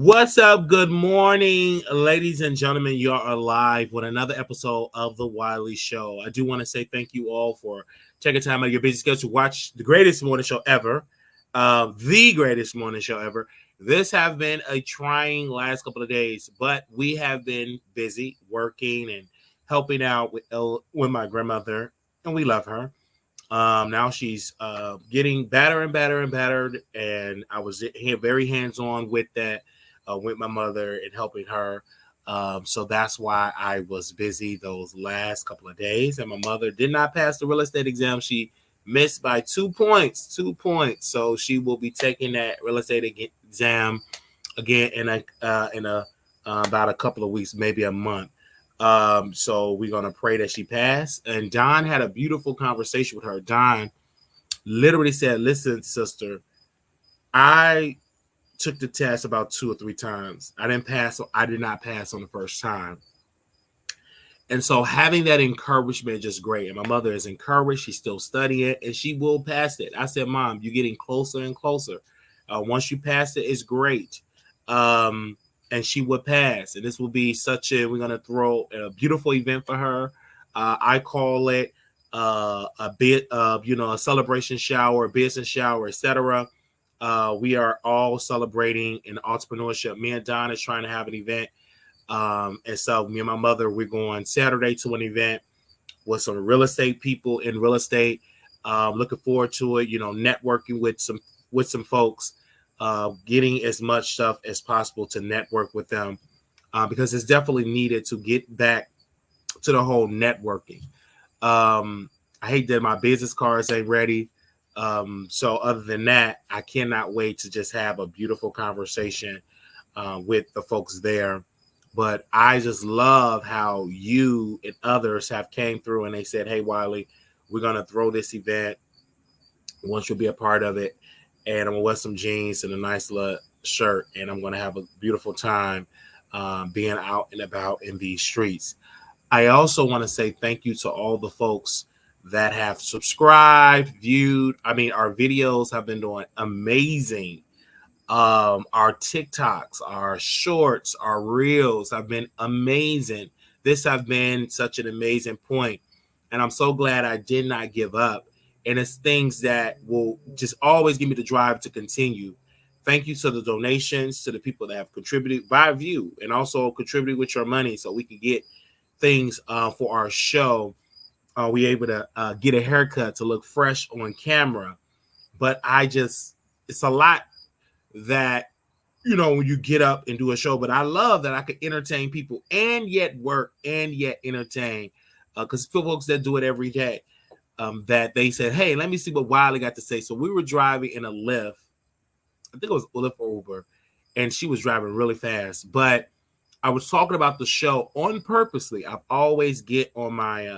What's up? Good morning, ladies and gentlemen. You are alive with another episode of The Wiley Show. I do want to say thank you all for taking time out of your busy schedule to watch the greatest morning show ever. The greatest morning show ever. This have been a trying last couple of days, but we have been busy working and helping out with my grandmother, and we love her. Now she's getting better and better and better, and I was very hands on with that, with my mother and helping her. So that's why I was busy those last couple of days. And my mother did not pass the real estate exam. She missed by 2 points, 2 points. So she will be taking that real estate exam again in about a couple of weeks, maybe a month. So we're gonna pray that she passed. And Don had a beautiful conversation with her. Don literally said, "Listen, sister, I took the test about 2 or 3 times. I didn't pass. So I did not pass on the first time. And so having that encouragement is just great. And my mother is encouraged. She's still studying and she will pass it. I said, Mom, you're getting closer and closer. Once you pass it, it's great. And she would pass. And this will be we're going to throw a beautiful event for her. I call it a bit of, a celebration shower, a business shower, etc. We are all celebrating in entrepreneurship. Me and Don is trying to have an event. And so me and my mother, we're going Saturday to an event with some real estate people in real estate. Looking forward to it, networking with some folks, getting as much stuff as possible to network with them, because it's definitely needed to get back to the whole networking. I hate that my business cards ain't ready. So other than that, I cannot wait to just have a beautiful conversation with the folks there. But I just love how you and others have came through and they said, hey, Wiley, we're going to throw this event. Once you'll be a part of it. And I'm going to wear some jeans and a nice little shirt. And I'm going to have a beautiful time being out and about in these streets. I also want to say thank you to all the folks that have subscribed, viewed. Our videos have been doing amazing. Our TikToks, our shorts, our reels have been amazing. This has been such an amazing point. And I'm so glad I did not give up. And it's things that will just always give me the drive to continue. Thank you to the donations, to the people that have contributed by view and also contributed with your money so we can get things for our show. We able to get a haircut to look fresh on camera. But it's a lot that, when you get up and do a show. But I love that I can entertain people and yet work and yet entertain. Because folks that do it every day, that they said, hey, let me see what Wiley got to say. So we were driving in a Lyft. I think it was Lyft or Uber. And she was driving really fast. But I was talking about the show on purposely. I always get on my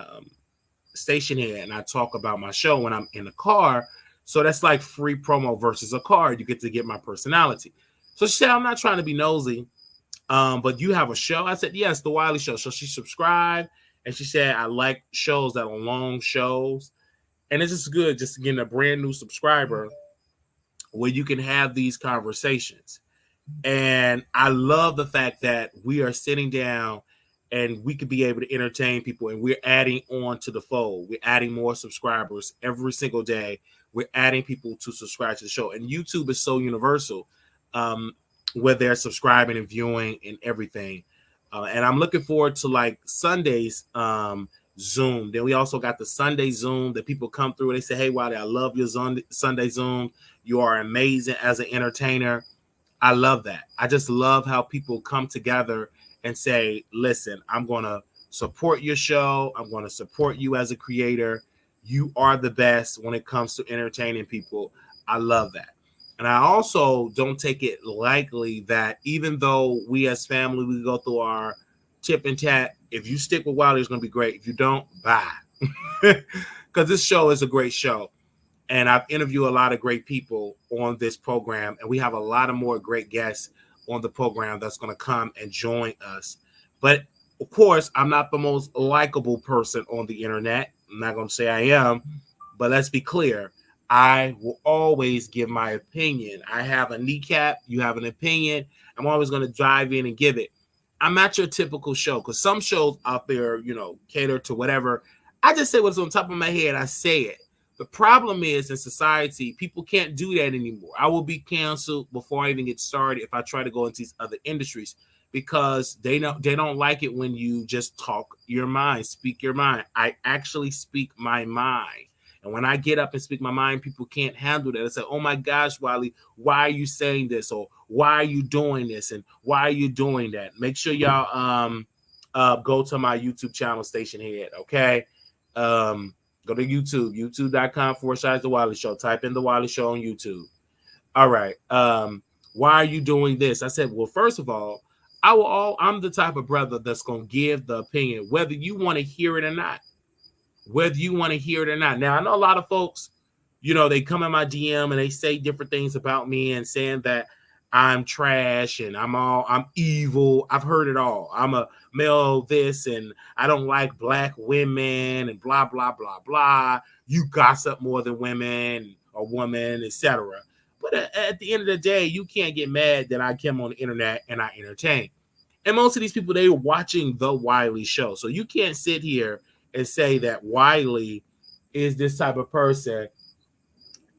station here and I talk about my show when I'm in the car. So that's like free promo versus a card. You get to get my personality. So she said, I'm not trying to be nosy, but you have a show? I said, yes, The Wiley Show. So she subscribed and she said, I like shows that are long shows. And it's just good just getting a brand new subscriber where you can have these conversations. And I love the fact that we are sitting down and we could be able to entertain people and we're adding on to the fold. We're adding more subscribers every single day. We're adding people to subscribe to the show. And YouTube is so universal, where they're subscribing and viewing and everything. And I'm looking forward to like Sunday's Zoom. Then we also got the Sunday Zoom that people come through and they say, hey, Wiley, I love your Sunday Zoom. You are amazing as an entertainer. I love that. I just love how people come together and say, listen, I'm going to support your show. I'm going to support you as a creator. You are the best when it comes to entertaining people. I love that. And I also don't take it lightly that even though we as family, we go through our tip and tat, if you stick with Wiley, it's going to be great. If you don't, bye. Because this show is a great show. And I've interviewed a lot of great people on this program. And we have a lot of more great guests on the program that's going to come and join us. But of course, I'm not the most likable person on the internet. I'm not going to say I am, but let's be clear. I will always give my opinion. I have a kneecap, you have an opinion. I'm always going to dive in and give it. I'm not your typical show because some shows out there, cater to whatever. I just say what's on top of my head. I say it. The problem is in society, people can't do that anymore. I will be canceled before I even get started if I try to go into these other industries because they don't like it when you just talk your mind, speak your mind. I actually speak my mind. And when I get up and speak my mind, people can't handle that. It's like, oh my gosh, Wiley, why are you saying this? Or why are you doing this? And why are you doing that? Make sure y'all go to my YouTube channel, Station Head, okay? Go to YouTube, youtube.com/The Wiley Show. Type in The Wiley Show on YouTube. All right. Why are you doing this? I said, well, first of all, I'm the type of brother that's going to give the opinion, whether you want to hear it or not. Whether you want to hear it or not. Now, I know a lot of folks, they come in my DM and they say different things about me and saying that I'm trash and I'm evil. I've heard it all. I'm a male this and I don't like black women and blah, blah, blah, blah. You gossip more than women or woman, etc. But at the end of the day, you can't get mad that I came on the internet and I entertain. And most of these people, they were watching The Wiley Show. So you can't sit here and say that Wiley is this type of person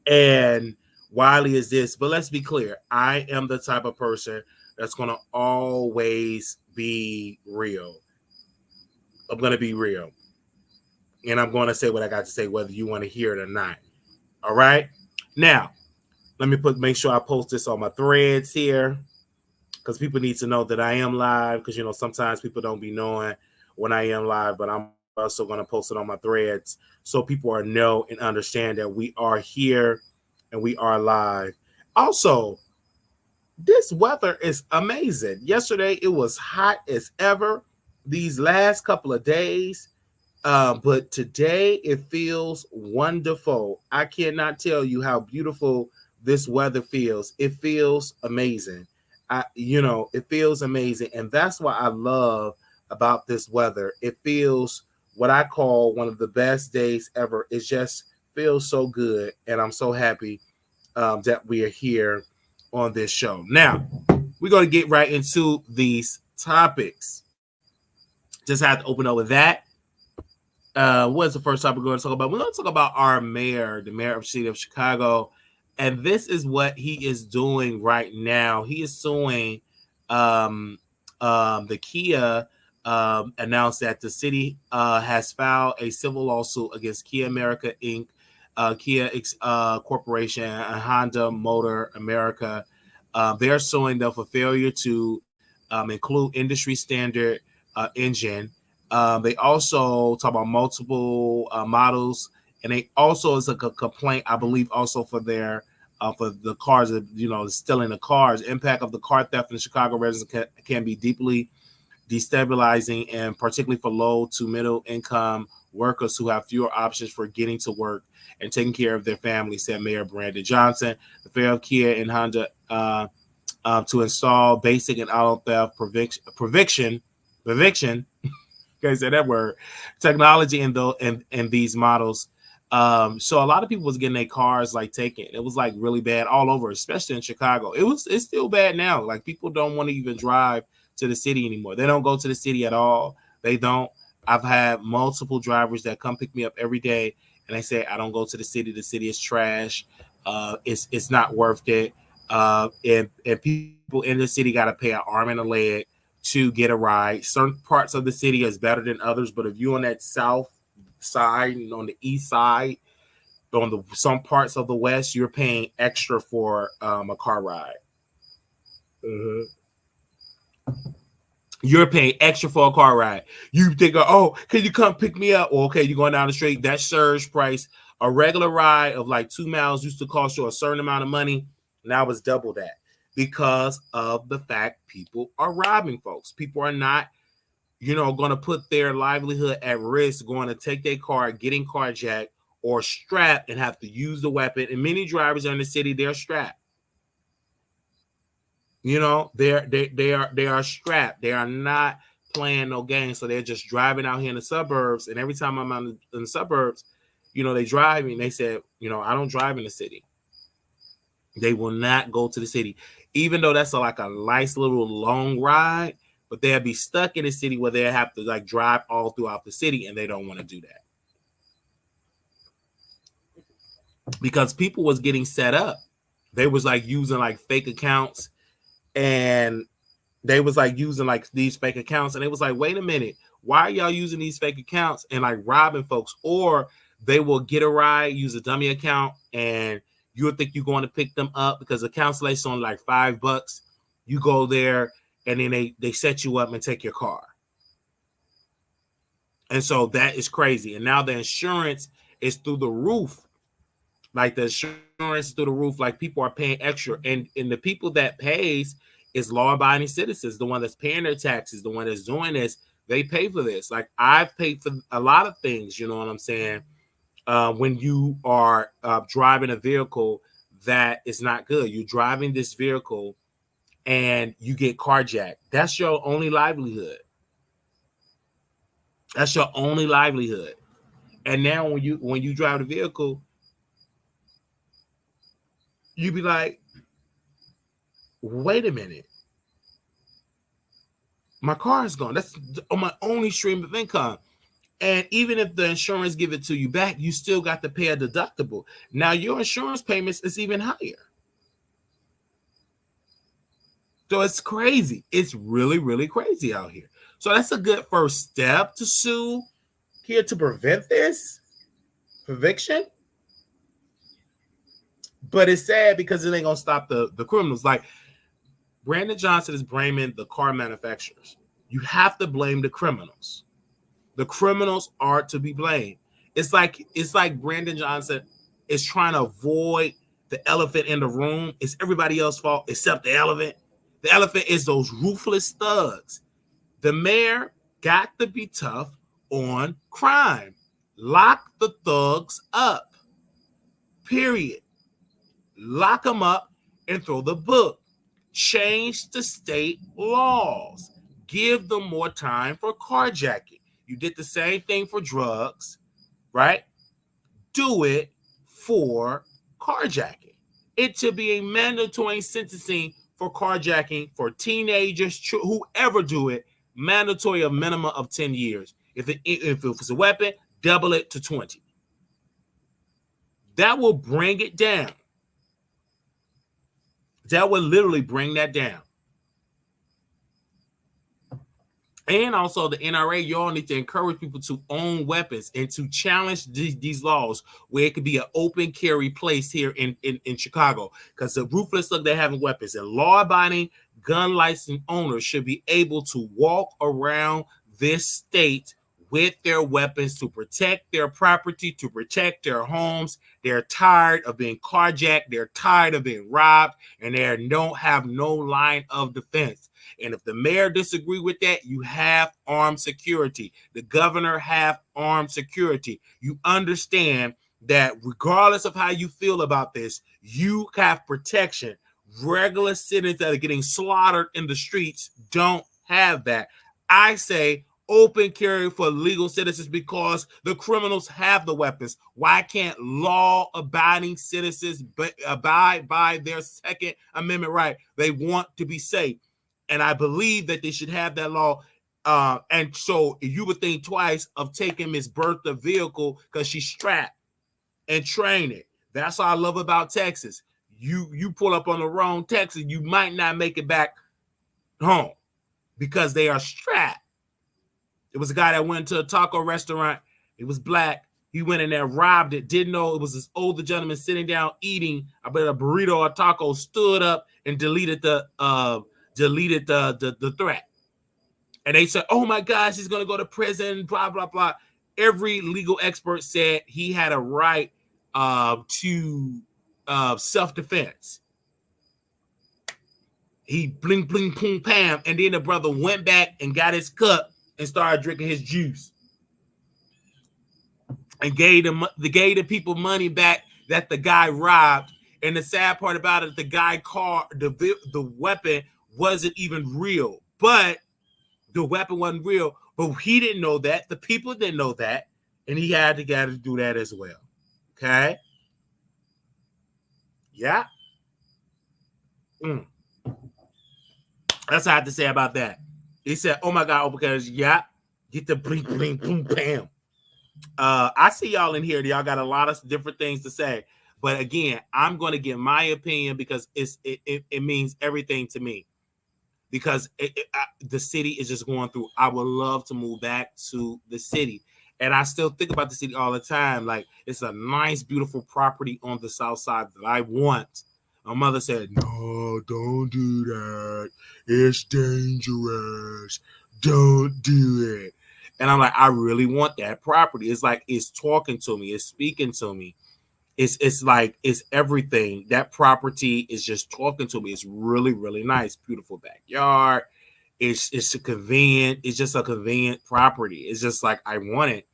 and Wiley is this. But let's be clear. I am the type of person that's going to always be real. I'm going to be real. And I'm going to say what I got to say, whether you want to hear it or not. All right? Now, let me make sure I post this on my threads here because people need to know that I am live because, sometimes people don't be knowing when I am live, but I'm also going to post it on my threads so people know and understand that we are here and we are live. Also, this weather is amazing. Yesterday, it was hot as ever these last couple of days, but today it feels wonderful. I cannot tell you how beautiful this weather feels. It feels amazing. It feels amazing, and that's why I love about this weather. It feels what I call one of the best days ever. It just feels so good, and I'm so happy that we are here on this show. Now, we're going to get right into these topics. Just have to open up with that. What is the first topic we're going to talk about? We're going to talk about our mayor, the mayor of the city of Chicago, and this is what he is doing right now. He is suing the Khia. Announced that the city has filed a civil lawsuit against Khia America Inc., Khia Corporation, and Honda Motor America. They're suing them for failure to include industry standard engine. They also talk about multiple models, and they also is a complaint, I believe, also for their for the cars, stealing the cars. Impact of the car theft in Chicago residents can be deeply destabilizing, and particularly for low to middle income workers who have fewer options for getting to work and taking care of their families, said Mayor Brandon Johnson. The failure of Khia and Honda to install basic and auto theft prevention, can't say that word, technology in these models. So a lot of people was getting their cars taken. It was really bad all over, especially in Chicago. It's still bad now. People don't want to even drive to the city anymore. They don't go to the city at all. They don't. I've had multiple drivers that come pick me up every day and they say, I don't go to the city. The city is trash. It's not worth it. And people in the city got to pay an arm and a leg to get a ride. Certain parts of the city is better than others, but if you're on that south side and on the east side, on some parts of the west, you're paying extra for a car ride. Mm-hmm. You're paying extra for a car ride. You think, oh, can you come pick me up? Or, okay, you're going down the street. That surge price. A regular ride of 2 miles used to cost you a certain amount of money. Now it's double that because of the fact people are robbing folks. People are not, going to put their livelihood at risk, going to take their car, getting carjacked or strapped and have to use the weapon. And many drivers in the city, they're strapped. They are strapped. They are not playing no games. So they're just driving out here in the suburbs. And every time I'm out in the suburbs, they driving. They said, I don't drive in the city. They will not go to the city, even though that's like a nice little long ride. But they'll be stuck in the city where they have to like drive all throughout the city, and they don't want to do that because people was getting set up. They was like using like fake accounts, and they was like using like these fake accounts, and it was like, wait a minute, why are y'all using these fake accounts and like robbing folks? Or they will get a ride, use a dummy account, and you'll think you're going to pick them up because the cancellation's on like $5. You go there, and then they set you up and take your car. And so that is crazy. And now the insurance is through the roof. Like the insurance is through the roof. Like people are paying extra. And the people that pays is law-abiding citizens, the one that's paying their taxes, the one that's doing this. They pay for this. Like I've paid for a lot of things, you know what I'm saying? When you are driving a vehicle that is not good. You're driving this vehicle and you get carjacked. That's your only livelihood. That's your only livelihood. And now when you drive the vehicle, you be like, wait a minute. My car is gone. That's my only stream of income. And even if the insurance give it to you back, you still got to pay a deductible. Now your insurance payments is even higher. So it's crazy. It's really, really crazy out here. So that's a good first step to sue here to prevent this eviction. But it's sad because it ain't gonna stop the criminals. Like Brandon Johnson is blaming the car manufacturers. You have to blame the criminals. The criminals are to be blamed. It's like Brandon Johnson is trying to avoid the elephant in the room. It's everybody else's fault except the elephant. The elephant is those ruthless thugs. The mayor got to be tough on crime. Lock the thugs up. Period. Lock them up and throw the book. Change the state laws. Give them more time for carjacking. You did the same thing for drugs, right? Do it for carjacking. It should be a mandatory sentencing for carjacking for teenagers, whoever do it, mandatory a minimum of 10 years. If it's a weapon, double it to 20. That will bring it down. That will literally bring that down. And also the NRA, y'all need to encourage people to own weapons and to challenge these laws where it could be an open carry place here in Chicago. Because the ruthless look, they're having weapons. And law-abiding gun license owners should be able to walk around this state with their weapons to protect their property, to protect their homes. They're tired of being carjacked. They're tired of being robbed. And they don't have no line of defense. And if the mayor disagree with that, you have armed security. The governor have armed security. You understand that regardless of how you feel about this, you have protection. Regular citizens that are getting slaughtered in the streets don't have that. I say open carry for legal citizens because the criminals have the weapons. Why can't law-abiding citizens abide by their Second Amendment right? They want to be safe. And I believe that they should have that law. And so you would think twice of taking Miss Bertha vehicle because she's strapped and train it. That's what I love about Texas. You pull up on the wrong Texas, you might not make it back home because they are strapped. It was a guy that went to a taco restaurant. It was black. He went in there, robbed it, didn't know it was this older gentleman sitting down eating. I bet a burrito or taco, stood up and deleted the threat. And they said, oh my gosh, he's going to go to prison, blah, blah, blah. Every legal expert said he had a right to self-defense. He bling, bling, boom, pam. And then the brother went back and got his cup and started drinking his juice. And gave the people money back that the guy robbed. And the sad part about it, the guy called the weapon wasn't even real. But the weapon wasn't real. But he didn't know that. The people didn't know that. And he had to get to do that as well. Okay. Yeah. That's what I have to say about that. He said, "Oh my God," because yeah, get the blink, blink, boom, bam. I see y'all in here. Y'all got a lot of different things to say, but again, I'm going to give my opinion because it means everything to me. Because the city is just going through. I would love to move back to the city, and I still think about the city all the time. Like it's a nice, beautiful property on the south side that I want. My mother said, "No, don't do that. It's dangerous. Don't do it." And I'm like, I really want that property. It's like it's talking to me. It's speaking to me. It's like it's everything. That property is just talking to me. It's really, really nice. Beautiful backyard. It's a convenient. It's just a convenient property. It's just like I want it.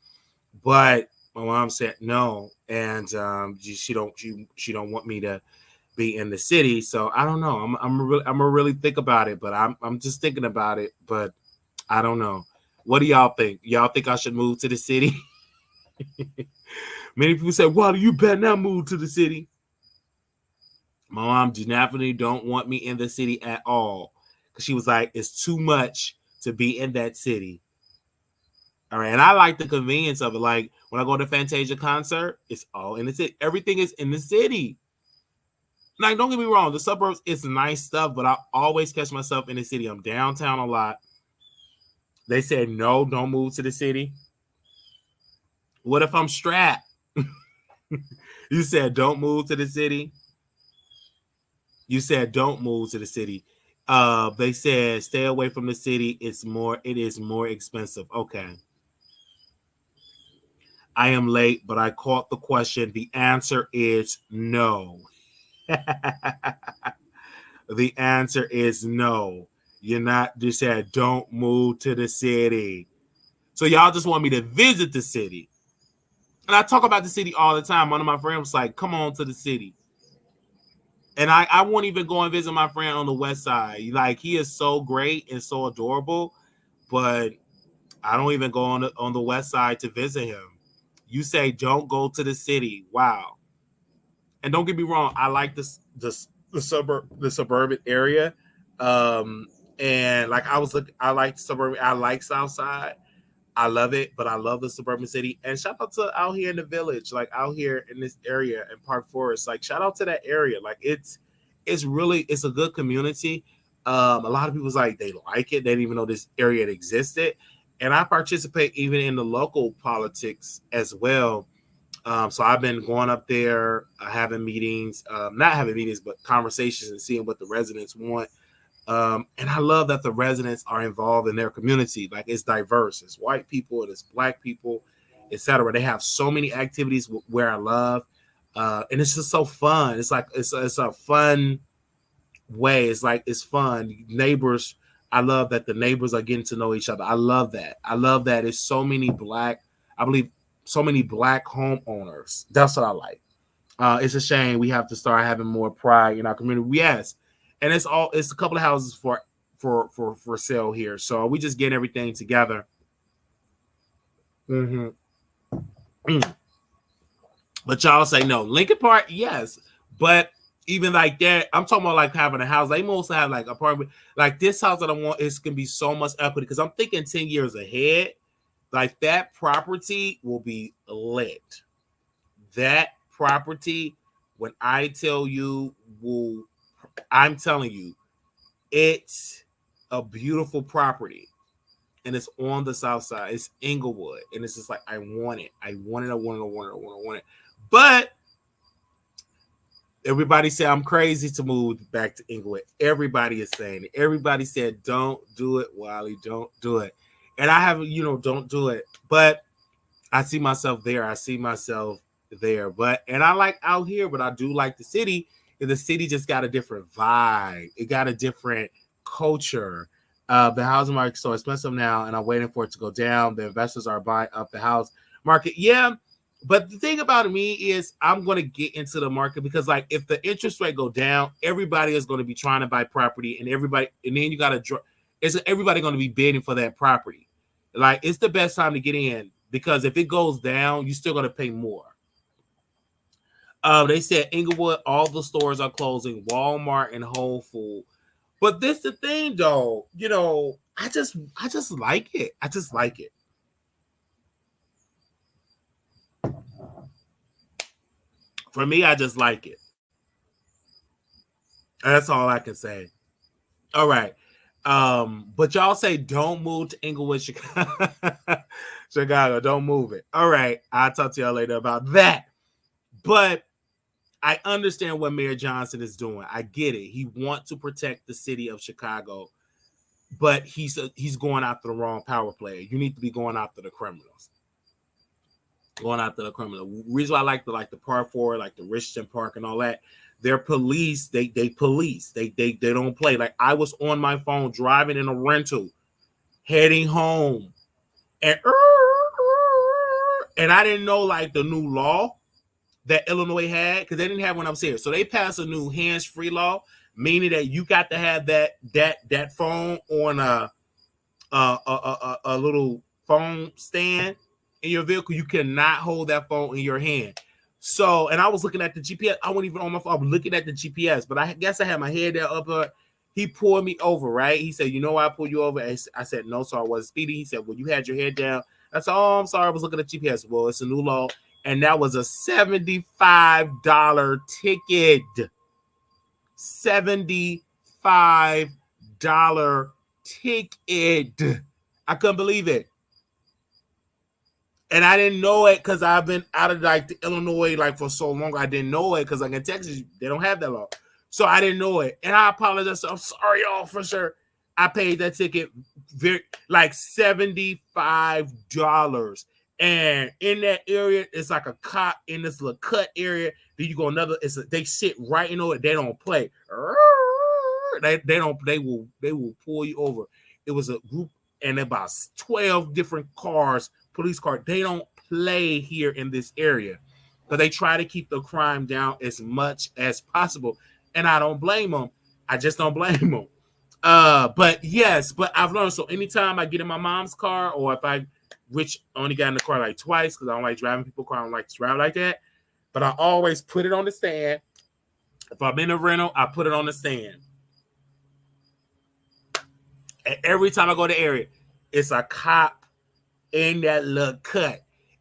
But my mom said no, and she don't want me to be in the city. So I don't know. I'm gonna really think about it. But I'm just thinking about it. But I don't know. What do y'all think? Y'all think I should move to the city? Many people say, "Well, you better not move to the city." My mom definitely don't want me in the city at all. Because she was like, it's too much to be in that city. All right. And I like the convenience of it. Like when I go to Fantasia concert, it's all in the city. Everything is in the city. Like, don't get me wrong, the suburbs is nice stuff, but I always catch myself in the city. I'm downtown a lot. They said, no, don't move to the city. What if I'm strapped? You said, don't move to the city. You said, don't move to the city. They said, stay away from the city. It is more expensive. Okay. I am late, but I caught the question. The answer is no. The answer is no. You're not, you said, don't move to the city. So y'all just want me to visit the city. And I talk about the city all the time. One of my friends was like, come on to the city. And I won't even go and visit my friend on the west side. Like, he is so great and so adorable, but I don't even go on the west side to visit him. You say don't go to the city. Wow. And don't get me wrong, I like the suburban area. And like I like the suburban, I like South Side. I love it, but I love the suburban city. And shout out to out here in the village, like out here in this area in Park Forest. Like shout out to that area. Like it's a good community. A lot of people's like they like it. They didn't even know this area existed. And I participate even in the local politics as well. So I've been going up there, having meetings, not having meetings, but conversations and seeing what the residents want. And I love that the residents are involved in their community. Like it's diverse. It's white people, it's black people, etc. They have so many activities where I love. And it's just so fun. It's like it's a fun way. It's like it's fun. Neighbors, I love that the neighbors are getting to know each other. I love that. I love that it's so many black, I believe so many black homeowners. That's what I like. It's a shame we have to start having more pride in our community. Yes. And it's a couple of houses for sale here. So we just getting everything together. Mm-hmm. But y'all say no. Lincoln Park, yes. But even like that, I'm talking about like having a house. They mostly have like apartment. Like this house that I want is gonna be so much equity because I'm thinking 10 years ahead. Like that property will be lit. That property, when I tell you, I'm telling you, it's a beautiful property. And it's on the south side. It's Inglewood. And it's just like, I want it. I want it. I want it. I want it. I want it. I want it. But everybody said I'm crazy to move back to Inglewood. Everybody is saying it. Everybody said, don't do it, Wiley. Don't do it. And I haven't, don't do it. But I see myself there. I see myself there. And I like out here, but I do like the city. And the city just got a different vibe. It got a different culture. The housing market is so expensive now, and I'm waiting for it to go down. The investors are buying up the house market. Yeah. But the thing about me is I'm going to get into the market because like if the interest rate go down, everybody is going to be trying to buy property and then you got to, is everybody going to be bidding for that property? Like it's the best time to get in. because if it goes down, you're still gonna pay more. They said Inglewood, all the stores are closing, Walmart and Whole Foods. But this the thing, though. I just like it. I just like it. For me, I just like it. That's all I can say. All right. But y'all say don't move to Inglewood, Chicago. Chicago, don't move it. All right. I'll talk to y'all later about that. But I understand what Mayor Johnson is doing. I get it. He wants to protect the city of Chicago, but he's going after the wrong power player. You need to be going after the criminals. Going after the criminal. Reason why I like the Park 4, like the Richardson Park and all that. They're police. They police. They don't play. Like, I was on my phone driving in a rental, heading home, and I didn't know like the new law that Illinois had, because they didn't have one upstairs. So they passed a new hands-free law, meaning that you got to have that phone on a little phone stand in your vehicle. You cannot hold that phone in your hand. So, and I was looking at the GPS. I wasn't even on my phone. I was looking at the GPS, but I guess I had my head there up. He pulled me over, right? He said, "You know why I pulled you over?" I said, "No, sir, I wasn't speeding." He said, "Well, you had your head down." I said, "Oh, I'm sorry. I was looking at GPS." Well, it's a new law. And that was a $75 ticket. $75 ticket. I couldn't believe it. And I didn't know it because I've been out of like the Illinois like for so long. I didn't know it because like in Texas, they don't have that law. So I didn't know it. And I apologize. I'm sorry, y'all, for sure. I paid that ticket like $75. And in that area, it's like a cop in this little cut area. Then you go another. They sit right in it. They don't play. They will pull you over. It was a group and about 12 different cars, police cars. They don't play here in this area, but they try to keep the crime down as much as possible. And I don't blame them. I just don't blame them. But I've learned. So anytime I get in my mom's car, or if I only got in the car like twice because I don't like driving people's car. I don't like to drive like that. But I always put it on the stand. If I'm in a rental, I put it on the stand. And every time I go to the area, it's a cop in that little cut.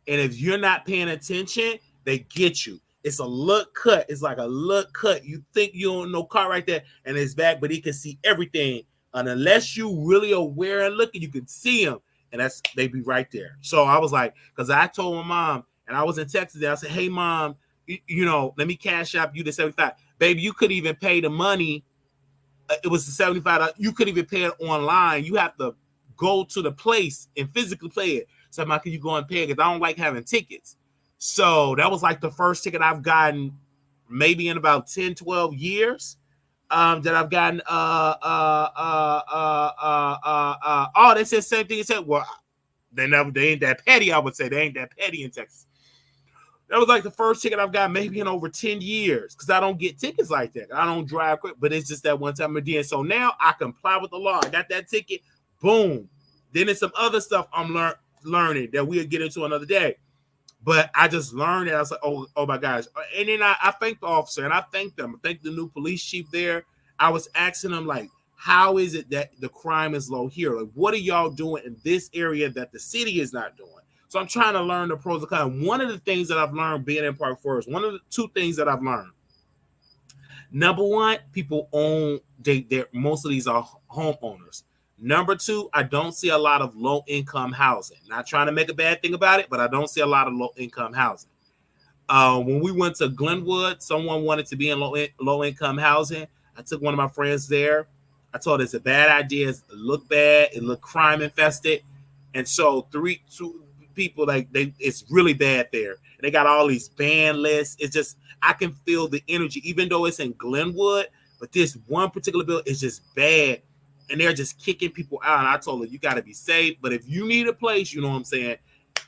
And if you're not paying attention, they get you. It's a look cut. It's like a look cut. You think you don't know car right there, and it's back, but he can see everything. And unless you really aware and looking, you can see him. And they be right there. So I was like, because I told my mom, and I was in Texas, and I said, "Hey, mom, let me cash out you the $75. Baby, you could even pay the money. It was the $75. You could even pay it online. You have to go to the place and physically play it. So how can you go and pay it? Because I don't like having tickets." So that was like the first ticket I've gotten maybe in about 10, 12 years. That I've gotten they said same thing. They said, well, they ain't that petty. I would say they ain't that petty in Texas. That was like the first ticket I've got maybe in over 10 years, because I don't get tickets like that. I don't drive quick, but it's just that one time a day. So now I comply with the law. I got that ticket. Boom. Then there's some other stuff I'm learning that we'll get into another day. But I just learned that. I was like, oh my gosh. And then I thanked the officer, and I thanked them. I thanked the new police chief there. I was asking them, like, how is it that the crime is low here? Like, what are y'all doing in this area that the city is not doing? So I'm trying to learn the pros and cons. One of the things that I've learned being in Park Forest, one of the two things that I've learned. Number one, people own, most of these are homeowners. Number two, I don't see a lot of low-income housing. Not trying to make a bad thing about it, but I don't see a lot of low-income housing. When we went to Glenwood, someone wanted to be in low-income housing. I took one of my friends there. I told her it's a bad idea. It looked bad. It looked crime-infested. And so two people, it's really bad there. They got all these ban lists. It's just, I can feel the energy, even though it's in Glenwood, but this one particular building is just bad. And they're just kicking people out. And I told her, you got to be safe. But if you need a place, you know what I'm saying?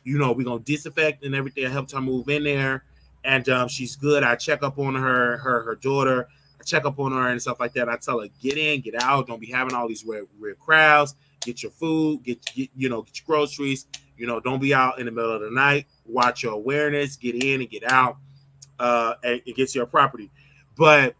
We're going to disinfect and everything. I helped her move in there. And she's good. I check up on her daughter. I check up on her and stuff like that. I tell her, get in, get out. Don't be having all these weird crowds. get your food, get you know, get your groceries. You know, don't be out in the middle of the night. Watch your awareness, get in and get out, and get to your property. But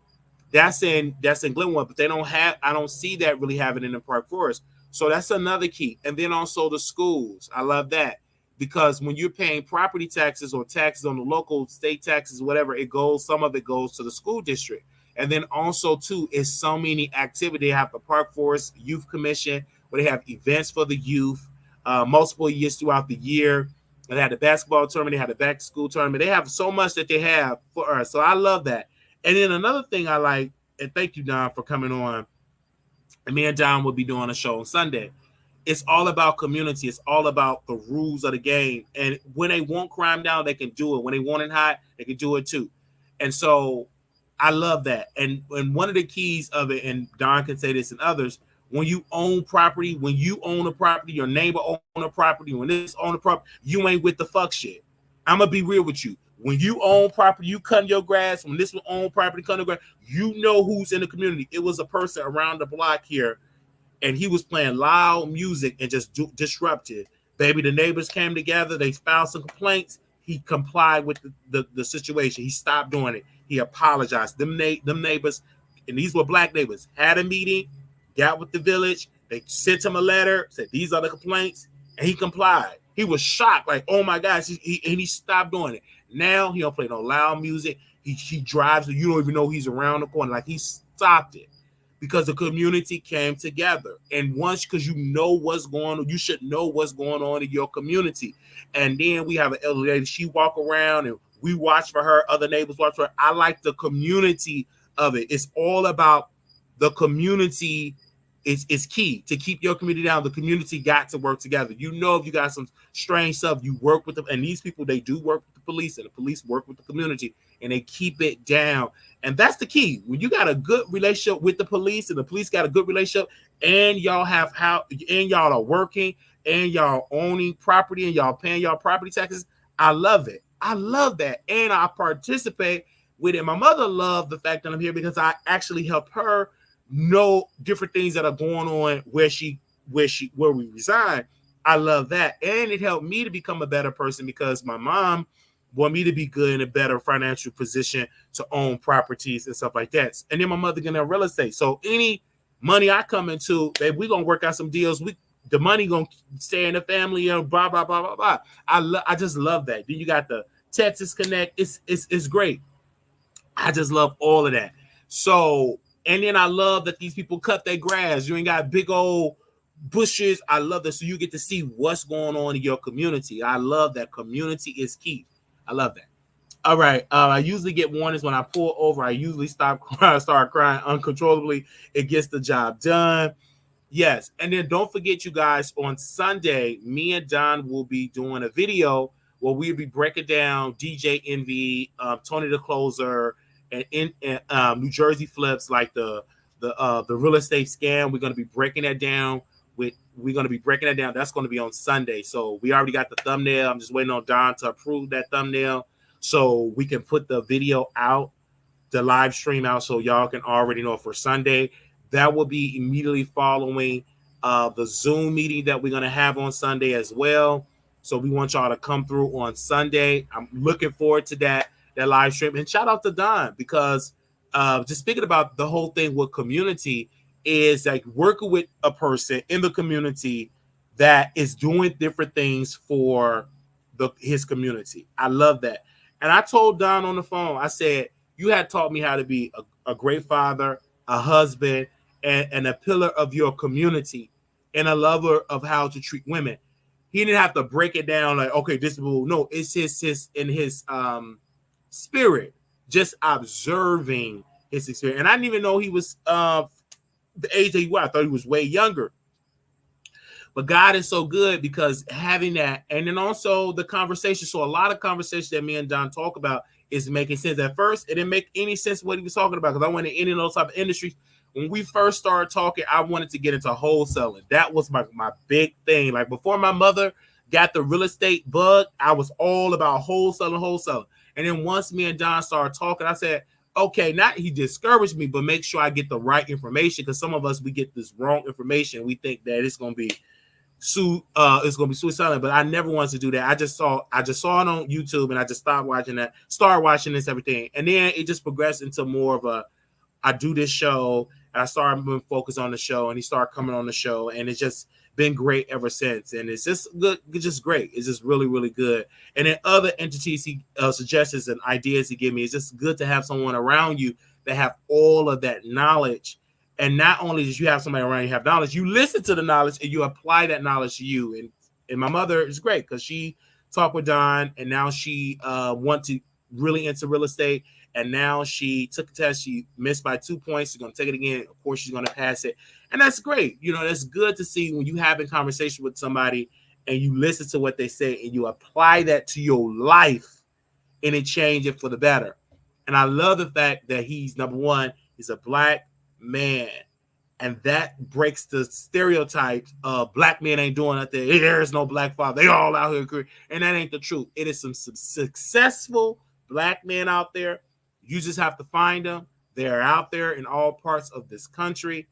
that's in Glenwood, but they don't have. I don't see that really having in the Park Forest. So that's another key. And then also the schools. I love that because when you're paying property taxes or taxes on the local state taxes, whatever it goes, some of it goes to the school district. And then also too is so many activity. They have the Park Forest Youth Commission where they have events for the youth, multiple years throughout the year. They had the basketball tournament, they had the back to school tournament. They have so much that they have for us. So I love that. And then another thing I like, and thank you, Don, for coming on. And me and Don will be doing a show on Sunday. It's all about community. It's all about the rules of the game. And when they want crime down, they can do it. When they want it hot, they can do it too. And so I love that. And one of the keys of it, and Don can say this and others, when you own property, when you own a property, your neighbor own a property, when this own a property, you ain't with the fuck shit. I'm going to be real with you. When you own property, you cutting your grass. When this one own property, cutting your grass, you know who's in the community. It was a person around the block here, and he was playing loud music and just disrupted. Baby, the neighbors came together. They filed some complaints. He complied with the situation. He stopped doing it. He apologized. Them neighbors, and these were black neighbors, had a meeting, got with the village. They sent him a letter, said these are the complaints, and he complied. He was shocked, like, oh my gosh, he stopped doing it. Now he don't play no loud music. He drives, so you don't even know he's around the corner. Like, he stopped it because the community came together. And once, because you know what's going on, you should know what's going on in your community. And then we have an elderly lady. She walk around and we watch for her. Other neighbors watch for her. I like the community of it. It's all about the community. Is key to keep your community down. The community got to work together. You know, if you got some strange stuff, you work with them. And these people, they do work with the police, and the police work with the community, and they keep it down. And that's the key. When you got a good relationship with the police, and the police got a good relationship, and y'all are working, and y'all owning property, and y'all paying y'all property taxes. I love it. I love that. And I participate with it. My mother loved the fact that I'm here because I actually help her know different things that are going on where we reside. I love that. And it helped me to become a better person because my mom wanted me to be good in a better financial position to own properties and stuff like that. And then my mother getting real estate. So any money I come into, babe, we're gonna work out some deals. The money gonna stay in the family and blah blah blah blah blah. I just love that. Then you got the Texas Connect. It's great. I just love all of that. So, and then I love that these people cut their grass. You ain't got big old bushes. I love that. So you get to see what's going on in your community. I love that. Community is key. I love that. All right. I usually get warnings when I pull over. I usually start crying uncontrollably. It gets the job done. Yes. And then don't forget, you guys, on Sunday, me and Don will be doing a video where we'll be breaking down DJ Envy, Tony the Closer, and in New Jersey Flips, like the real estate scam. We're going to be breaking that down. We're going to be breaking that down. That's going to be on Sunday. So we already got the thumbnail. I'm just waiting on Don to approve that thumbnail so we can put the video out, the live stream out, so y'all can already know for Sunday. That will be immediately following the Zoom meeting that we're going to have on Sunday as well. So we want y'all to come through on Sunday. I'm looking forward to that live stream. And shout out to Don, because just speaking about the whole thing with community is like working with a person in the community that is doing different things for his community. I love that. And I told Don on the phone, I said, you had taught me how to be a great father, a husband, and a pillar of your community, and a lover of how to treat women. He didn't have to break it down like, okay, this is no, it's his in his spirit, just observing his experience. And I didn't even know he was the age that he was. I thought he was way younger. But God is so good because having that, and then also the conversation. So a lot of conversations that me and Don talk about is making sense. At first, it didn't make any sense what he was talking about because I went in any of those type of industries. When we first started talking, I wanted to get into wholesaling. That was my big thing. Like before my mother got the real estate bug, I was all about wholesaling. And then once me and Don started talking, I said, okay, not he discouraged me, but make sure I get the right information, because some of us, we get this wrong information. We think that it's gonna be suicidal, but I never wanted to do that. I just saw it on YouTube, and I just started watching this, everything, and then it just progressed into more of a, I do this show, and I started moving focus on the show, and he started coming on the show, and it's just been great ever since. And it's just good, it's just great. It's just really, really good. And then other entities he suggestions and ideas he gave me, it's just good to have someone around you that have all of that knowledge. And not only did you have somebody around you have knowledge, you listen to the knowledge and you apply that knowledge to you. And my mother is great because she talked with Don, and now she wants to really into real estate. And now she took a test. She missed by 2 points. She's going to take it again. Of course, she's going to pass it. And that's great. You know, that's good to see when you have a conversation with somebody and you listen to what they say and you apply that to your life and it change it for the better. And I love the fact that he's, number one, he's a black man. And that breaks the stereotypes of black men ain't doing nothing. There is no black father. They all out here. And that ain't the truth. It is some successful black men out there. You just have to find them. They're out there in all parts of this country.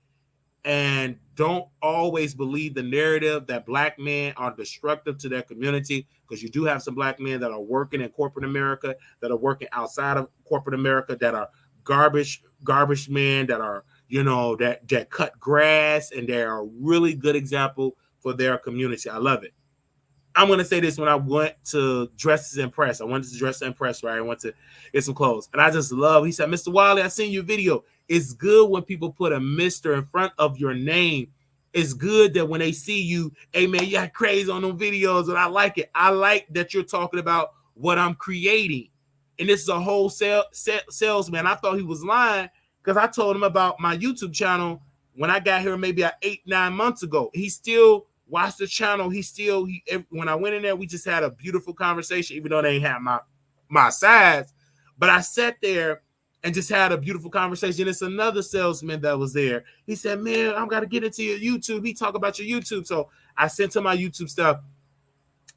And don't always believe the narrative that black men are destructive to their community, because you do have some black men that are working in corporate America, that are working outside of corporate America, that are garbage men, that are, you know, that cut grass, and they're a really good example for their community. I love it. I'm going to say this: when I went to Dress to Impress, I wanted to dress to impress, right? I went to get some clothes. And I just love, he said, Mr. Wiley, I seen your video. It's good when people put a Mr. in front of your name. It's good that when they see you, hey, man, you got crazy on them videos, and I like it. I like that you're talking about what I'm creating. And this is a whole salesman. I thought he was lying because I told him about my YouTube channel when I got here maybe 8-9 months ago. He still watched the channel. When I went in there, we just had a beautiful conversation, even though they ain't have my size. But I sat there and just had a beautiful conversation. It's another salesman that was there. He said, man, I've got to get into your YouTube. He talk about your YouTube. So I sent him my YouTube stuff.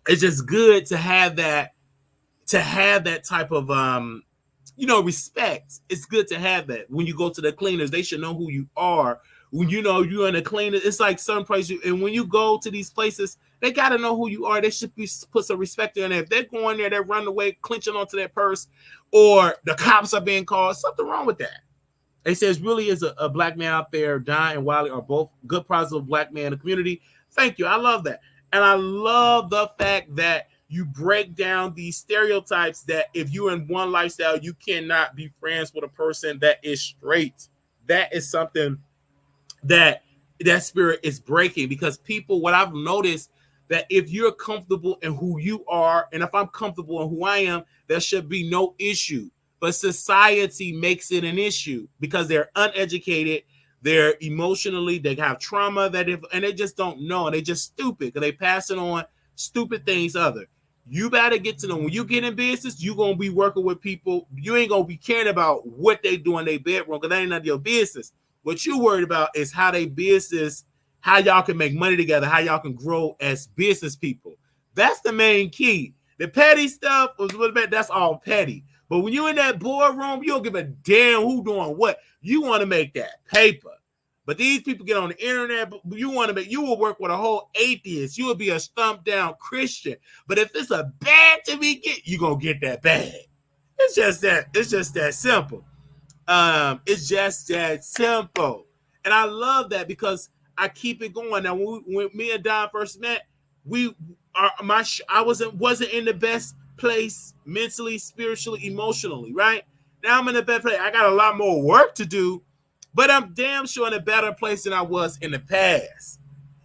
It's just good to have that type of respect. It's good to have that. When you go to the cleaners, they should know who you are. When you know you're in a cleaner, it's like certain places. And when you go to these places, they got to know who you are. They should put some respect in there. If they're going there, they're running away, clenching onto their purse, or the cops are being called, something wrong with that. They say it really is a black man out there. Don and Wiley are both good positive black men in the community. Thank you. I love that. And I love the fact that you break down these stereotypes that if you're in one lifestyle, you cannot be friends with a person that is straight. That is something that spirit is breaking, because people, what I've noticed, that if you're comfortable in who you are, and if I'm comfortable in who I am, there should be no issue. But society makes it an issue because they're uneducated, they're emotionally, they have trauma and they just don't know, and they just stupid because they passing on stupid things other. You better get to know, when you get in business, you're going to be working with people. You ain't going to be caring about what they do in their bedroom, because that ain't none of your business. What you worried about is how they business, how y'all can make money together, how y'all can grow as business people. That's the main key. The petty stuff, that's all petty. But when you're in that boardroom, you don't give a damn who doing what. You want to make that paper. But these people get on the internet, you will work with a whole atheist. You will be a stumped down Christian. But if it's a bag to be get, you're going to get that bag. It's just that simple. It's just that simple. And I love that because I keep it going. Now, when me and Don first met, I wasn't in the best place mentally, spiritually, emotionally, right? Now I'm in a better place. I got a lot more work to do, but I'm damn sure in a better place than I was in the past.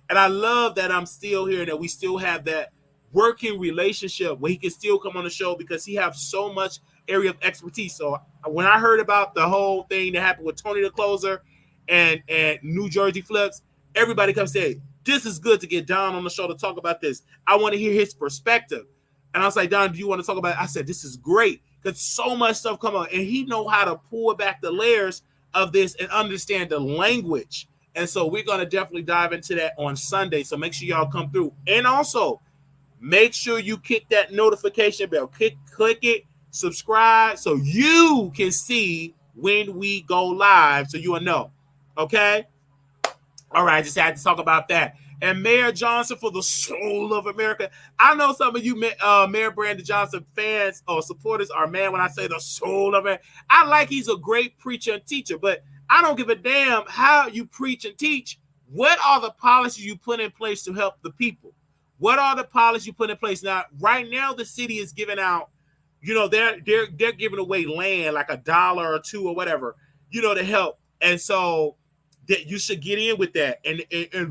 And I love that I'm still here, that we still have that working relationship where he can still come on the show because he has so much area of expertise. So when I heard about the whole thing that happened with Tony the Closer and New Jersey Flips, everybody comes say, this is good to get Don on the show to talk about this. I want to hear his perspective. And I was like, Don, do you want to talk about it? I said, this is great because so much stuff come up, and he know how to pull back the layers of this and understand the language. And so we're going to definitely dive into that on Sunday. So make sure y'all come through. And also make sure you kick that notification bell. Click it, subscribe, so you can see when we go live, so you will know. Okay? All right, I just had to talk about that. And Mayor Johnson for the soul of America. I know some of you Mayor Brandon Johnson fans or supporters are mad when I say the soul of it. I like he's a great preacher and teacher, but I don't give a damn how you preach and teach. What are the policies you put in place to help the people? What are the policies you put in place? Now, right now, the city is giving out, they're giving away land like $1 or $2 or whatever, to help. And so that you should get in with that and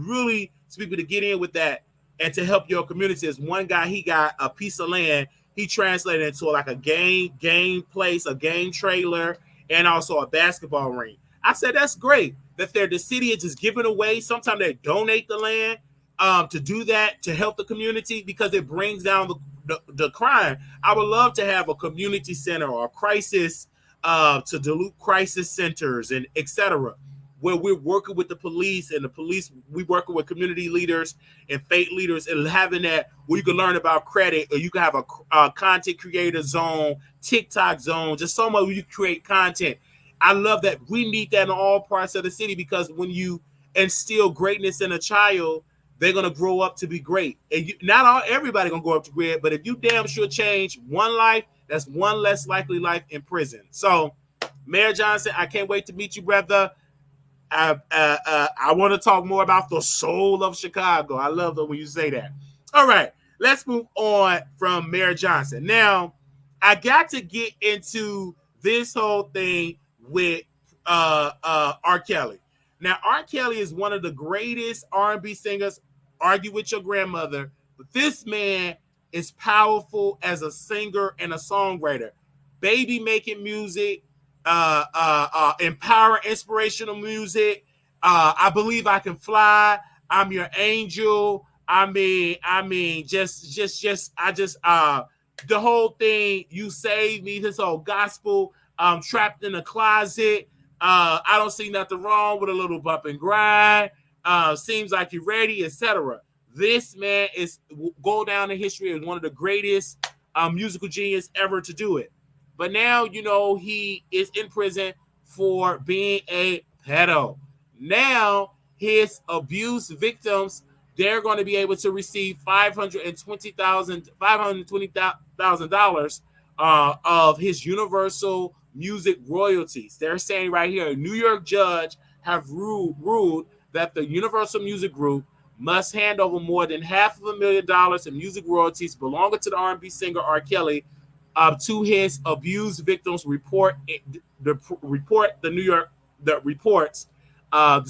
really people to get in with that and to help your community. As one guy, he got a piece of land, he translated it into like a game place, a game trailer, and also a basketball ring. I said that's great that the city is just giving away. Sometimes they donate the land to do that to help the community because it brings down the crime. I would love to have a community center or a crisis to dilute crisis centers and etc., where we're working with the police and we working with community leaders and faith leaders and having that where you can learn about credit, or you can have a content creator zone, TikTok zone, just somewhere where you create content. I love that. We need that in all parts of the city because when you instill greatness in a child, they're going to grow up to be great. And everybody going to grow up to be great, but if you damn sure change one life, that's one less likely life in prison. So, Mayor Johnson, I can't wait to meet you, brother. I want to talk more about the soul of Chicago. I love it when you say that. All right, let's move on from Mayor Johnson. Now, I got to get into this whole thing with R. Kelly. Now, R. Kelly is one of the greatest R&B singers. Argue with your grandmother, but this man is powerful as a singer and a songwriter. Baby making music, empowering, inspirational music. I believe I can fly. I'm your angel. The whole thing. You saved me. This whole gospel. Trapped in a closet. I don't see nothing wrong with a little bump and grind. Seems like you're ready, etc. This man go down in history as one of the greatest musical genius ever to do it. But now, he is in prison for being a pedo. Now, his abuse victims, they're going to be able to receive $520,000 of his Universal Music royalties. They're saying right here, a New York judge have ruled that the Universal Music Group must hand over more than $500,000 in music royalties belonging to the R&B singer R. Kelly to his abuse victims. Reports. This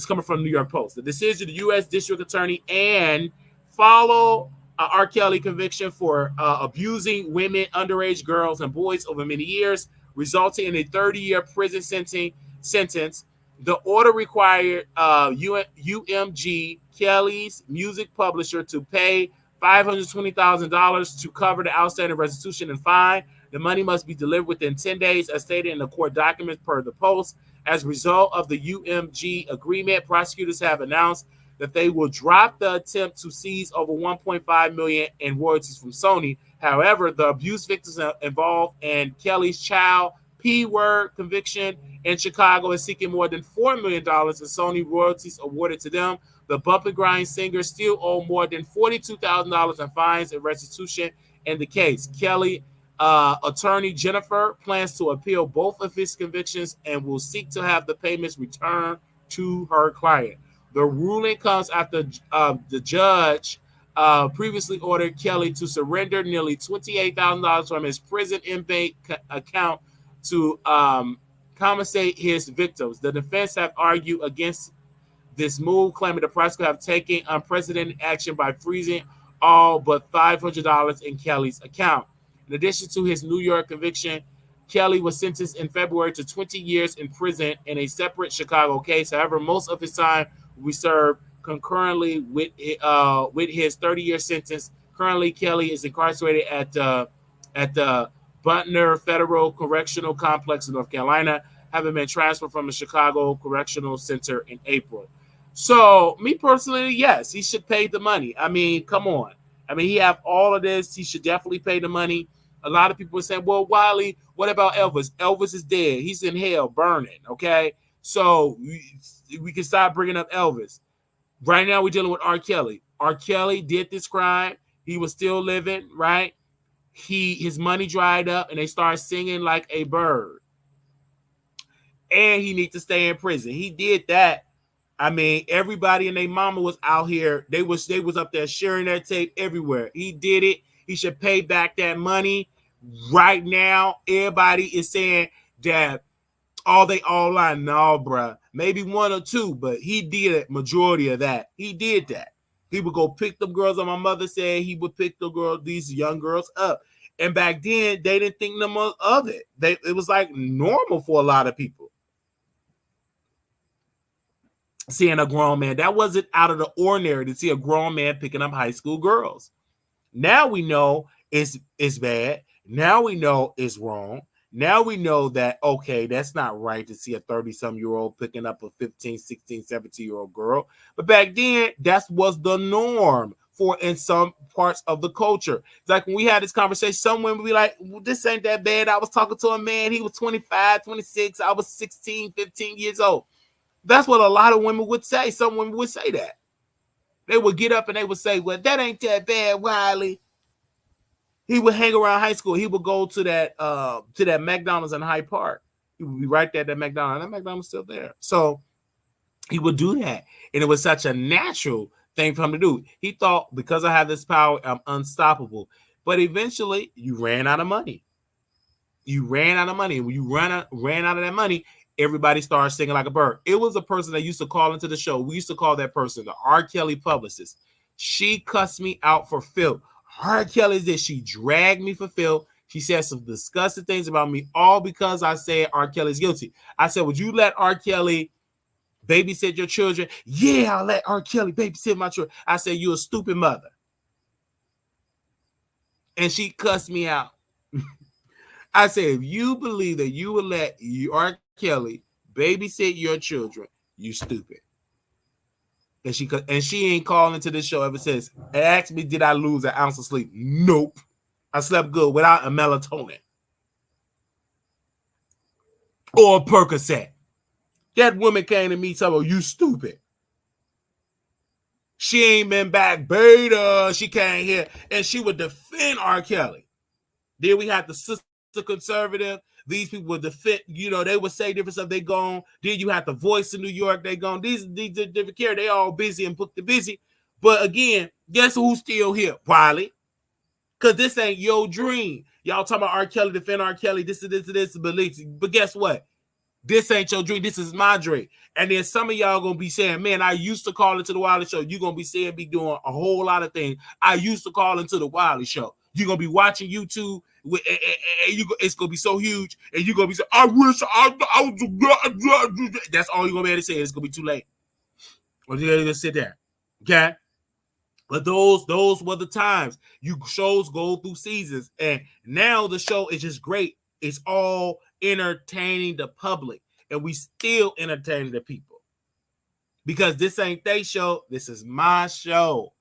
coming from the New York Post. The decision, the U.S. District Attorney and follow R. Kelly conviction for abusing women, underage girls, and boys over many years, resulting in a 30-year prison sentence. The order required UMG, Kelly's music publisher, to pay $520,000 to cover the outstanding restitution and fine. The money must be delivered within 10 days, as stated in the court documents per the Post. As a result of the UMG agreement, prosecutors have announced that they will drop the attempt to seize over $1.5 million in royalties from Sony. However, the abuse victims involved in Kelly's child P-word conviction in Chicago is seeking more than $4 million in Sony royalties awarded to them. The bump and grind singer still owe more than $42,000 in fines and restitution in the case. Kelly attorney Jennifer plans to appeal both of his convictions and will seek to have the payments returned to her client. The ruling comes after the judge previously ordered Kelly to surrender nearly $28,000 from his prison inmate account to compensate his victims. The defense have argued against this move, claiming the prosecutor have taken unprecedented action by freezing all but $500 in Kelly's account. In addition to his New York conviction, Kelly was sentenced in February to 20 years in prison in a separate Chicago case. However, most of his time will be served concurrently with his 30-year sentence. Currently, Kelly is incarcerated at the Butner Federal Correctional Complex in North Carolina, having been transferred from the Chicago Correctional Center in April. So, me personally, yes, he should pay the money. I mean, come on. I mean, he have all of this. He should definitely pay the money. A lot of people say, well, Wiley, what about Elvis? Elvis is dead. He's in hell burning, okay? So we can stop bringing up Elvis. Right now, we're dealing with R. Kelly. R. Kelly did this crime. He was still living, right? His money dried up, and they started singing like a bird. And he needs to stay in prison. He did that. I mean, everybody and their mama was out here. They was up there sharing that tape everywhere. He did it. He should pay back that money. Right now, everybody is saying that they all lying. No, bruh. Maybe one or two, but he did a majority of that. He did that. He would go pick them girls. And my mother said he would pick these young girls up. And back then, they didn't think no more of it. It was like normal for a lot of people. Seeing a grown man, that wasn't out of the ordinary to see a grown man picking up high school girls. Now we know it's bad. Now we know it's wrong. Now we know that, okay, that's not right to see a 30-some-year-old picking up a 15, 16, 17-year-old girl. But back then, that was the norm in some parts of the culture. It's like when we had this conversation, some women would be like, well, this ain't that bad. I was talking to a man. He was 25, 26. I was 16, 15 years old. That's what a lot of women would say. Some women would say that. They would get up and they would say, well, that ain't that bad, Wiley. He would hang around high school. He would go to that McDonald's in Hyde Park. He would be right there at that McDonald's. That McDonald's still there. So he would do that. And it was such a natural thing for him to do. He thought, because I have this power, I'm unstoppable. But eventually, you ran out of money. You ran out of money. When you ran out of that money, everybody started singing like a bird. It was a person that used to call into the show. We used to call that person the R. Kelly publicist. She cussed me out for filth. R. Kelly is this. She dragged me for filth. She said some disgusting things about me, all because I said R. Kelly's guilty. I said, would you let R. Kelly babysit your children? Yeah, I'll let R. Kelly babysit my children. I said, you're a stupid mother. And she cussed me out. I said, if you believe that you would let R. Kelly babysit your children, you stupid. And she ain't calling into this show ever since. And asked me, did I lose an ounce of sleep? Nope. I slept good without a melatonin or a Percocet. That woman came to me talking about, you stupid. She ain't been back beta. She came here and she would defend R. Kelly. Then we had the sister conservative. These people would defend, they would say different stuff. They gone. Then you have the Voice in New York. They gone. These different care. They all busy and booked the busy. But again, guess who's still here? Wiley. Because this ain't your dream. Y'all talking about R. Kelly, defend R. Kelly, this, but guess what? This ain't your dream. This is my dream. And then some of y'all going to be saying, man, I used to call into the Wiley Show. You're going to be saying, be doing a whole lot of things. I used to call into the Wiley Show. You're going to be watching YouTube. It's going to be so huge. And you're going to be saying, I wish I was. That's all you're going to be able to say. It's going to be too late. Or you're going to sit there. Okay? But those were the times. Shows go through seasons. And now the show is just great. It's all entertaining the public. And we still entertaining the people. Because this ain't their show. This is my show.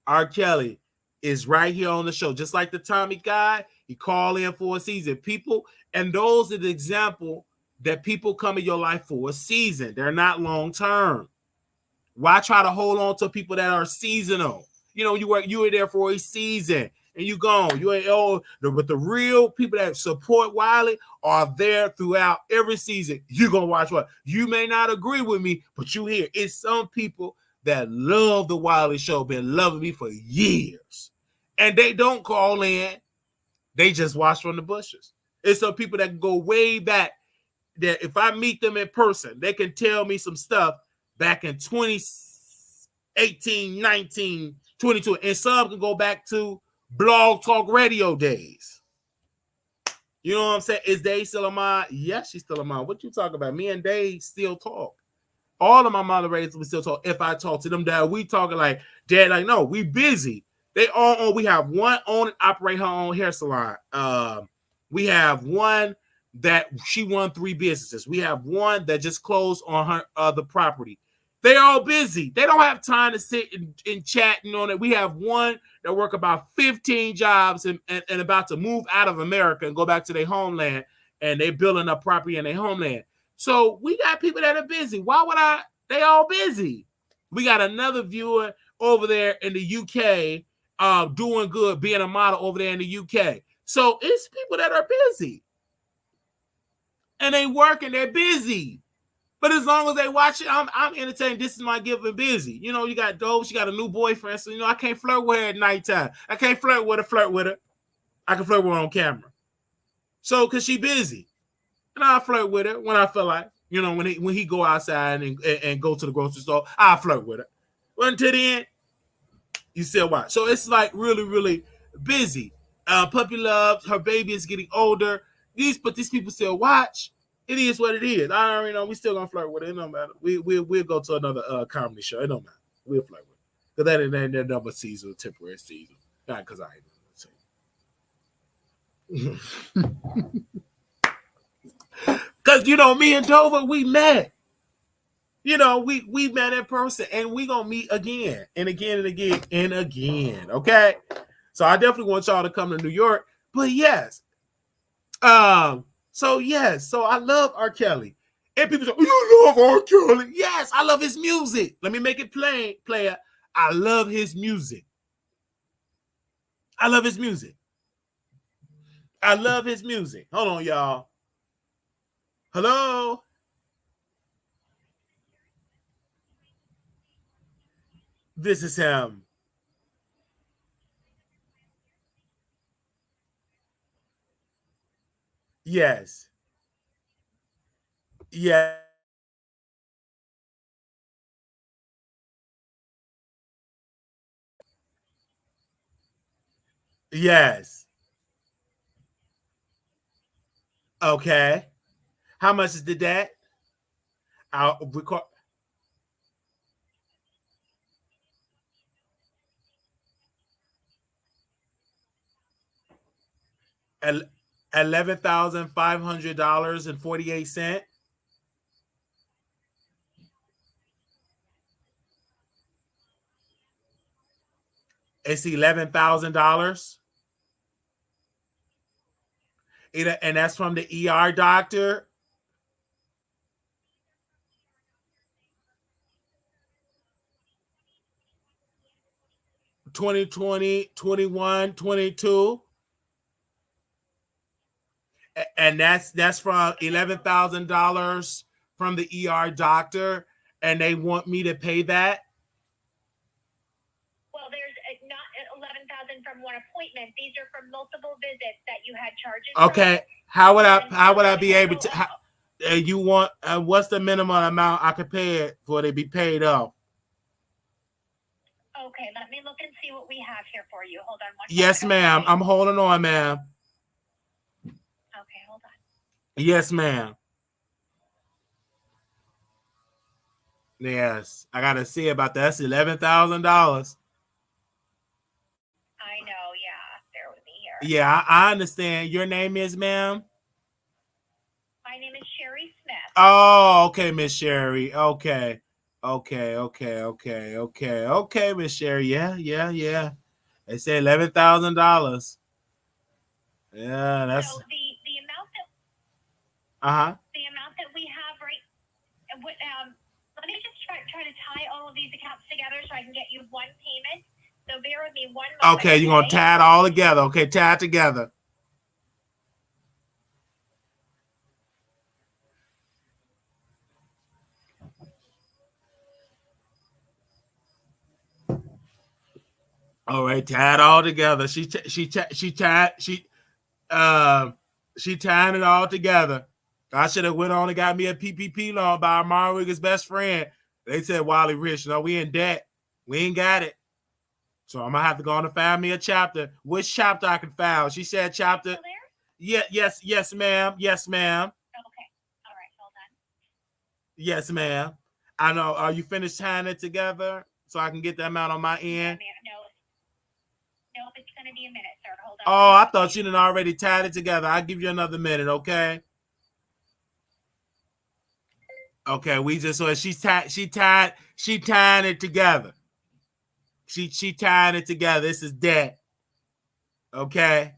R. Kelly is right here on the show. Just like the Tommy guy, he called in for a season. People, and those are the example that people come in your life for a season. They're not long term. Why try to hold on to people that are seasonal? You were there for a season and you gone. You ain't but the real people that support Wiley are there throughout every season. You're gonna watch what you may not agree with me, but you hear it's some people that love the Wiley Show, been loving me for years, and they don't call in. They just watch from the bushes. It's some people that go way back. That if I meet them in person, they can tell me some stuff back in 2018, 19, 22. And some can go back to Blog Talk Radio days. You know what I'm saying? Is Dave still on mine? Yes, she's still on mine. What you talking about? Me and Dave still talk. All of my moderators we still talk. If I talk to them, Dad, we talking like, Dad, like, no, we busy. They all own. We have one own and operate her own hair salon. We have one that she won 3 businesses. We have one that just closed on her other property. They're all busy. They don't have time to sit and chat and on it. We have one that work about 15 jobs and about to move out of America and go back to their homeland, and they building up property in their homeland. So we got people that are busy. Why would I? They all busy. We got another viewer over there in the UK doing good, being a model over there in the UK. So it's people that are busy. And they working, they're busy. But as long as they watch it, I'm entertained. This is my gift and busy. You know, you got dope. She got a new boyfriend. So, you know, I can't flirt with her at nighttime. I can't flirt with her. I can flirt with her on camera. So, because she busy. And I'll flirt with her when I feel like. You know, when he go outside and go to the grocery store, I'll flirt with her. But until the end, you still watch. So, it's like really, really busy. Puppy love. Her baby is getting older. But these people still watch. It is what it is. I already know we still gonna flirt with it. It don't matter. We'll go to another comedy show. It don't matter. We'll flirt with it. Because that ain't their number season, temporary season. Not because I ain't because you know, me and Dover, we met. You know, we met in person and we gonna meet again and again and again and again. Okay. So I definitely want y'all to come to New York. But yes. So yes, so I love R. Kelly. And people say, you love R. Kelly. Yes, I love his music. Let me make it plain, player. I love his music. I love his music. I love his music. Hold on, y'all. Hello? This is him. Yes. Yeah. Yes. Okay. How much is the that? I'll record 11,500.48. It's $11,000. And that's from the ER doctor. 2020, 21, 22. And that's from $11,000 from the ER doctor, and they want me to pay that. Well, there's not 11,000 from one appointment. These are from multiple visits that you had charges. Okay, how would I be able to? You want what's the minimum amount I could pay it for to be paid off? Okay, let me look and see what we have here for you. Hold on one Yes, moment. ma'am. I'm holding on, ma'am. Okay, hold on. Yes, ma'am. Yes, I gotta see about that. That's $11,000. I know, yeah. Bear with me here. Yeah, I understand. Your name is, ma'am? My name is Sherry Smith. Oh, okay, Miss Sherry. Okay. Okay, Miss Sherry. Yeah. They say $11,000. Yeah, that's So the amount that uh-huh. the amount that we have let me just try to tie all of these accounts together so I can get you one payment. So bear with me one moment. Okay, you're gonna tie it all together. Okay, tie it together. All right, tie it all together. She tying it all together. I should have went on and got me a PPP loan by Armon Wiggins' best friend. They said Wiley Rich. No, we in debt. We ain't got it. So I'm gonna have to go on and find me a chapter. Which chapter I can file? She said chapter. Yeah, yes, ma'am. Yes, ma'am. Okay. All right, hold on. Yes, ma'am. I know. Are you finished tying it together so I can get the amount on my end? No, it's gonna be a minute, sir. Hold on. Oh, I thought you didn't already tied it together. I'll give you another minute, okay? Okay, we just saw she tied it together. She tied it together. This is debt. Okay.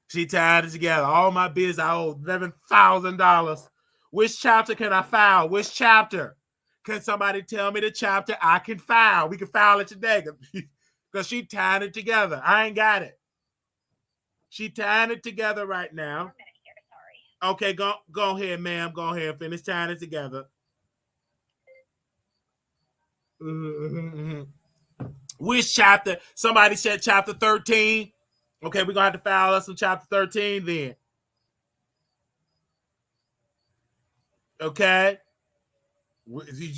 She tied it together. All my bills, I owe $11,000. Which chapter can I file? Which chapter? Can somebody tell me the chapter I can file? We can file it today because she tied it together. I ain't got it. She tied it together right now. Okay, go ahead, ma'am. Go ahead and finish tying it together. Which chapter? Somebody said chapter 13. Okay, we're gonna have to file us some chapter 13 then. Okay.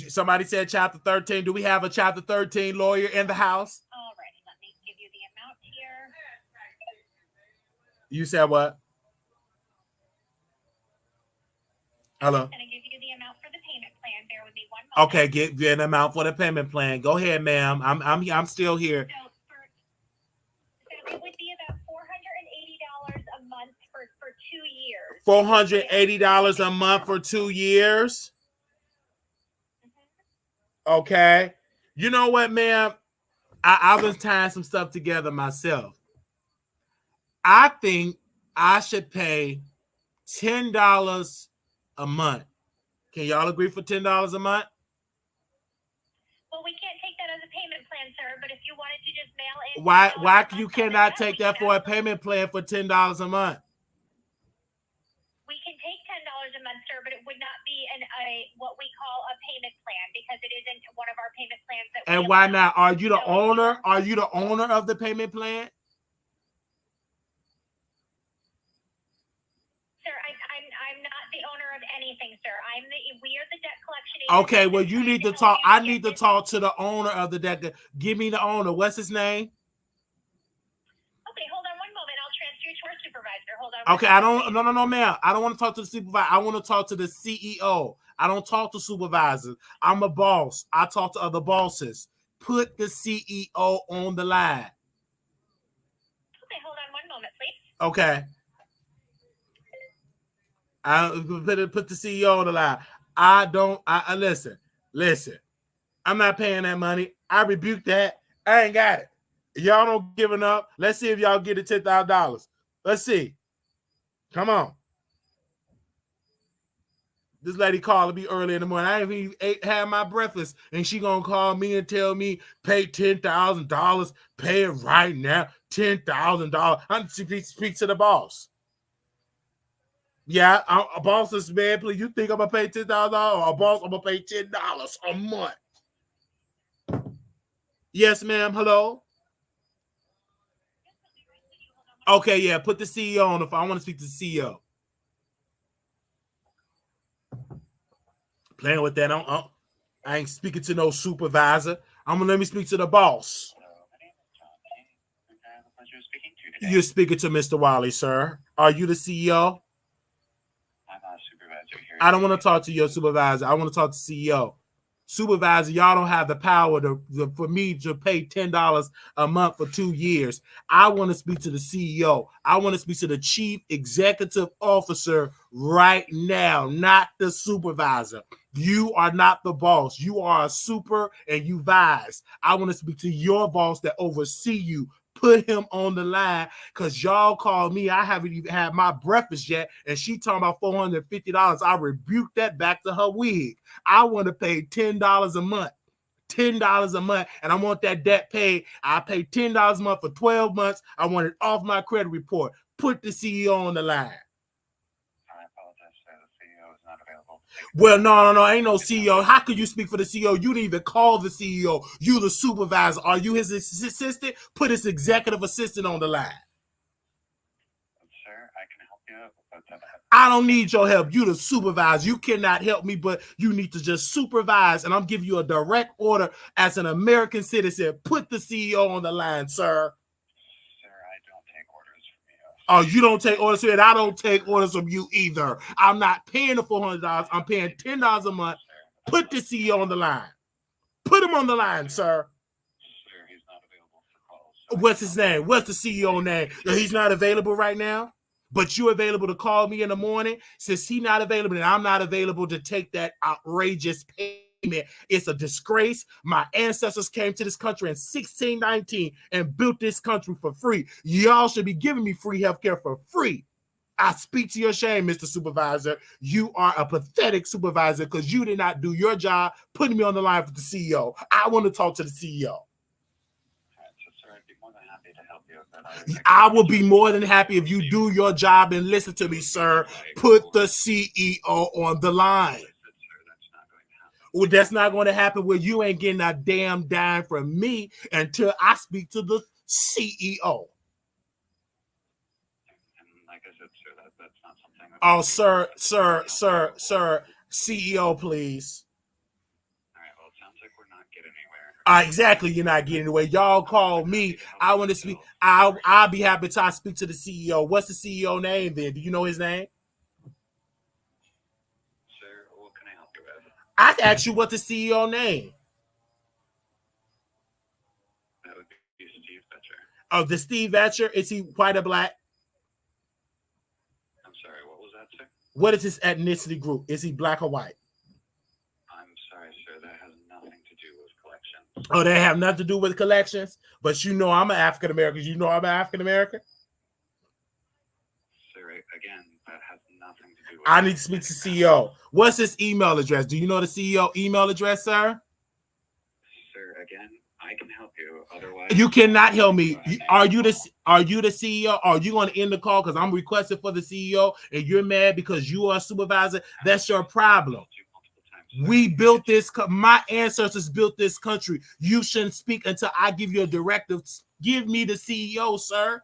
Somebody said chapter 13. Do we have a chapter 13 lawyer in the house? All right, let me give you the amount here. You said what? Hello. I'm going to give you the amount for the payment plan. Bear with me one moment. Okay, get an amount for the payment plan. Go ahead, ma'am. I'm still here. So it would be about $480 a month for 2 years. $480 a month for 2 years. Okay. You know what, ma'am? I've been tying some stuff together myself. I think I should pay $10 a month. Can y'all agree for $10 a month? Well, we can't take that as a payment plan, sir, but if you wanted to just mail in... Why you cannot take that for a payment plan for $10 a month? We can take $10 a month, sir, but it would not be what we call a payment plan because it isn't one of our payment plans. And why not? Are you the owner? Are you the owner of the payment plan? Sir, I'm not the owner of anything, sir. We are the debt collection agency. Okay, well, you need to talk. I need to talk to the owner of the debt. Give me the owner. What's his name? Okay, hold on one moment. I'll transfer you to our supervisor. Hold on. Okay, no, ma'am. I don't want to talk to the supervisor. I want to talk to the CEO. I don't talk to supervisors. I'm a boss. I talk to other bosses. Put the CEO on the line. Okay, hold on one moment, please. Okay. I put the CEO on the line. I listen. I'm not paying that money. I rebuke that. I ain't got it. Y'all don't give enough. Let's see if y'all get it $10,000. Let's see. Come on. This lady calling me early in the morning. I ain't even had my breakfast, and she gonna call me and tell me pay $10,000. Pay it right now. $10,000. I'm speak to the boss. Yeah, a boss is man. Please, you think I'm gonna pay $10,000? Or a boss, I'm gonna pay $10 a month. Yes, ma'am. Hello. Okay, yeah. Put the CEO on the phone. I want to speak to the CEO. Playing with that. I ain't speaking to no supervisor. I'm gonna let me speak to the boss. You're speaking to Mr. Wiley, sir. Are you the CEO? I'm not a supervisor here. I don't want to talk to your supervisor. I want to talk to CEO. Supervisor, y'all don't have the power for me to pay $10 a month for 2 years. I want to speak to the CEO. I want to speak to the chief executive officer right now, not the supervisor. You are not the boss. You are a super and you vise. I want to speak to your boss that oversee you. Put him on the line because y'all called me. I haven't even had my breakfast yet, and she talking about $450. I rebuked that back to her wig. I want to pay $10 a month. $10 a month, and I want that debt paid. I pay $10 a month for 12 months. I want it off my credit report. Put the CEO on the line. I apologize, sir. The CEO is not available. Well, no, ain't no CEO. How could you speak for the CEO? You didn't even call the CEO. You the supervisor. Are you his assistant? Put his executive assistant on the line. Sir, I can help you, but I don't need your help. You the supervisor. You cannot help me, but you need to just supervise, and I'm giving you a direct order as an American citizen. Put the CEO on the line, sir. Sir, I don't take orders from you. Oh, you don't take orders from me, and I don't take orders from you either. I'm not paying the $400. I'm paying $10 a month. Put the CEO on the line. Put him on the line, sir. Sir, he's not available for calls. So What's his name? What's the CEO name? He's not available right now? but you're available to call me in the morning. Since he's not available and I'm not available to take that outrageous payment, it's a disgrace. My ancestors came to this country in 1619 and built this country for free. Y'all should be giving me free healthcare for free. I speak to your shame, Mr. Supervisor. You are a pathetic supervisor because you did not do your job putting me on the line with the CEO. I want to talk to the CEO. I will be more than happy if you do your job and listen to me, sir. Put the CEO on the line. Well, that's not going to happen where you ain't getting a damn dime from me until I speak to the CEO. Oh, sir, CEO, please. All right, well, it sounds like we're not getting anywhere. Exactly, you're not getting anywhere. Y'all call me. I want to speak. I'll be happy to speak to the CEO. What's the CEO name then? Do you know his name? Sir, what can I help you with? I asked you what's the CEO name. That would be Steve Vetcher. Oh, the Steve Vetcher. Is he white or black? I'm sorry, what was that, sir? What is his ethnicity group? Is he black or white? I'm sorry, sir, that has nothing to do with collections. Oh, they have nothing to do with collections? But you know I'm an African American. You know I'm an African American? Sir, again, that has nothing to do with... I need to speak to CEO. What's his email address? Do you know the CEO email address, sir? Sir, again, I can help you. Otherwise, you cannot help me. Are you the CEO? Are you going to end the call because I'm requesting for the CEO and you're mad because you are a supervisor? That's your problem. We built this. My ancestors built this country. You shouldn't speak until I give you a directive. Give me the CEO, sir.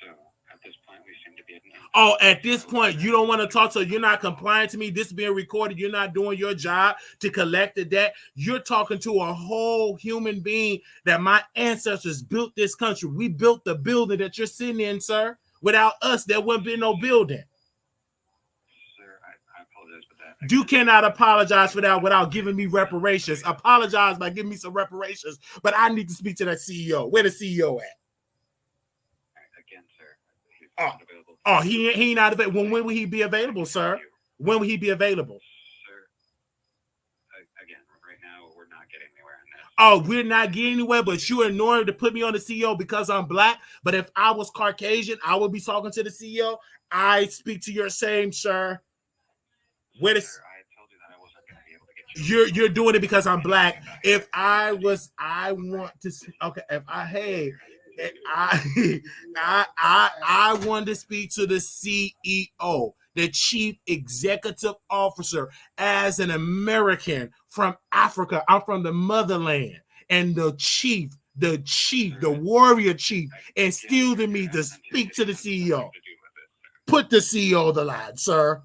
So at this point, we seem to be at an... Oh, at this point, you don't want to talk, so you're not complying to me. This is being recorded. You're not doing your job to collect the debt. You're talking to a whole human being that my ancestors built this country. We built the building that you're sitting in, sir. Without us, there wouldn't be no building. Sir, I apologize for that. You cannot apologize for that without giving me reparations. Apologize by giving me some reparations, but I need to speak to that CEO. Where the CEO at? Again, sir, he's not available. Oh, he not available. When will he be available, sir? When will he be available? Sir, again, right now, we're not getting anywhere in this. Oh, we're not getting anywhere, but you are in order to put me on the CEO because I'm black. But if I was Caucasian, I would be talking to the CEO. I speak to your same, sir. Where is... Sir, I told you that I wasn't going to be able to get you. You're doing it because I'm black. If I was, I want to. Okay, if I hey, I want to speak to the CEO, the Chief Executive Officer, as an American from Africa. I'm from the motherland, and the warrior chief, instilled in me to speak to the CEO. Put the CEO on the line, sir.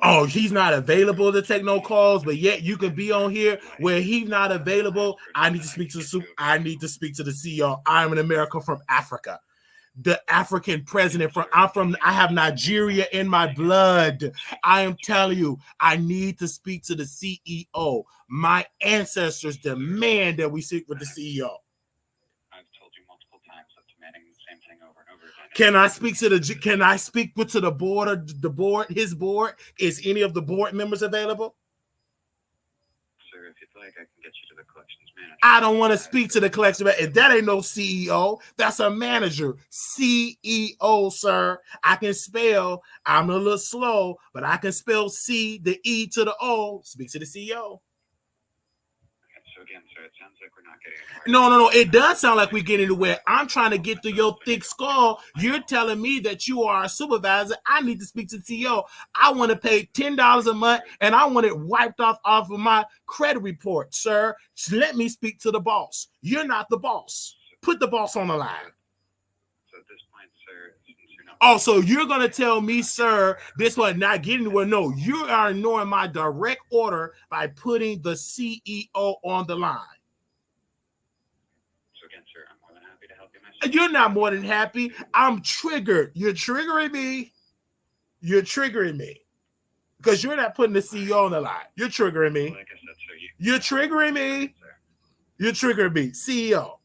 Oh, he's not available to take no calls, but yet you can be on here where he's not available. I need to speak to the CEO. I'm an American from Africa. The African president I have Nigeria in my blood. I am telling you, I need to speak to the CEO. My ancestors demand that we speak with the CEO. Can I speak to the board or his board? Is any of the board members available? Sir, if you'd like, I can get you to the collections manager. I don't want to speak to the collections manager. That ain't no CEO. That's a manager. CEO, sir. I can spell. I'm a little slow, but I can spell C, the E to the O. Speak to the CEO. So again, sir, it sounds like we're not getting anywhere. No. It does sound like we're getting anywhere. I'm trying to get through your thick skull. You're telling me that you are a supervisor. I need to speak to the CEO. I want to pay $10 a month, and I want it wiped off of my credit report, sir. Let me speak to the boss. You're not the boss. Put the boss on the line. So at this point, sir, you're not... Oh, so you're going to tell me, sir, this one not getting anywhere? No, you are ignoring my direct order by putting the CEO on the line. So again, sir, I'm more than happy to help you. You're not more than happy. I'm triggered. You're triggering me. You're triggering me. Because you're not putting the CEO on the line. You're triggering me. Like I said, sir, You're triggering me. You're triggering me. CEO.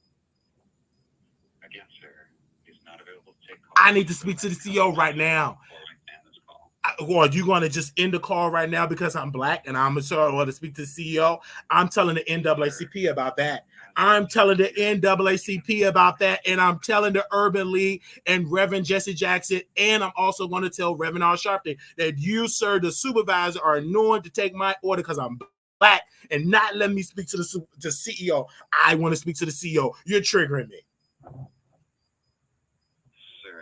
Again, sir, he's not available to take calls. I need to speak to the CEO right now. Or are you going to just end the call right now because I'm black and I'm sure want to speak to the CEO? I'm telling the NAACP about that. I'm telling the NAACP about that. And I'm telling the Urban League and Reverend Jesse Jackson. And I'm also going to tell Reverend R. Sharpton that you, sir, the supervisor, are annoying to take my order because I'm black and not let me speak to the CEO. I want to speak to the CEO. You're triggering me. Sir,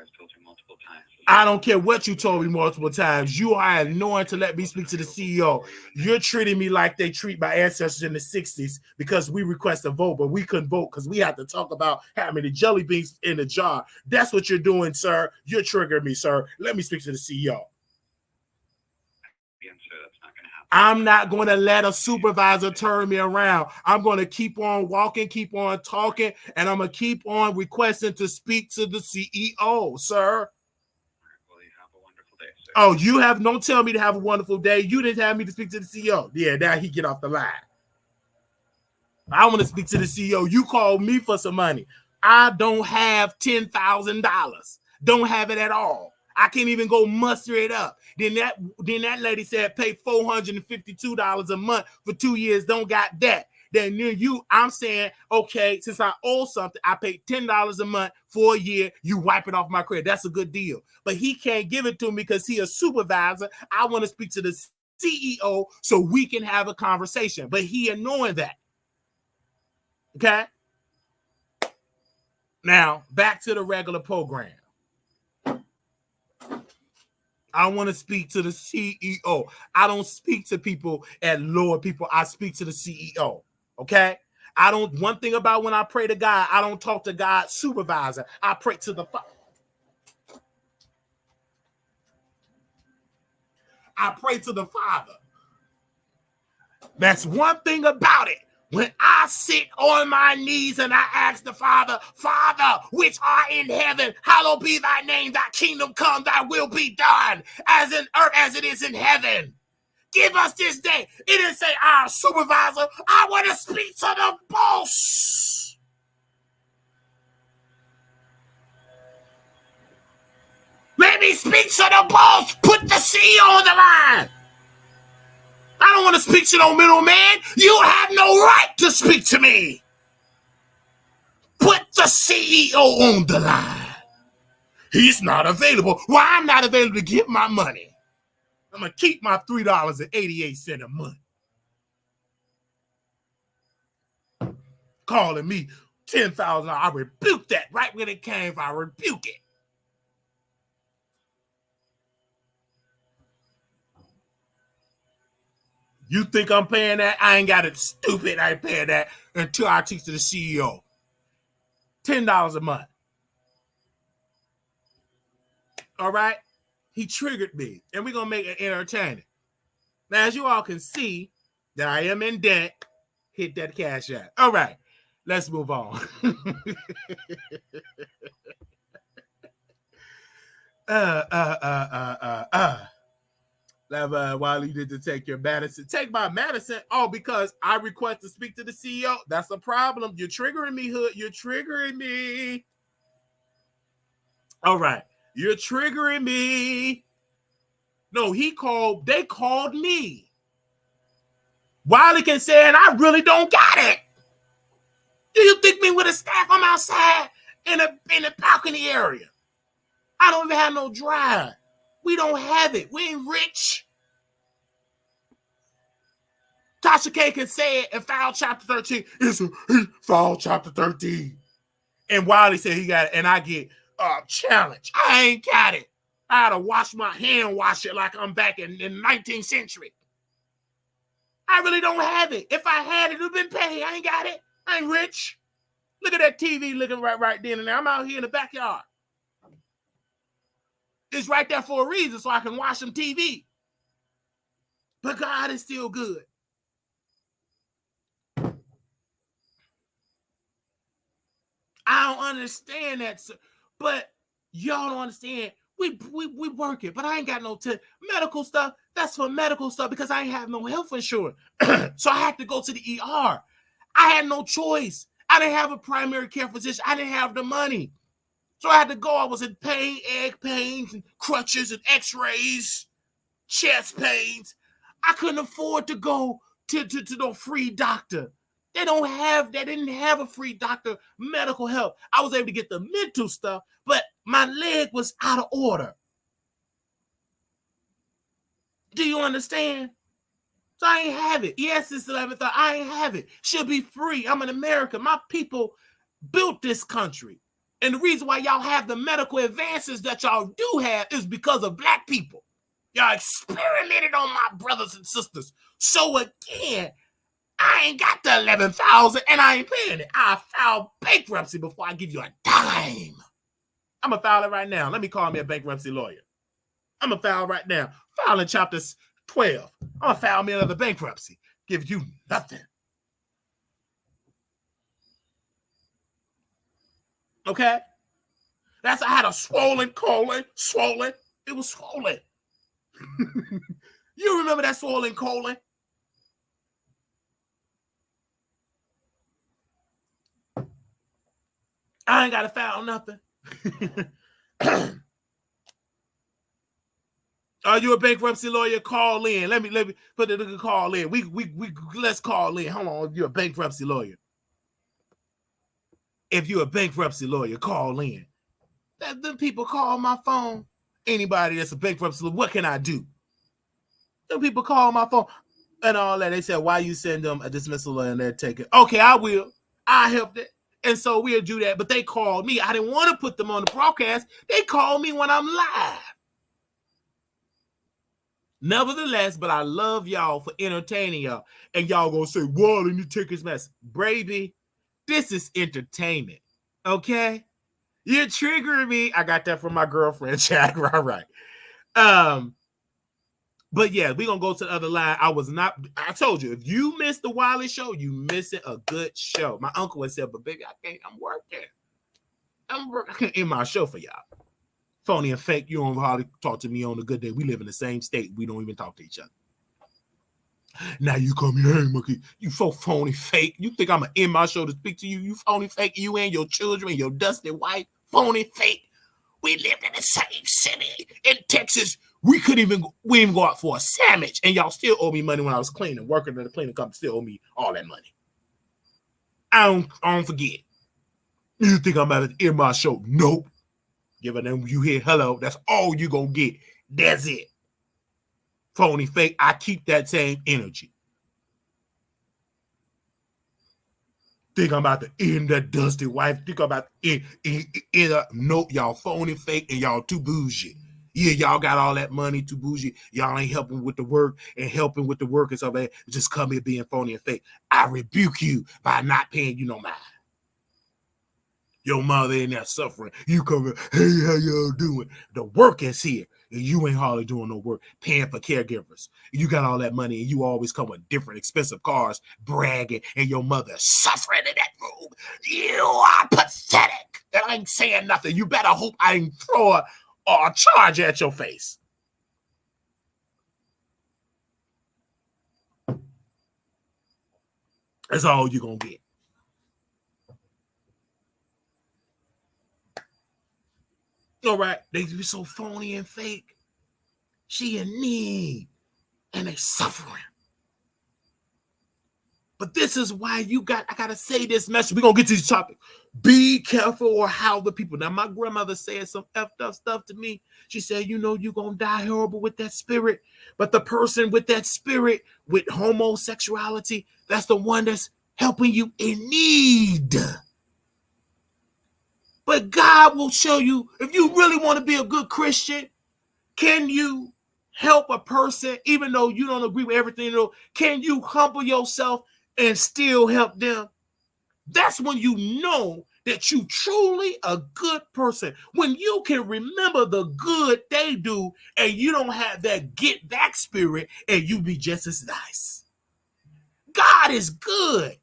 I've told you multiple times. I don't care what you told me multiple times. You are annoying to let me speak to the CEO. You're treating me like they treat my ancestors in the 60s because we request a vote, but we couldn't vote because we had to talk about how many jelly beans in the jar. That's what you're doing, sir. You're triggering me, sir. Let me speak to the CEO. Again, sir, that's not going to happen. I'm not going to let a supervisor turn me around. I'm going to keep on walking, keep on talking, and I'm going to keep on requesting to speak to the CEO, sir. Oh, don't tell me to have a wonderful day. You didn't have me to speak to the CEO. Yeah, now he get off the line. I want to speak to the CEO. You called me for some money. I don't have $10,000. Don't have it at all. I can't even go muster it up. Then that lady said pay $452 a month for 2 years. Don't got that. Then I'm saying, okay, since I owe something, I pay $10 a month for a year. You wipe it off my credit. That's a good deal. But he can't give it to me because he's a supervisor. I want to speak to the CEO so we can have a conversation. But he annoying that. Okay? Now, back to the regular program. I want to speak to the CEO. I don't speak to people at lower people. I speak to the CEO. Okay? One thing about when I pray to God, I don't talk to God's supervisor. I pray to the Father. I pray to the Father. That's one thing about it. When I sit on my knees and I ask the Father, Father, which art in heaven, hallowed be thy name, thy kingdom come, thy will be done, as in earth as it is in heaven. Give us this day. It didn't say our supervisor. I want to speak to the boss. Let me speak to the boss. Put the CEO on the line. I don't want to speak to no middleman. You have no right to speak to me. Put the CEO on the line. He's not available. Well, I'm not available to give my money. I'm going to keep my $3.88 a month. Calling me $10,000. I rebuke that right when it came. I rebuke it. You think I'm paying that? I ain't got it. Stupid. I ain't paying that until I teach to the CEO. $10 a month. All right? He triggered me. And we're going to make it entertaining. Now, as you all can see that I am in debt, hit that cash app. All right. Let's move on. Wiley did to take your medicine. Take my medicine? Oh, because I request to speak to the CEO. That's a problem. You're triggering me, Hood. You're triggering me. All right. You're triggering me. No, they called me. Wiley can say, and I really don't got it. Do you think me with a staff? I'm outside in the balcony area. I don't even have no drive. We don't have it. We ain't rich. Tasha K can say it in Foul Chapter 13. It's Foul Chapter 13. And Wiley said he got it, and I get challenged. I ain't got it. I had to wash it like I'm back in the 19th century. I really don't have it. If I had it, it would have been paid. I ain't got it. I ain't rich. Look at that TV looking right then and there. I'm out here in the backyard. It's right there for a reason so I can watch some TV. But God is still good. I don't understand that, but y'all don't understand. We work it, but I ain't got no medical stuff. That's for medical stuff because I ain't have no health insurance. So I have to go to the ER. I had no choice. I didn't have a primary care physician. I didn't have the money. So I had to go. I was in pain, egg pains, and crutches and x-rays, chest pains. I couldn't afford to go to no free doctor. They didn't have a free doctor, medical help. I was able to get the mental stuff, but my leg was out of order. Do you understand? So I ain't have it. Yes, it's 11th hour. I ain't have it. Should be free. I'm an American. My people built this country. And the reason why y'all have the medical advances that y'all do have is because of black people. Y'all experimented on my brothers and sisters. So again, I ain't got the 11,000 and I ain't paying it. I filed bankruptcy before I give you a dime. I'm going to file it right now. Let me call me a bankruptcy lawyer. I'm going to file right now. Filing chapter 12. I'm going to file me another bankruptcy. Give you nothing. Okay? I had a swollen colon. Swollen. It was swollen. You remember that swollen colon? I ain't got to file nothing. Are you a bankruptcy lawyer? Call in. Let me put the call in. We let's call in. Hold on. If you're a bankruptcy lawyer. If you're a bankruptcy lawyer, call in. Them people call my phone. Anybody that's a bankruptcy lawyer, what can I do? Them people call my phone and all that. They said, why you send them a dismissal lawyer and they're taking? Okay, I will. I helped it. And so we'll do that. But they called me. I didn't want to put them on the broadcast. They called me when I'm live. Nevertheless, but I love y'all for entertaining y'all. And y'all gonna say, Wally, you take his mess. Baby, this is entertainment. Okay? You're triggering me. I got that from my girlfriend, Chad. Right. But yeah, we're gonna go to the other line. I told you, if you missed the Wiley show, you missing a good show. My uncle had said, but baby, I'm working. I can't end my show for y'all. Phony and fake, you don't hardly talk to me on a good day. We live in the same state. We don't even talk to each other. Now you come here, hey, monkey. You so phony fake. You think I'm going to end my show to speak to you? You phony fake. You and your children and your dusty wife. Phony fake. We lived in the same city in Texas. We didn't even go out for a sandwich. And y'all still owe me money when I was cleaning. Working at the cleaning company still owe me all that money. I don't forget. You think I'm about to end my show? Nope. Give a name you hear hello. That's all you gonna get. That's it. Phony fake. I keep that same energy. Think I'm about to end that dusty wife. Think I'm about to end. Nope, y'all phony fake and y'all too bougie. Yeah, y'all got all that money too bougie. Y'all ain't helping with the work and helping with the work and stuff. Just come here being phony and fake. I rebuke you by not paying you no mind. Your mother in there suffering. You come here, hey, how y'all doing? The work is here. And you ain't hardly doing no work, paying for caregivers. You got all that money and you always come with different expensive cars, bragging, and your mother suffering in that room. You are pathetic. And I ain't saying nothing. You better hope I ain't throw a charge at your face. That's all you're going to get. All right, they be so phony and fake. She in need, and they suffering. But this is why I gotta say this message. We're gonna get to this topic. Be careful or how the people. Now, my grandmother said some effed up stuff to me. She said, you know, you're gonna die horrible with that spirit. But the person with that spirit, with homosexuality, that's the one that's helping you in need. But God will show you, if you really want to be a good Christian, can you help a person, even though you don't agree with everything? Can you humble yourself and still help them? That's when you know that you truly a good person. When you can remember the good they do and you don't have that get back spirit and you be just as nice. God is good.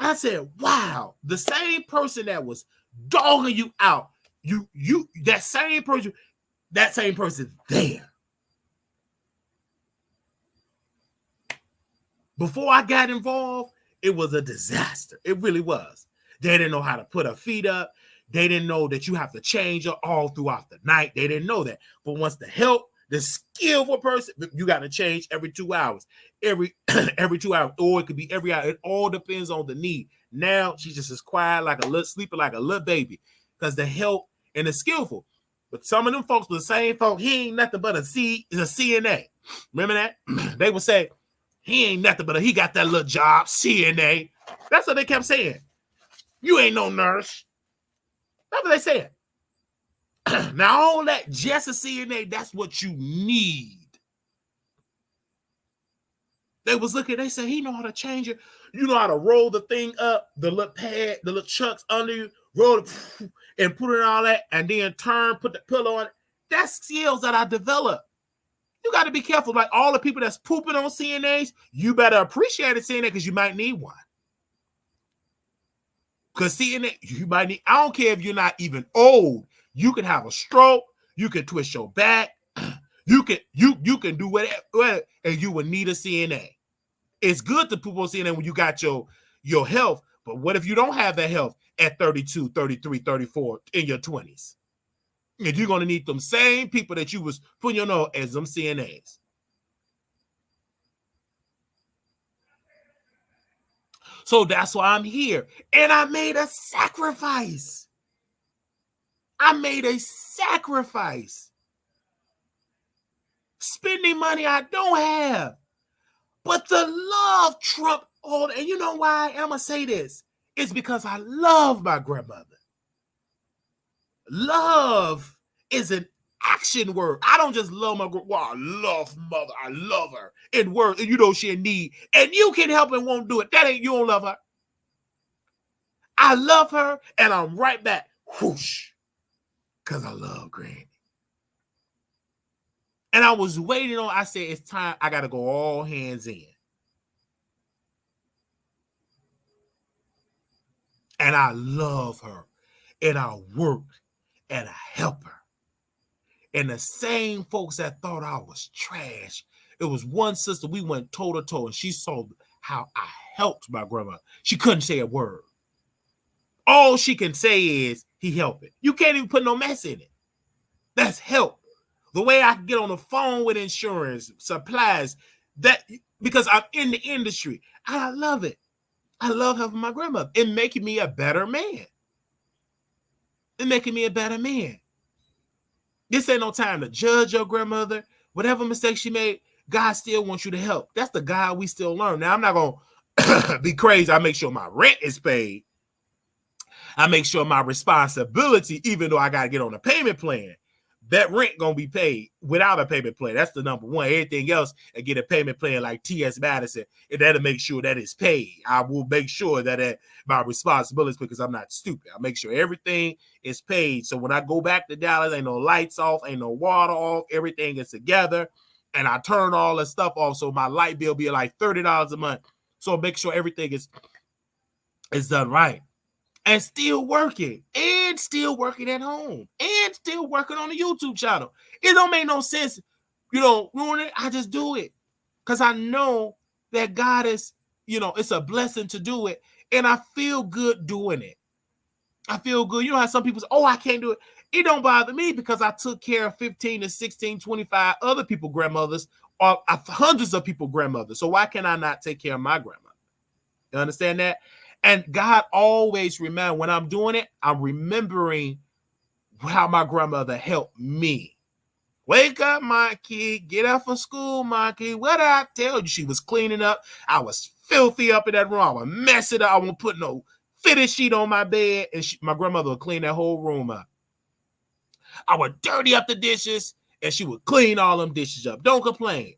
I said, wow, the same person that was dogging you out, that same person there. Before I got involved, It was a disaster. It really was. They didn't know how to put her feet up. They didn't know that you have to change her all throughout the night. They didn't know that. But once the help, the skillful person, you got to change every 2 hours. Every 2 hours, or it could be every hour. It all depends on the need. Now she just is quiet like a little sleeper, like a little baby, because the help and the skillful. But some of them folks, the same folk, he ain't nothing but a CNA. Remember that? They would say, he ain't nothing but he got that little job, CNA. That's what they kept saying. You ain't no nurse. That's what they said. Now, all that just a CNA, that's what you need. They was looking, they said, he know how to change it. You know how to roll the thing up, the little pad, the little chucks under you, roll it and put it in all that, and then turn, put the pillow on it. That's skills that I developed. You got to be careful. Like all the people that's pooping on CNAs, you better appreciate a CNA because you might need one. Because CNA, you might need, I don't care if you're not even old. You can have a stroke. You can twist your back. You can do whatever, and you will need a CNA. It's good to poop on CNA when you got your health, but what if you don't have that health at 32, 33, 34 in your 20s? And you're going to need them same people that you was putting your nose as them CNAs. So that's why I'm here. And I made a sacrifice. Spending money I don't have. But the love trumped all. And you know why? And I'm going to say this. It's because I love my grandmother. Love is an action word. I don't just love my grandmother. Well, I love mother. I love her. In word, you know she in need. And you can help and won't do it. That ain't, you don't love her. I love her and I'm right back. Whoosh. Because I love Granny. And I was waiting on, I said, it's time. I got to go all hands in. And I love her. And I work. And I help her. And the same folks that thought I was trash, it was one sister, we went toe to toe, and she saw how I helped my grandma. She couldn't say a word. All she can say is, he helped it. You can't even put no mess in it. That's help. The way I can get on the phone with insurance, supplies, that because I'm in the industry. I love it. I love helping my grandmother. It making me a better man. This ain't no time to judge your grandmother. Whatever mistake she made, God still wants you to help. That's the God we still learn. Now, I'm not going to be crazy. I make sure my rent is paid. I make sure my responsibility, even though I got to get on a payment plan, that rent going to be paid without a payment plan. That's the number one. Everything else, and get a payment plan like T.S. Madison, and that'll make sure that it's paid. I will make sure that my responsibilities, because I'm not stupid. I make sure everything is paid. So when I go back to Dallas, ain't no lights off, ain't no water off, everything is together, and I turn all the stuff off, so my light bill be like $30 a month. So make sure everything is done right. And still working at home, and still working on the YouTube channel. It don't make no sense. You don't ruin it. I just do it because I know that God is, it's a blessing to do it. And I feel good doing it. I feel good. You know how some people say, oh, I can't do it. It don't bother me because I took care of 15 to 16, 25 other people, grandmothers, or hundreds of people, grandmothers. So why can I not take care of my grandmother? You understand that? And God always remember when I'm doing it, I'm remembering how my grandmother helped me. Wake up, my kid. Get up for school, my kid. What did I tell you? She was cleaning up. I was filthy up in that room. I would mess it up. I won't put no fitted sheet on my bed. And my grandmother would clean that whole room up. I would dirty up the dishes, and she would clean all them dishes up. Don't complain.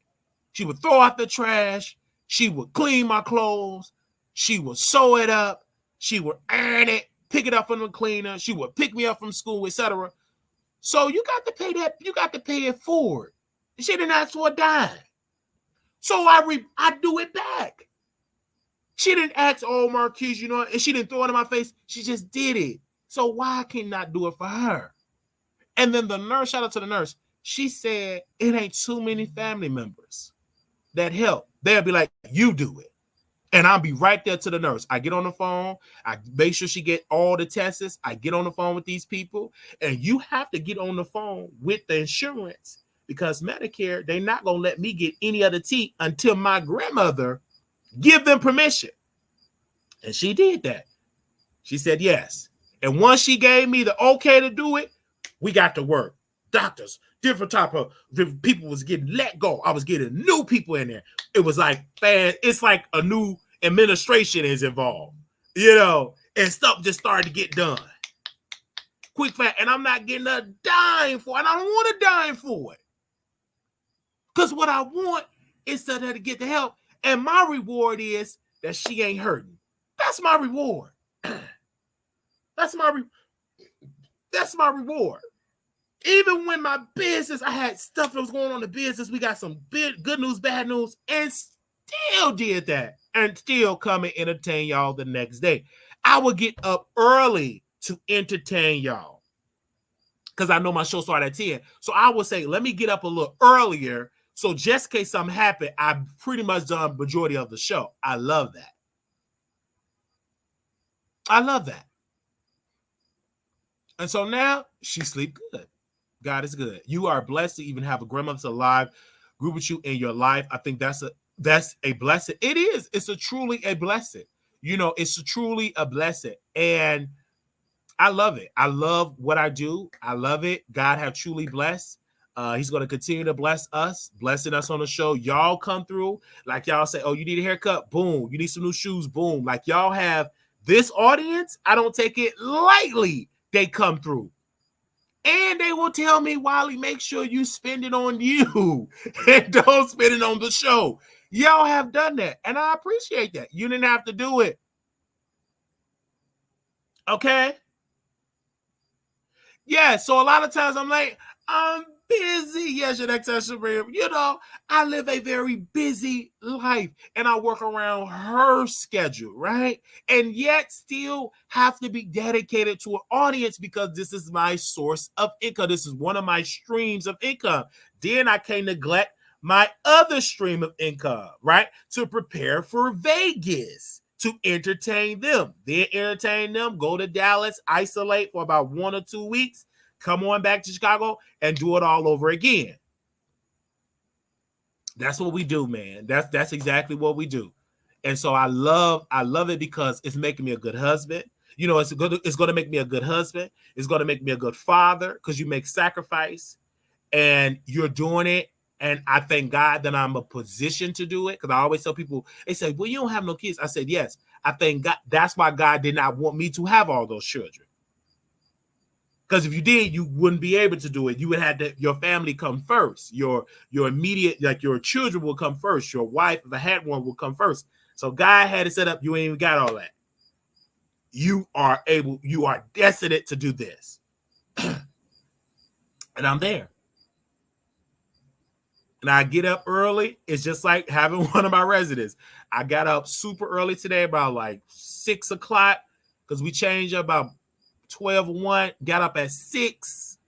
She would throw out the trash. She would clean my clothes. She would sew it up. She would iron it, pick it up from the cleaner. She would pick me up from school, etc. So you got to pay that. You got to pay it forward. She didn't ask for a dime. So I do it back. She didn't ask, oh, Marquise, and she didn't throw it in my face. She just did it. So why can't I do it for her? And then the nurse, shout out to the nurse, she said, it ain't too many family members that help. They'll be like, you do it. And I'll be right there to the nurse. I get on the phone. I make sure she get all the tests. I get on the phone with these people. And you have to get on the phone with the insurance because Medicare, they're not going to let me get any other tea until my grandmother give them permission. And she did that. She said yes. And once she gave me the okay to do it, we got to work. Doctors, different type of people was getting let go. I was getting new people in there. It was like, man, it's like a new administration is involved, and stuff just started to get done. Quick fact, and I'm not getting a dime for it. And I don't want a dime for it. Because what I want is for her to get the help. And my reward is that she ain't hurting. That's my reward. That's my reward. Even when my business, I had stuff that was going on in the business. We got some good news, bad news, and still did that. And still come and entertain y'all the next day. I would get up early to entertain y'all. Because I know my show started at 10. So I would say, let me get up a little earlier. So just in case something happened, I've pretty much done the majority of the show. I love that. I love that. And so now she sleep good. God is good. You are blessed to even have a grandmother alive, grew with you in your life. I think that's a blessing. It is. It's truly a blessing. It's truly a blessing. And I love it. I love what I do. I love it. God have truly blessed. He's going to continue to bless us, blessing us on the show. Y'all come through. Like y'all say, oh, you need a haircut? Boom. You need some new shoes? Boom. Like y'all have this audience. I don't take it lightly. They come through. And they will tell me, Wiley, make sure you spend it on you and don't spend it on the show. Y'all have done that. And I appreciate that. You didn't have to do it. Okay? Yeah, so a lot of times I'm like, I'm busy. Yes, your next session, I live a very busy life and I work around her schedule, right? And yet still have to be dedicated to an audience because this is my source of income. This is one of my streams of income. Then I can't neglect my other stream of income, right? To prepare for Vegas, to entertain them. Then entertain them, go to Dallas, isolate for about 1 or 2 weeks, come on back to Chicago and do it all over again. That's what we do, man. That's exactly what we do. And so I love it because it's making me a good husband. It's going to make me a good husband. It's going to make me a good father because you make sacrifice and you're doing it. And I thank God that I'm a position to do it. Because I always tell people, they say, well, you don't have no kids. I said, yes. I thank God. That's why God did not want me to have all those children. Because if you did, you wouldn't be able to do it. You would have your family come first. Your immediate, like your children will come first. Your wife, if I had one, will come first. So God had it set up. You ain't even got all that. You are destined to do this. And I'm there. And I get up early. It's just like having one of my residents. I got up super early today, about like 6 o'clock, because we changed about 12:01, got up at 6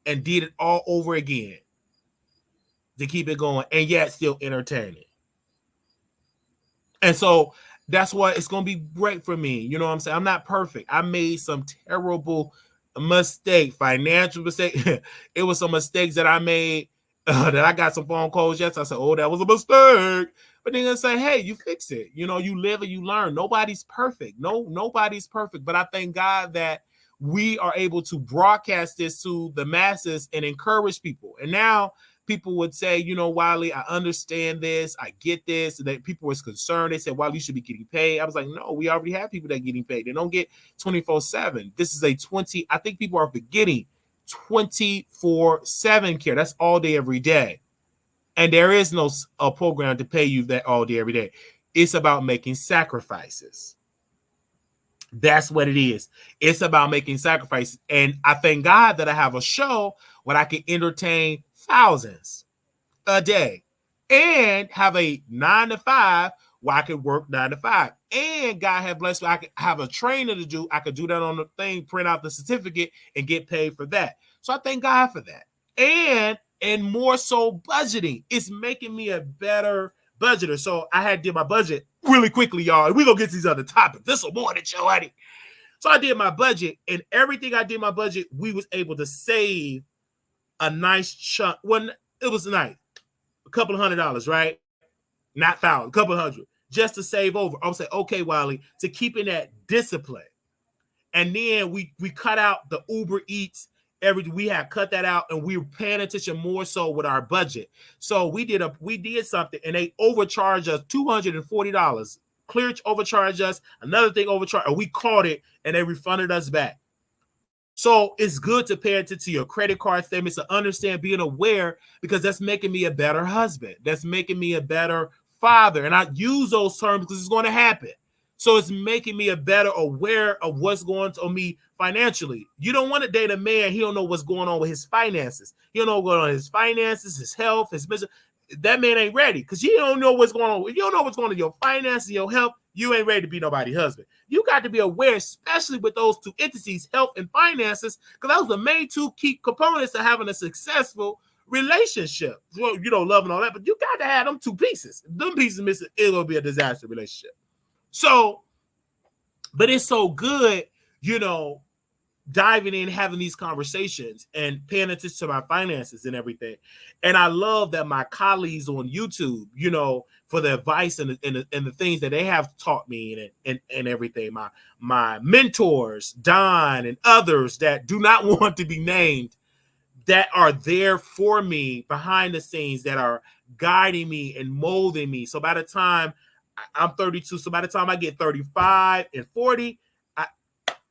and did it all over again to keep it going and yet still entertaining. And so that's why it's going to be great for me. You know what I'm saying? I'm not perfect. I made some terrible mistake, financial mistake. It was some mistakes that I made that I got some phone calls yesterday. I said, oh, that was a mistake. But then they say, hey, you fix it. You live and you learn. Nobody's perfect. Nobody's perfect. But I thank God that we are able to broadcast this to the masses and encourage people. And now people would say, Wiley, I understand this. I get this. And that people was concerned. They said, Wiley, you should be getting paid. I was like, no, we already have people that are getting paid. They don't get 24/7. This is I think people are forgetting 24/7 care. That's all day, every day. And there is no program to pay you that all day, every day. It's about making sacrifices. That's what it is. It's about making sacrifices. And I thank God that I have a show where I can entertain thousands a day and have a 9 to 5 where I can work 9 to 5. And God have blessed me. I can have a trainer to do. I could do that on the thing, print out the certificate and get paid for that. So I thank God for that. And more so budgeting. It's making me a better budgeter. So I had did my budget really quickly, y'all. We're going to get to these other topics. This is a morning show, honey. So I did my budget, and everything I did my budget, we was able to save a nice chunk. Well, it was nice. A couple of $100, right? Not $1,000, a couple hundred, just to save over. I was say, okay, Wiley, to keeping that discipline. And then we cut out the Uber Eats. We had cut that out, and we were paying attention more so with our budget. So we did something, and they overcharged us $240. Clear overcharged us, another thing overcharged, and we caught it, and they refunded us back. So it's good to pay attention to your credit card statements, to understand, being aware, because that's making me a better husband. That's making me a better father. And I use those terms because it's going to happen. So it's making me a better aware of what's going on me financially. You don't want to date a man, he don't know what's going on with his finances. He don't know what's going on with his finances, his health, his business. That man ain't ready, because you don't know what's going on. If you don't know what's going on with your finances, your health, you ain't ready to be nobody's husband. You got to be aware, especially with those two entities, health and finances, because those are the main two key components to having a successful relationship. Well, love and all that, but you got to have them two pieces. Them pieces missing, it'll be a disaster relationship. So, but it's so good, diving in, having these conversations and paying attention to my finances and everything. And I love that my colleagues on YouTube, for the advice and the things that they have taught me and everything, my mentors, Don and others that do not want to be named, that are there for me behind the scenes, that are guiding me and molding me. So by the time I'm 32, so by the time I get 35 and 40,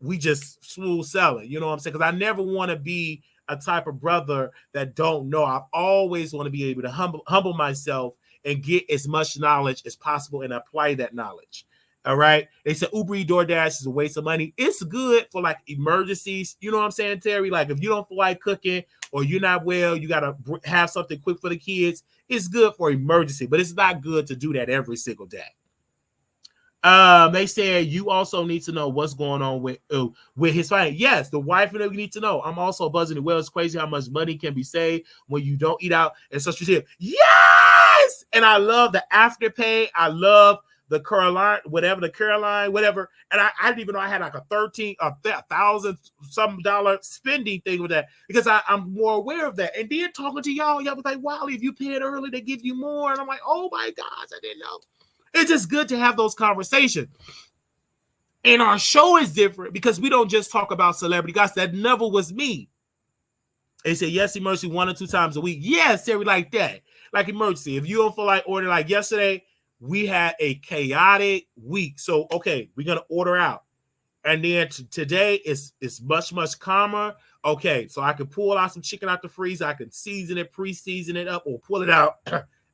we just smooth selling, you know what I'm saying? Because I never want to be a type of brother that don't know. I always want to be able to humble myself and get as much knowledge as possible and apply that knowledge. All right. They said Uber Eats, DoorDash is a waste of money. It's good for like emergencies. You know what I'm saying, Terry? Like if you don't feel like cooking or you're not well, you got to have something quick for the kids. It's good for emergency, but it's not good to do that every single day. They said you also need to know what's going on with his finance. Yes, the wife and you need to know. I'm also buzzing as well. It's crazy how much money can be saved when you don't eat out and such as here. Yes, and I love the afterpay. I love the Caroline, whatever. And I didn't even know I had like a $1,000 some dollar spending thing with that, because I'm more aware of that. And then talking to y'all was like, wow, if you pay it early, they give you more. And I'm like, oh my gosh, I didn't know. It's just good to have those conversations. And our show is different because we don't just talk about celebrity guys. That never was me. They say, yes, emergency 1 or 2 times a week. Yes, Terry, like that. Like emergency. If you don't feel like ordering, like yesterday, we had a chaotic week. So, okay, we're going to order out. And then today is much, much calmer. Okay, so I can pull out some chicken out the freezer. I can season it, pre-season it up, or pull it out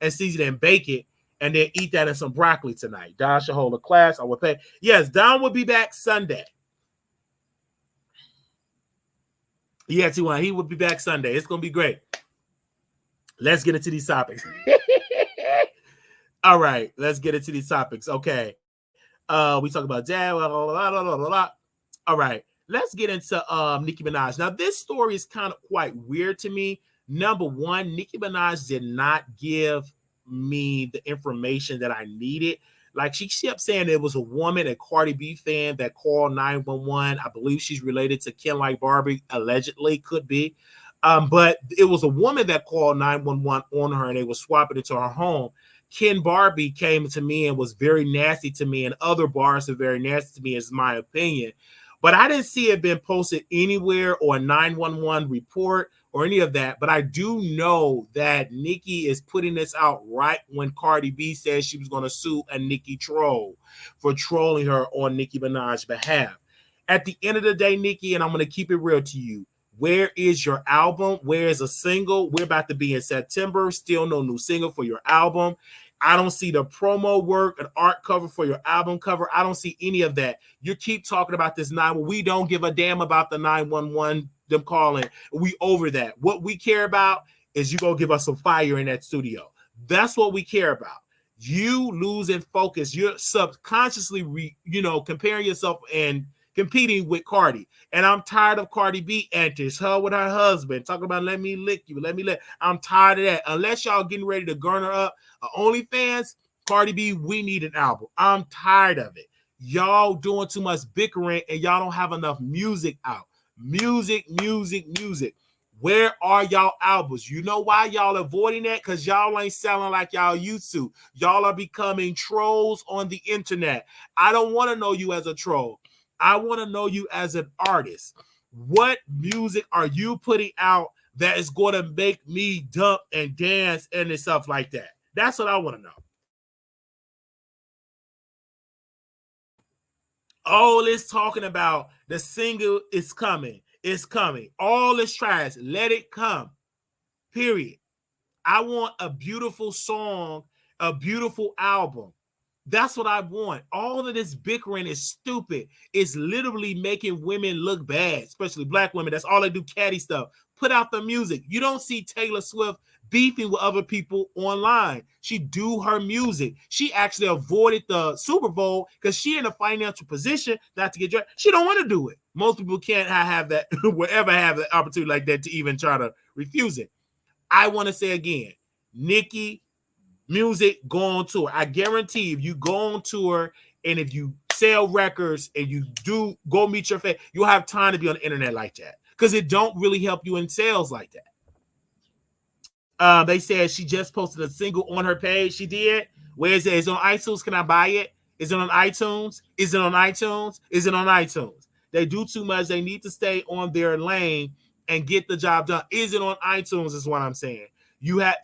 and season it and bake it. And then eat that in some broccoli tonight. Don should hold a class. I will pay. Yes, Don will be back Sunday. Yes, he will be back Sunday. It's going to be great. Let's get into these topics. All right, let's get into these topics. Okay. We talk about dad. All right, let's get into Nicki Minaj. Now, this story is kind of quite weird to me. Number one, Nicki Minaj did not give me the information that I needed. Like she kept saying it was a woman, a Cardi B fan, that called 911. I believe she's related to Ken Like Barbie, allegedly, could be. But it was a woman that called 911 on her, and they were swapping into her home. Ken Barbie came to me and was very nasty to me, and other bars are very nasty to me, is my opinion. But I didn't see it being posted anywhere or a 911 report or any of that. But I do know that Nicki is putting this out right when Cardi B said she was going to sue a Nicki troll for trolling her on Nicki Minaj's behalf. At the end of the day, Nicki, and I'm going to keep it real to you, where is your album? Where is a single? We're about to be in September. Still no new single for your album. I don't see the promo work, an art cover for your album cover. I don't see any of that. You keep talking about this 911. We don't give a damn about the 911, them calling. We over that. What we care about is you go give us some fire in that studio. That's what we care about. You losing focus. You're subconsciously, comparing yourself and competing with Cardi. And I'm tired of Cardi B antics. Her with her husband talking about let me lick you, I'm tired of that. Unless y'all getting ready to garner up OnlyFans, Cardi B, we need an album. I'm tired of it. Y'all doing too much bickering and y'all don't have enough music out. Music. Where are y'all albums? You know why y'all avoiding that? Because y'all ain't selling like y'all used to. Y'all are becoming trolls on the internet. I don't want to know you as a troll. I want to know you as an artist. What music are you putting out that is going to make me dump and dance and stuff like that? That's what I want to know. All this talking about the single is coming. It's coming. All this trash. Let it come. Period. I want a beautiful song, a beautiful album. That's what I want. All of this bickering is stupid. It's literally making women look bad, especially black women. That's all they do, catty stuff. Put out the music. You don't see Taylor Swift beefing with other people online. She do her music. She actually avoided the Super Bowl because she in a financial position not to get drafted. She don't want to do it. Most people can't have that, will ever have the opportunity like that to even try to refuse it. I want to say again, Nicki, music, go on tour. I guarantee if you go on tour and if you sell records and you do go meet your fan, you'll have time to be on the internet like that because it don't really help you in sales like that. They said she just posted a single on her page. She did. Where is it? Is it on iTunes? Can I buy it? Is it on iTunes? Is it on iTunes? Is it on iTunes? They do too much. They need to stay on their lane and get the job done. Is it on iTunes? Is what I'm saying.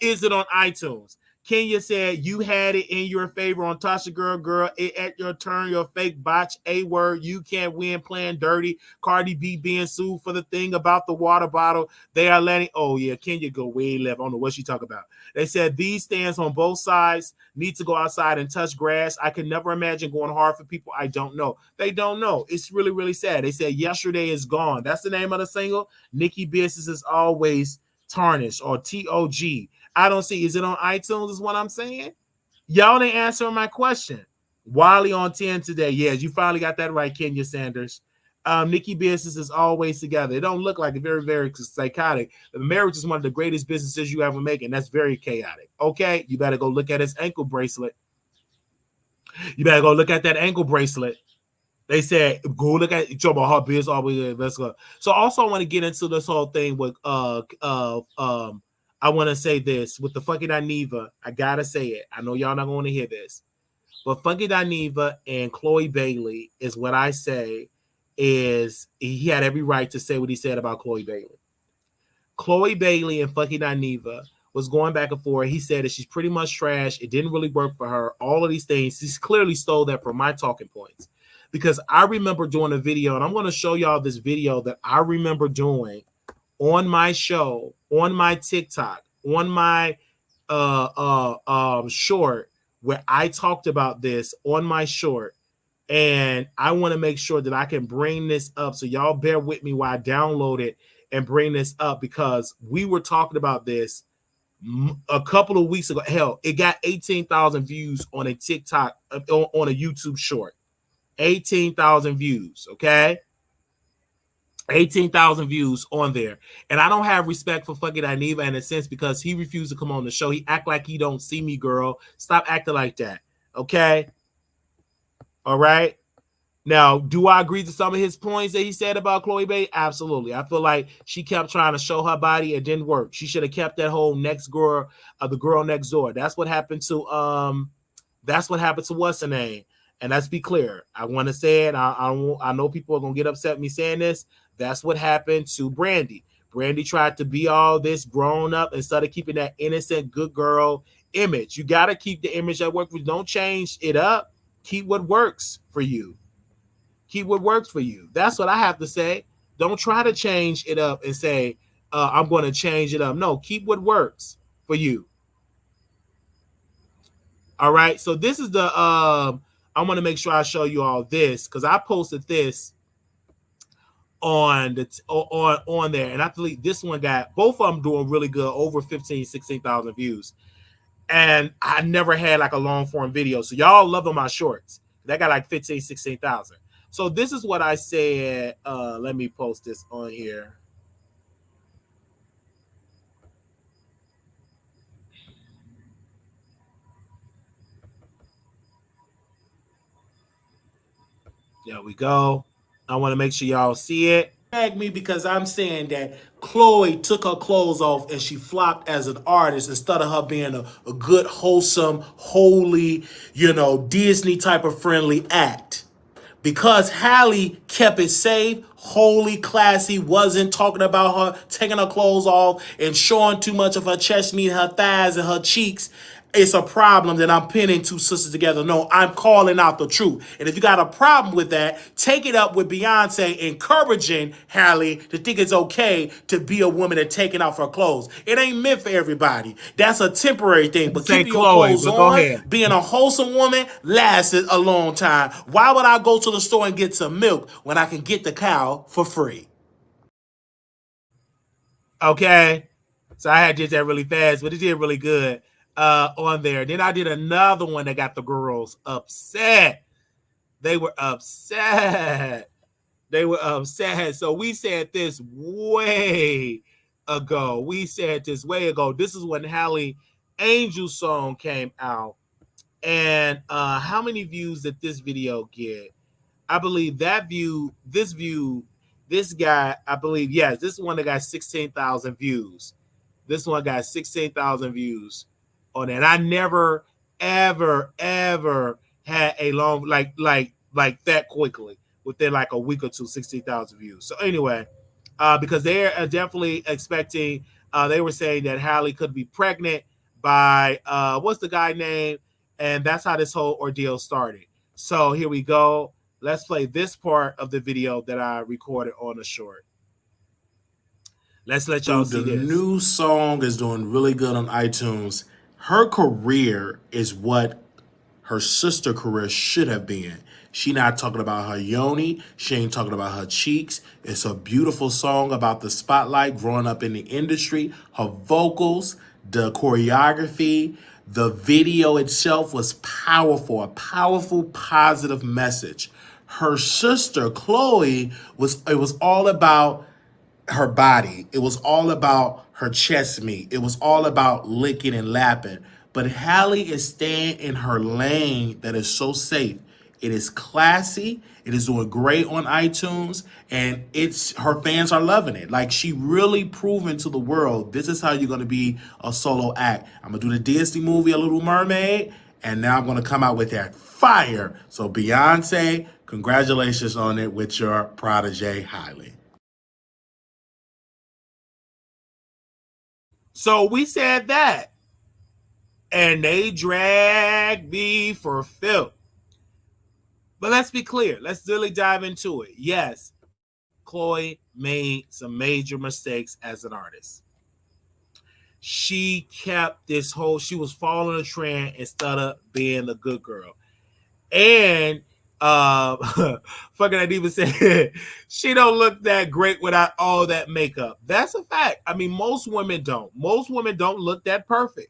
Is it on iTunes? Kenya said you had it in your favor on Tasha Girl, it at your turn, your fake botch, a word, you can't win playing dirty. Cardi B being sued for the thing about the water bottle. They are letting, oh yeah, Kenya go way left. I don't know what she talk about. They said these stands on both sides need to go outside and touch grass. I can never imagine going hard for people I don't know. They don't know. It's really, really sad. They said yesterday is gone. That's the name of the single. Nicki Business is always tarnished or TOG. I don't see. Is it on iTunes? Is what I'm saying. Y'all ain't answering my question. Wiley on 10 today. Yes, you finally got that right, Kenya Sanders. Nicki Business is always together. It don't look like it. Very, very psychotic. The marriage is one of the greatest businesses you ever make, and that's very chaotic. Okay, you better go look at his ankle bracelet. You better go look at that ankle bracelet. They said, go look at you about her biz always. Let's go. So also I want to get into this whole thing with I want to say this with the Funky Dineva. I gotta say it. I know y'all not going to hear this, but Funky Dineva and Chloe Bailey is what I say is he had every right to say what he said about Chloe Bailey. Chloe Bailey and Funky Dineva was going back and forth. He said that she's pretty much trash. It didn't really work for her. All of these things. He's clearly stole that from my talking points because I remember doing a video, and I'm going to show y'all this video that I remember doing on my show, on my TikTok, on my short, where I talked about this on my short. And I want to make sure that I can bring this up. So y'all bear with me while I download it and bring this up because we were talking about this a couple of weeks ago. Hell, it got 18,000 views on a TikTok, on a YouTube short. 18,000 views, okay? 18,000 views on there. And I don't have respect for fucking Dineva in a sense because he refused to come on the show. He act like he don't see me, girl. Stop acting like that, okay? All right? Now, do I agree to some of his points that he said about Chloe Bailey? Absolutely. I feel like she kept trying to show her body. It didn't work. She should have kept that whole next girl, the girl next door. That's what happened to what's her name. And let's be clear. I want to say it. I know people are gonna get upset with me saying this. That's what happened to Brandy. Brandy tried to be all this grown up instead of keeping that innocent good girl image. You got to keep the image that works for you. Don't change it up. Keep what works for you. Keep what works for you. That's what I have to say. Don't try to change it up and say, I'm going to change it up. No, keep what works for you. All right. So this is the, I want to make sure I show you all this because I posted this on there. And I believe this one got, both of them doing really good, over 16,000 views. And I never had like a long form video. So y'all loving my shorts. That got like 16,000. So this is what I said. Let me post this on here. There we go. I want to make sure y'all see it. Tag me because I'm saying that Chloe took her clothes off and she flopped as an artist instead of her being a good, wholesome, holy, Disney type of friendly act. Because Halle kept it safe, holy, classy, wasn't talking about her taking her clothes off and showing too much of her chest meat, her thighs, and her cheeks, it's a problem that I'm pinning two sisters together. No, I'm calling out the truth. And if you got a problem with that, take it up with Beyonce encouraging Halle to think it's okay to be a woman and taking off her clothes. It ain't meant for everybody. That's a temporary thing. But keeping your clothes on, being a wholesome woman, lasted a long time. Why would I go to the store and get some milk when I can get the cow for free? Okay. So I had did that really fast, but it did really good on there. Then I did another one that got the girls upset. They were upset. They were upset. So we said this way ago. This is when Halle Angel's song came out. And how many views did this video get? I believe this guy, I believe, yes, this one that got 16,000 views. This one got 16,000 views on it. And I never, ever, ever had a long, like that quickly, within like a week or two, 16,000 views. So anyway, because they're definitely expecting, they were saying that Halle could be pregnant by, what's the guy name? And that's how this whole ordeal started. So here we go. Let's play this part of the video that I recorded on the short. Let's let y'all see this. The new song is doing really good on iTunes. Her career is what her sister career should have been. She not talking about her yoni. She ain't talking about her cheeks. It's a beautiful song about the spotlight, growing up in the industry. Her vocals, the choreography, the video itself was powerful, a powerful, positive message. Her sister, Chloe, it was all about her body. It was all about her chest meat. It was all about licking and lapping. But Halle is staying in her lane that is so safe. It is classy. It is doing great on iTunes, and her fans are loving it. Like, she really proven to the world, this is how you're gonna be a solo act. I'm gonna do the Disney movie, A Little Mermaid, and now I'm gonna come out with that fire. So Beyonce, congratulations on it with your protege, Halle. So we said that, and they dragged me for filth. But let's be clear. Let's really dive into it. Yes, Chloe made some major mistakes as an artist. She kept she was following a trend instead of being a good girl. And fucking I even said she don't look that great without all that makeup. That's a fact. I mean, most women don't. Most women don't look that perfect.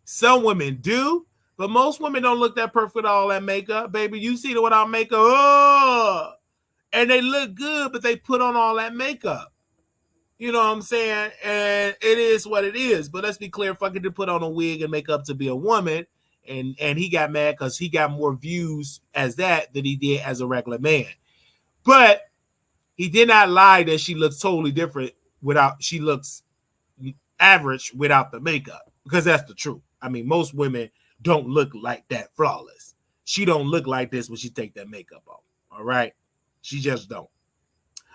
Some women do, but most women don't look that perfect with all that makeup. Baby, you see it without makeup. Oh, and they look good, but they put on all that makeup. You know what I'm saying? And it is what it is. But let's be clear, fucking to put on a wig and makeup to be a woman, and he got mad because he got more views as that than he did as a regular man. But he did not lie that she looks totally different she looks average without the makeup, because that's the truth. I mean, most women don't look like that flawless. She don't look like this when she take that makeup off. All right? She just don't.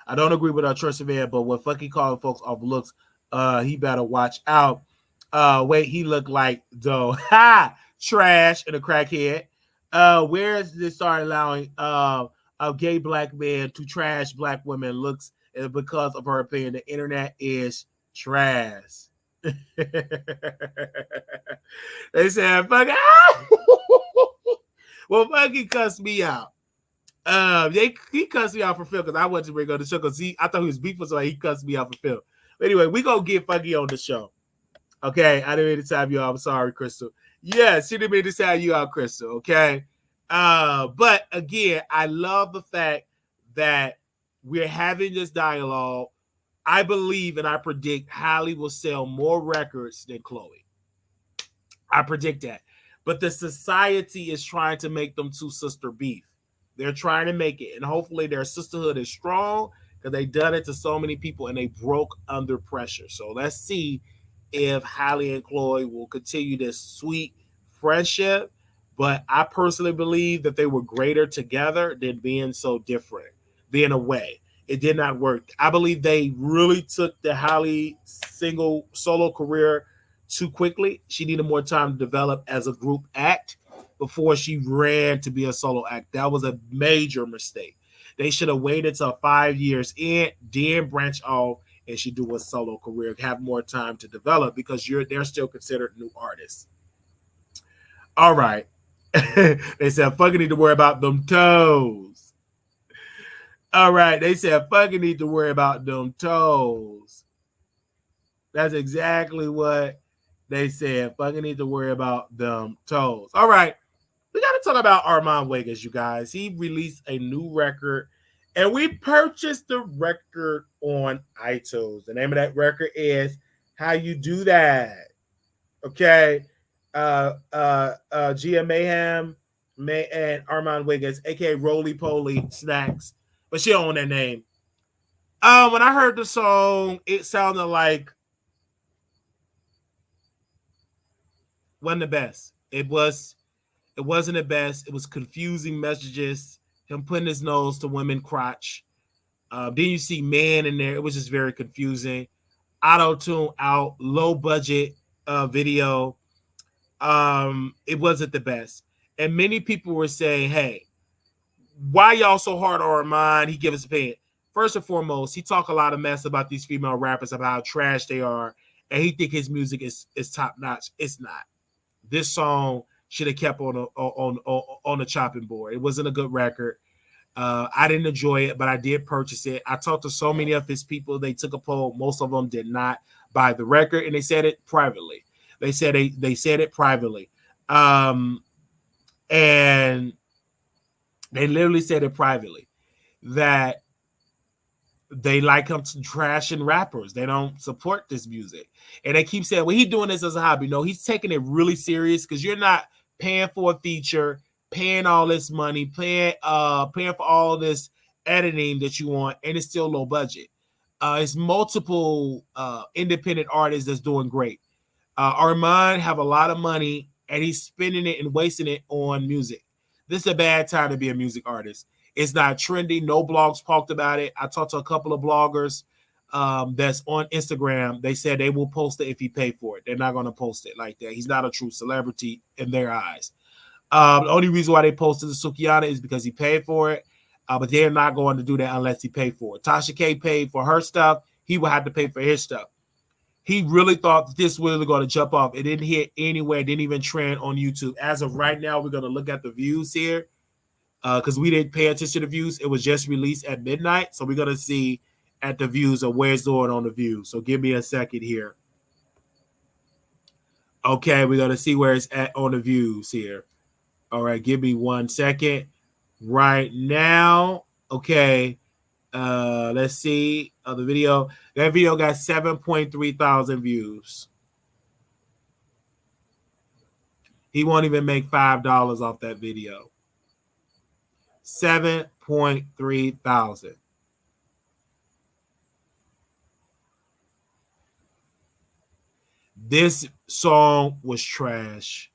I don't agree with our trust man, but when fucking calling folks off looks, he better watch out. Wait, he look like though trash and a crackhead. Where is this start allowing a gay black man to trash black women looks because of her opinion? The internet is trash. They said fuck. Well, fucking cussed me out. He cussed me out for Phil because I wanted to bring on the show because I thought he was beefing, so he cussed me out for Phil. But anyway, we gonna get Funky on the show. Okay, I didn't mean to time you out. I'm sorry, Crystal. Yes, she didn't mean to time you out, Crystal. Okay, but again, I love the fact that we're having this dialogue. I believe and I predict Halle will sell more records than Chloe. I predict that, but the society is trying to make them two sister beef. They're trying to make it, and hopefully their sisterhood is strong because they done it to so many people and they broke under pressure. So let's see if Halle and Chloe will continue this sweet friendship. But I personally believe that they were greater together than being so different, being away. It did not work. I believe they really took the Halle single solo career too quickly. She needed more time to develop as a group act before she ran to be a solo act. That was a major mistake. They should have waited till 5 years in, then branch off and she do a solo career, have more time to develop because they're still considered new artists. All right. They said fucking need to worry about them toes. All right. They said fucking need to worry about them toes. That's exactly what they said. Fucking need to worry about them toes. All right. We got to talk about Armon Wiggins, you guys. He released a new record, and we purchased the record on iTunes. The name of that record is How You Do That. Okay. Gia Mayhem and Armon Wiggins, aka Roly Poly Snacks. But she don't own that name. When I heard the song, it sounded like wasn't the best. It wasn't the best. It was confusing messages. Him putting his nose to women crotch. Then you see man in there. It was just very confusing. Auto tune out. Low budget video. It wasn't the best. And many people were saying, "Hey, why y'all so hard on Armon? He give us a opinion." First and foremost, he talk a lot of mess about these female rappers, about how trash they are, and he think his music is top notch. It's not. This song should have kept on the chopping board. It wasn't a good record. I didn't enjoy it, but I did purchase it. I talked to so many of his people. They took a poll. Most of them did not buy the record, and they said it privately. They said it privately, and they literally said it privately that they like him trashing rappers. They don't support this music, and they keep saying, "Well, he's doing this as a hobby." No, he's taking it really serious because you're not paying for a feature, paying all this money, paying for all this editing that you want, and it's still low budget. It's multiple independent artists that's doing great. Armon have a lot of money, and he's spending it and wasting it on music. This is a bad time to be a music artist. It's not trendy. No blogs talked about it. I talked to a couple of bloggers that's on Instagram. They said they will post it if he paid for it. They're not going to post it like that. He's not a true celebrity in their eyes. The only reason why they posted the Sukihana is because he paid for it, but they're not going to do that unless he paid for it. Tasha K paid for her stuff. He will have to pay for his stuff. He really thought that this was going to jump off. It didn't hit anywhere. It didn't even trend on YouTube. As of right now, we're going to look at the views here because we didn't pay attention to the views. It was just released at midnight. So we're going to see at the views of where it's going on the views. So give me a second here. Okay, we're going to see where it's at on the views here. All right, give me 1 second. Right now, okay, let's see the video. That video got 7.3 thousand views. He won't even make $5 off that video. 7.3 thousand. This song was trash.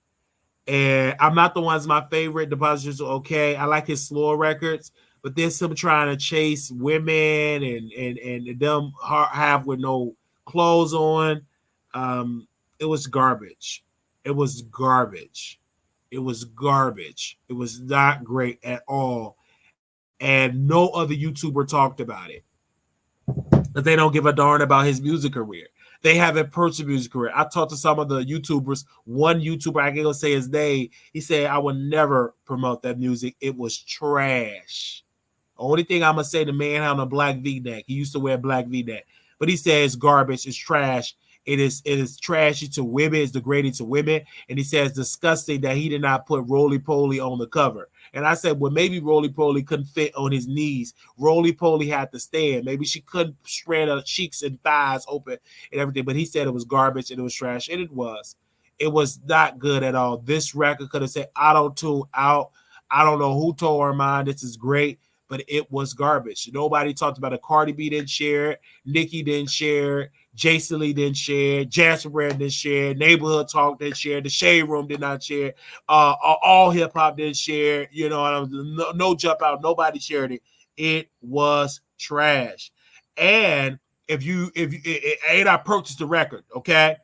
And I'm not the one's my favorite. Depositors are okay. I like his slower records, but there's some trying to chase women and them have with no clothes on. It was garbage. It was garbage. It was garbage. It was not great at all. And no other YouTuber talked about it. But they don't give a darn about his music career. They haven't purchased music career. I talked to some of the YouTubers. One YouTuber, I can't go say his name. He said, I would never promote that music. It was trash. Only thing I'm going to say, the man had on a black V-neck. He used to wear black V-neck. But he says it's garbage. It's trash. It is trashy to women. It's degrading to women. And he says disgusting that he did not put Roly Poly on the cover. And I said, well, maybe Roly Poly couldn't fit on his knees. Roly Poly had to stand. Maybe she couldn't spread her cheeks and thighs open and everything. But he said it was garbage and it was trash. And it was. It was not good at all. This record could have said auto-tune out. I don't know who told Armon this is great, but it was garbage. Nobody talked about it. Cardi B didn't share it. Nicki didn't share it. Jason Lee didn't share it. Jasper Brand didn't share it. Neighborhood Talk didn't share it. The Shade Room did not share it. All Hip Hop didn't share it. You know, no Jump Out. Nobody shared it. It was trash. And I purchased the record, okay?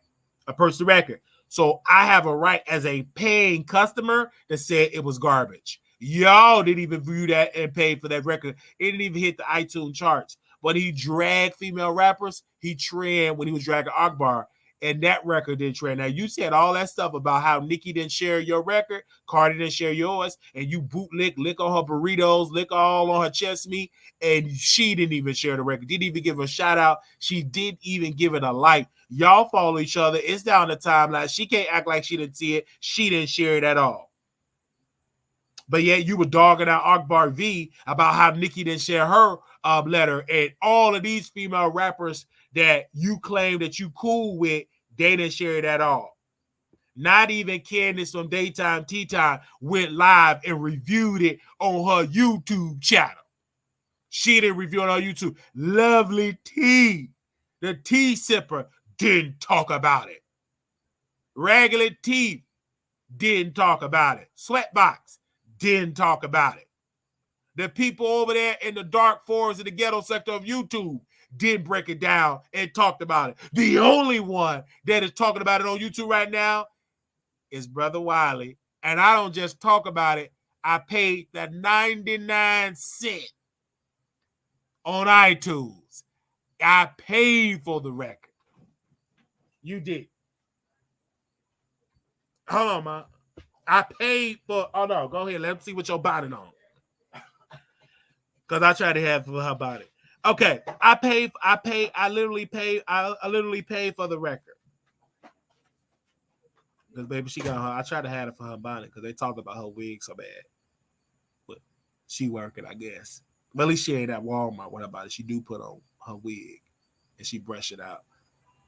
I purchased the record. So I have a right as a paying customer that said it was garbage. Y'all didn't even view that and pay for that record. It didn't even hit the iTunes charts. But he dragged female rappers. He trend when he was dragging Akbar. And that record didn't trend. Now, you said all that stuff about how Nicki didn't share your record, Cardi didn't share yours, and you lick on her burritos, lick all on her chest meat, and she didn't even share the record. Didn't even give her a shout out. She didn't even give it a like. Y'all follow each other. It's down the timeline. She can't act like she didn't see it. She didn't share it at all. But yet you were dogging out Akbar V about how Nicki didn't share her letter, and all of these female rappers that you claim that you cool with, they didn't share it at all. Not even Candace from Daytime Tea Time went live and reviewed it on her YouTube channel. She didn't review it on her YouTube. Lovely T, the tea sipper, didn't talk about it. Regular T didn't talk about it. Sweatbox didn't talk about it. The people over there in the dark forest in the ghetto sector of YouTube did break it down and talked about it. The only one that is talking about it on YouTube right now is Brother Wiley. And I don't just talk about it. I paid that 99 cents on iTunes. I paid for the record. You did. Hold on, man. I paid for. Oh no, go ahead. Let's see what you're buying on. Because I tried to have for her body. Okay, I literally paid for the record. Because baby, she got her. I tried to have it for her bonnet because they talked about her wig so bad. But she working, I guess. But at least she ain't at Walmart. What about it? She do put on her wig and she brush it out.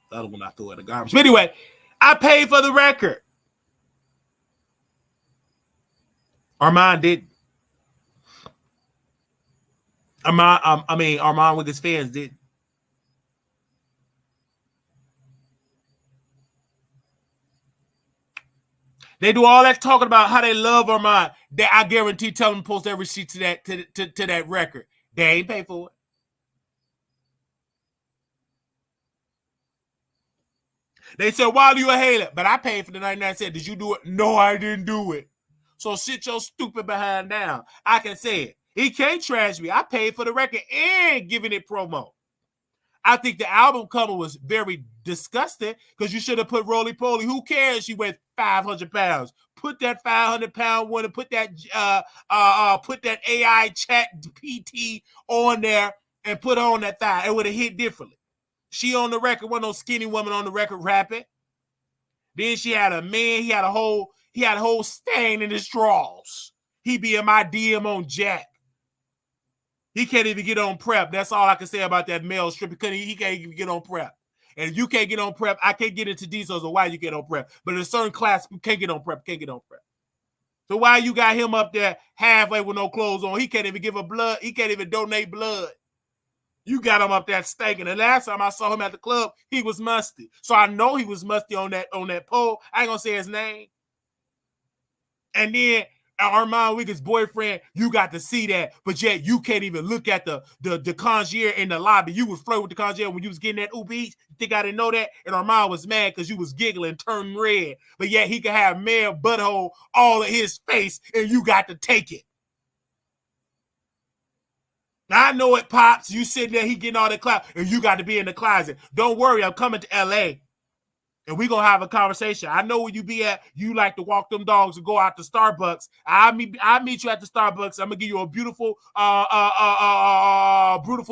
The other one I threw in the garbage. But anyway, I paid for the record. Armon didn't. Armon Wiggins fans didn't. They do all that talking about how they love Armon. That I guarantee tell them to post every receipt to that record. They ain't pay for it. They said, why do you a hater? But I paid for the 99 cents. Did you do it? No, I didn't do it. So sit your stupid behind down. I can say it. He can't trash me. I paid for the record and giving it promo. I think the album cover was very disgusting because you should have put Roly Poly. Who cares? She weighed 500 pounds. Put that 500-pound one and put that AI chat PT on there and put on that thigh. It would have hit differently. She on the record, wasn't no skinny woman on the record rapping. Then she had a man. He had a whole stain in his drawers. He be in my DM on Jack. He can't even get on prep. That's all I can say about that male stripper. He can't even get on prep. And if you can't get on prep, I can't get into details of why you get on prep. But in a certain class, you can't get on prep. So why you got him up there halfway with no clothes on? He can't even give a blood. He can't even donate blood. You got him up there stinking. The last time I saw him at the club, he was musty. So I know he was musty on that pole. I ain't gonna say his name. And then Armon Wiggins' boyfriend, you got to see that, but yet you can't even look at the concierge in the lobby. You was flirting with the concierge when you was getting that Uber Eats. You think I didn't know that? And Armon was mad because you was giggling, turning red. But yet he could have male butthole all in his face, and you got to take it. Now, I know it, Pops. You sitting there, he getting all the clout, and you got to be in the closet. Don't worry, I'm coming to L.A., and we're going to have a conversation. I know where you be at. You like to walk them dogs and go out to Starbucks. I'll meet you at the Starbucks. I'm going to give you a beautiful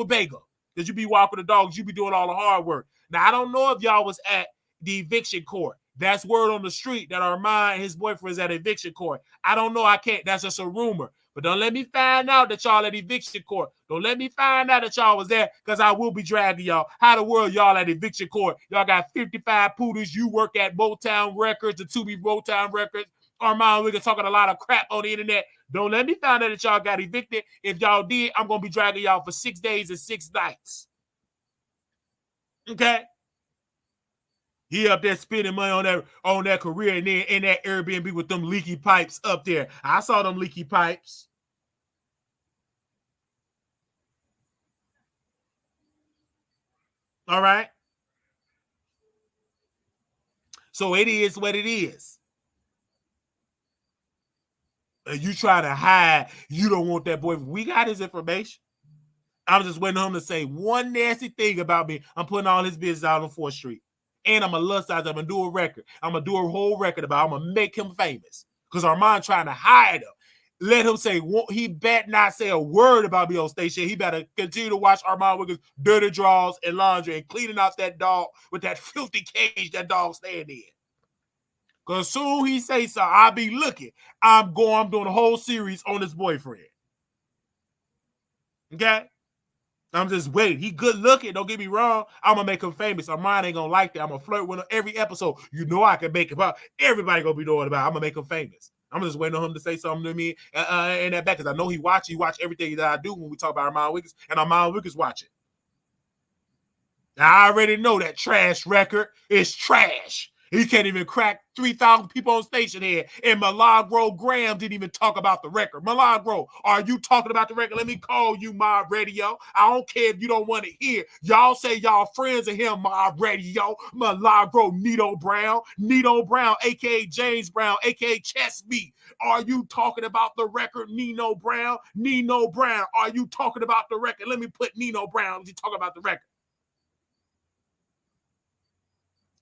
bagel. Because you be walking the dogs. You be doing all the hard work. Now, I don't know if y'all was at the eviction court. That's word on the street that Armon and his boyfriend is at eviction court. I don't know. I can't. That's just a rumor. But don't let me find out that y'all at eviction court. Don't let me find out that y'all was there because I will be dragging y'all. How the world y'all at eviction court? Y'all got 55 poodles. You work at Motown Records, the 2B Motown Records. Armon Wiggins talking a lot of crap on the internet. Don't let me find out that y'all got evicted. If y'all did, I'm going to be dragging y'all for 6 days and 6 nights. Okay? He up there spending money on that career and then in that Airbnb with them leaky pipes up there. I saw them leaky pipes. All right? So it is what it is. You try to hide. You don't want that boy. We got his information. I'm just waiting on him to say one nasty thing about me. I'm putting all his business out on 4th Street. And I'm a lust size. I'm going to do a record. I'm going to do a whole record about it. I'm going to make him famous. Because Armon trying to hide him. Let him say, he bet not say a word about me on station. He better continue to watch Armon Wiggins' dirty draws and laundry and cleaning out that dog with that filthy cage that dog stand in. Because soon he say so, I'll be looking. I'm doing a whole series on his boyfriend. Okay? I'm just waiting. He good looking. Don't get me wrong. I'm going to make him famous. Armon ain't going to like that. I'm going to flirt with him every episode. You know I can make him up. Everybody going to be doing about it. I'm going to make him famous. I'm just waiting on him to say something to me in that back because I know he watch everything that I do when we talk about Armon Wiggins, and Armon Wiggins watch it. I already know that trash record is trash. He can't even crack 3,000 people on station here. And Milagro Graham didn't even talk about the record. Milagro, are you talking about the record? Let me call you my radio. I don't care if you don't want to hear. Y'all say y'all friends of him, my radio. Milagro Nito Brown, a.k.a. James Brown, a.k.a. Chess Beat. Are you talking about the record, Nino Brown? Nino Brown, are you talking about the record? Let me put Nino Brown. You talking about the record?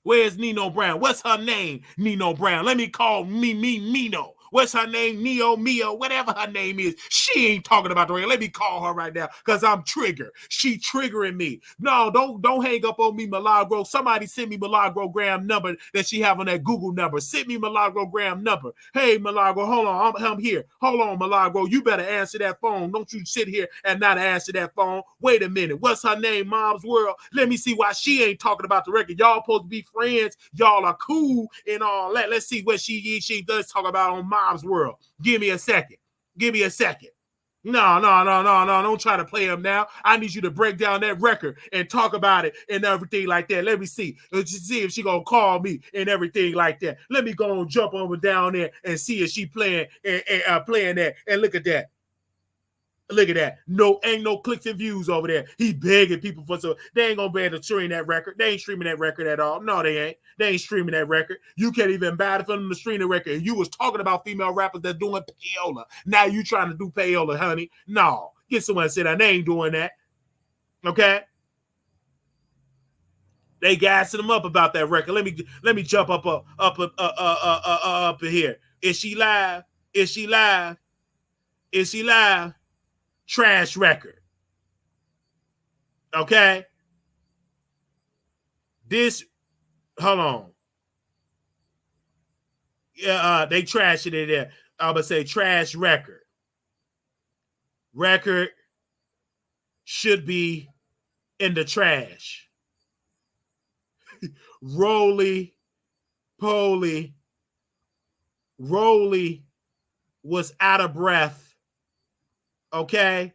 Where's Nino Brown? What's her name? Nino Brown. Let me call Nino. What's her name? Neo, Mio, whatever her name is. She ain't talking about the record. Let me call her right now because I'm triggered. She triggering me. No, don't hang up on me, Milagro. Somebody send me Milagro Graham number that she have on that Google number. Send me Milagro Graham number. Hey, Milagro, hold on. I'm here. Hold on, Milagro. You better answer that phone. Don't you sit here and not answer that phone. Wait a minute. What's her name, Mom's World? Let me see why she ain't talking about the record. Y'all supposed to be friends. Y'all are cool and all that. Let's see what she does talk about on Mom's World. Give me a second. No. Don't try to play him now. I need you to break down that record and talk about it and everything like that. Let me see. Let's see if she gonna call me and everything like that. Let me go and jump over down there and see if she playing playing that. And look at that. Look at that. No, ain't no clicks and views over there. He begging people for so they ain't gonna be able to stream that record. They ain't streaming that record at all. No, they ain't. They ain't streaming that record. You can't even buy it for them to stream the record. And you was talking about female rappers that's doing payola. Now you trying to do payola, honey. No. Get someone to say that. They ain't doing that. Okay? They gassing them up about that record. Let me jump up in here. Is she live? Trash record. Okay? Hold on. Yeah, they trashing it there. I'm gonna say trash record. Record should be in the trash. Roly Poly was out of breath. Okay?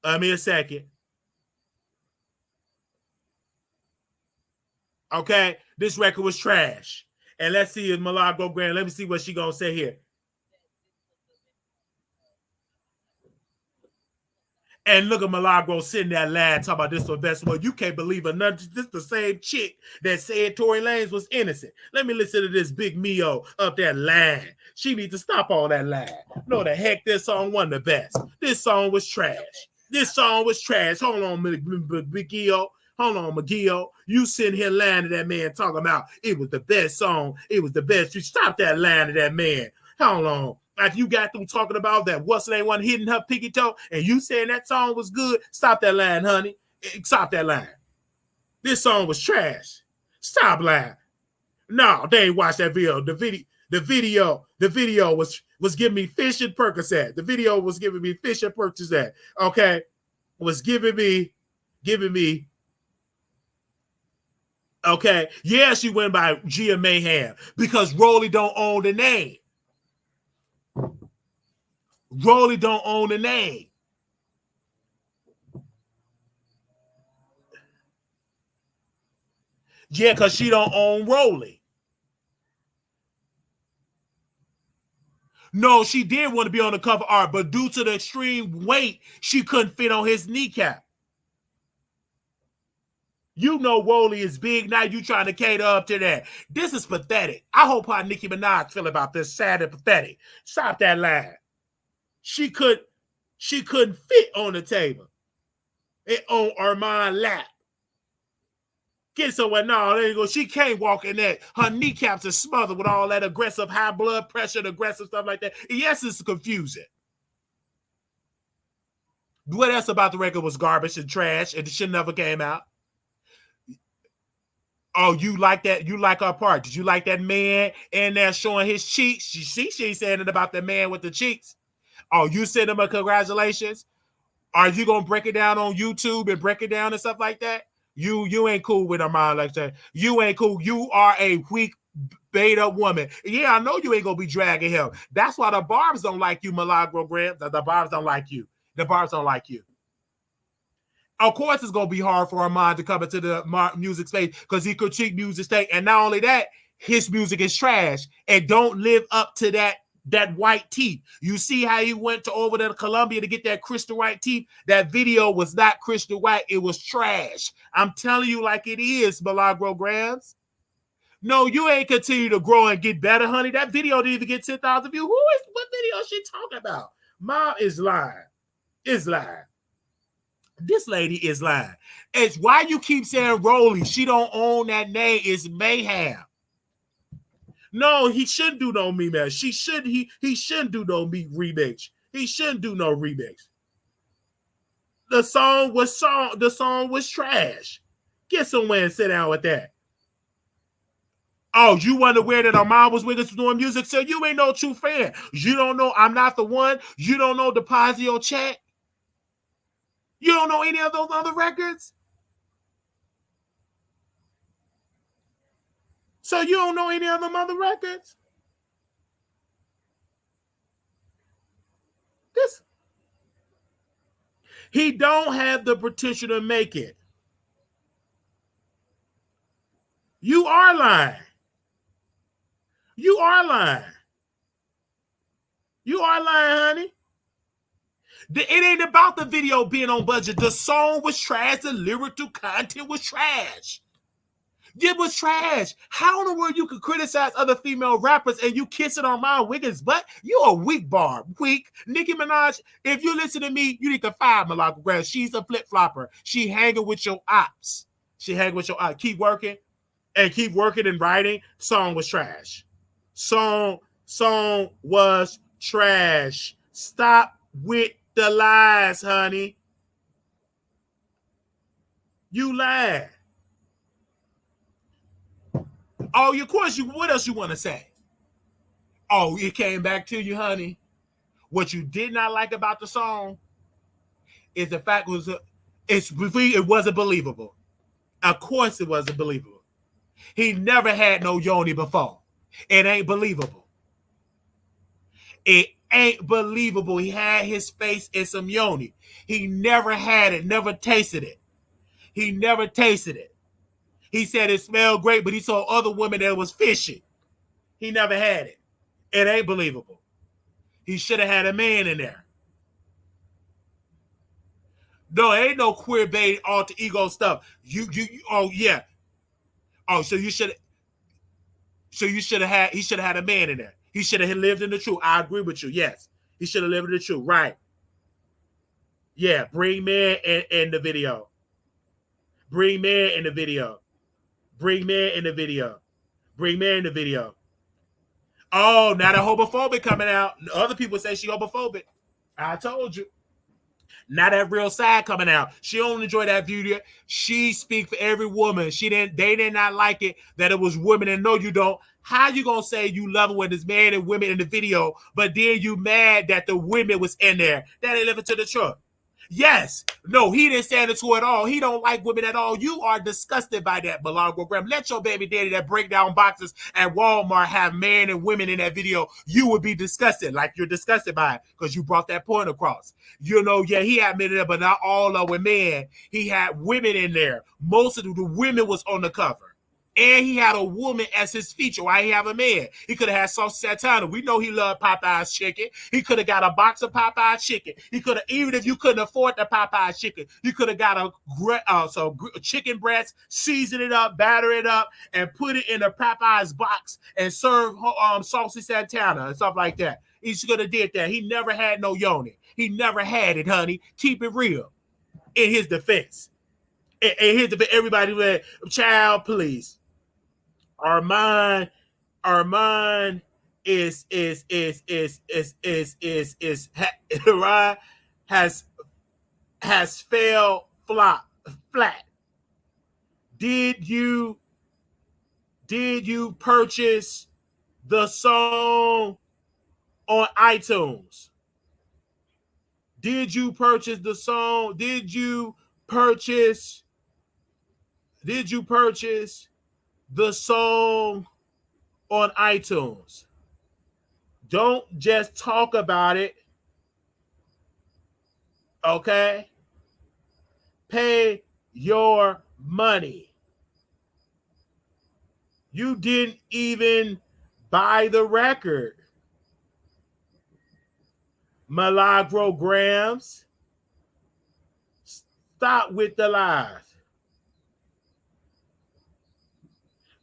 Give me a second. Okay? This record was trash. And let's see if Milagro Graham, let me see what she gonna say here. And look at Milagro sitting there lying, talking about this was the best one. You can't believe it. This the same chick that said Tory Lanez was innocent. Let me listen to this big Mio up there lying. She needs to stop all that lying. No, the heck, this song wasn't the best. This song was trash. Hold on, McGill. Hold on, McGill. You sitting here lying to that man talking about it was the best song. It was the best. You stop that lying to that man. Hold on. Like you got them talking about that what's the name one hitting her pinky toe and you saying that song was good. Stop that lying, honey. Stop that lying. This song was trash. Stop lying. No, they ain't watched that video. The video was giving me fish and Percocet. The video was giving me fish and Percocet. Okay. Was giving me Okay. Yeah, she went by Gia Mayhem because Rolly don't own the name. Rolly don't own the name. Yeah, because she don't own Rolly. No, she did want to be on the cover art, but due to the extreme weight, she couldn't fit on his kneecap. You know Rolly is big now. You trying to cater up to that. This is pathetic. I hope how Nicki Minaj feel about this. Sad and pathetic. Stop that lie. She couldn't fit on the table. It on Armon lap. Get somewhere. No, there you go. She can't walk in that. Her kneecaps are smothered with all that aggressive high blood pressure, aggressive stuff like that. Yes, it's confusing. What else about the record was garbage and trash and the shit never came out? Oh, you like that? You like our part? Did you like that man in there showing his cheeks? She ain't saying it about the man with the cheeks. Oh, you send him a congratulations? Are you gonna break it down on YouTube and break it down and stuff like that? You ain't cool with a mind like that. You ain't cool. You are a weak beta woman. Yeah, I know you ain't gonna be dragging him. That's why the Barbs don't like you, Milagro Graham. The Barbs don't like you. The Barbs don't like you. Of course, it's gonna be hard for Armon to come into the music space because he critique music state, and not only that, his music is trash and don't live up to that white teeth. You see how he went over to Colombia to get that crystal white teeth? That video was not crystal white, it was trash. I'm telling you like it is, Milagro Grams. No, you ain't continue to grow and get better, honey. That video didn't even get 10,000 views. What video is she talking about? Mom is lying. Is lying. This lady is lying. It's why you keep saying Rolly. She don't own that name. It's Mayhem. No, he shouldn't do no remix. He shouldn't do no remix. He shouldn't do no remix. The song was trash. Get somewhere and sit down with that. Oh, you wonder where that Armon Wiggins was doing music? So you ain't no true fan. You don't know I'm Not the One. You don't know Deposio Check. You don't know any of those other records? So you don't know any of them other records? He don't have the potential to make it. You are lying. You are lying. You are lying, honey. It ain't about the video being on budget. The song was trash. The lyrical content was trash. It was trash. How in the world you could criticize other female rappers and you kissing on Armon Wiggins' butt? You a weak bar. Weak. Nicki Minaj, if you listen to me, you need to fire Milagro Graham. She's a flip-flopper. She hanging with your ops. She hanging with your ops. Keep working and writing. Song was trash. Song was trash. Stop with the lies, honey. You lied. Oh, of course, what else you want to say? Oh, it came back to you, honey. What you did not like about the song is the fact it wasn't believable. Of course it wasn't believable. He never had no yoni before. It ain't believable. It ain't believable. He had his face in some yoni. He never had it, never tasted it. He never tasted it. He said it smelled great, but he saw other women that was fishy. He never had it. It ain't believable. He should have had a man in there. No, ain't no queer bait alter ego stuff. Oh yeah. Oh, so he should have had a man in there. He should have lived in the truth. I agree with you. Yes. He should have lived in the truth. Right. Yeah, bring man in the video. Bring man in the video. Bring man in the video. Bring man in the video. Oh, now the homophobic coming out. Other people say she homophobic. I told you. Now that real side coming out. She don't enjoy that video. She speak for every woman. They did not like it that it was women. And no, you don't. How you gonna say you love it when there's men and women in the video, but then you mad that the women was in there? That ain't living to the truth. Yes. No, he didn't stand into it all. He don't like women at all. You are disgusted by that, Milagro Graham. Let your baby daddy that break down boxes at Walmart have men and women in that video. You would be disgusted, like you're disgusted by it, because you brought that point across. You know, yeah, he admitted it, but not all of it, men. He had women in there. Most of the women was on the cover. And he had a woman as his feature. Why he have a man? He could have had Sauce Santana. We know he loved Popeye's chicken. He could have got a box of Popeye's chicken. He could have, even if you couldn't afford the Popeye's chicken, you could have got a chicken breast, season it up, batter it up, and put it in a Popeye's box and serve Sauce Santana and stuff like that. He should have did that. He never had no yoni. He never had it, honey. Keep it real. In his defense. In his defense, everybody went, child, please. Armon is has failed flat. Did you purchase the song on iTunes? Did you purchase the song? Did you purchase the song on iTunes? Don't just talk about it. Okay? Pay your money. You didn't even buy the record. Milagro-grams. Stop with the lies.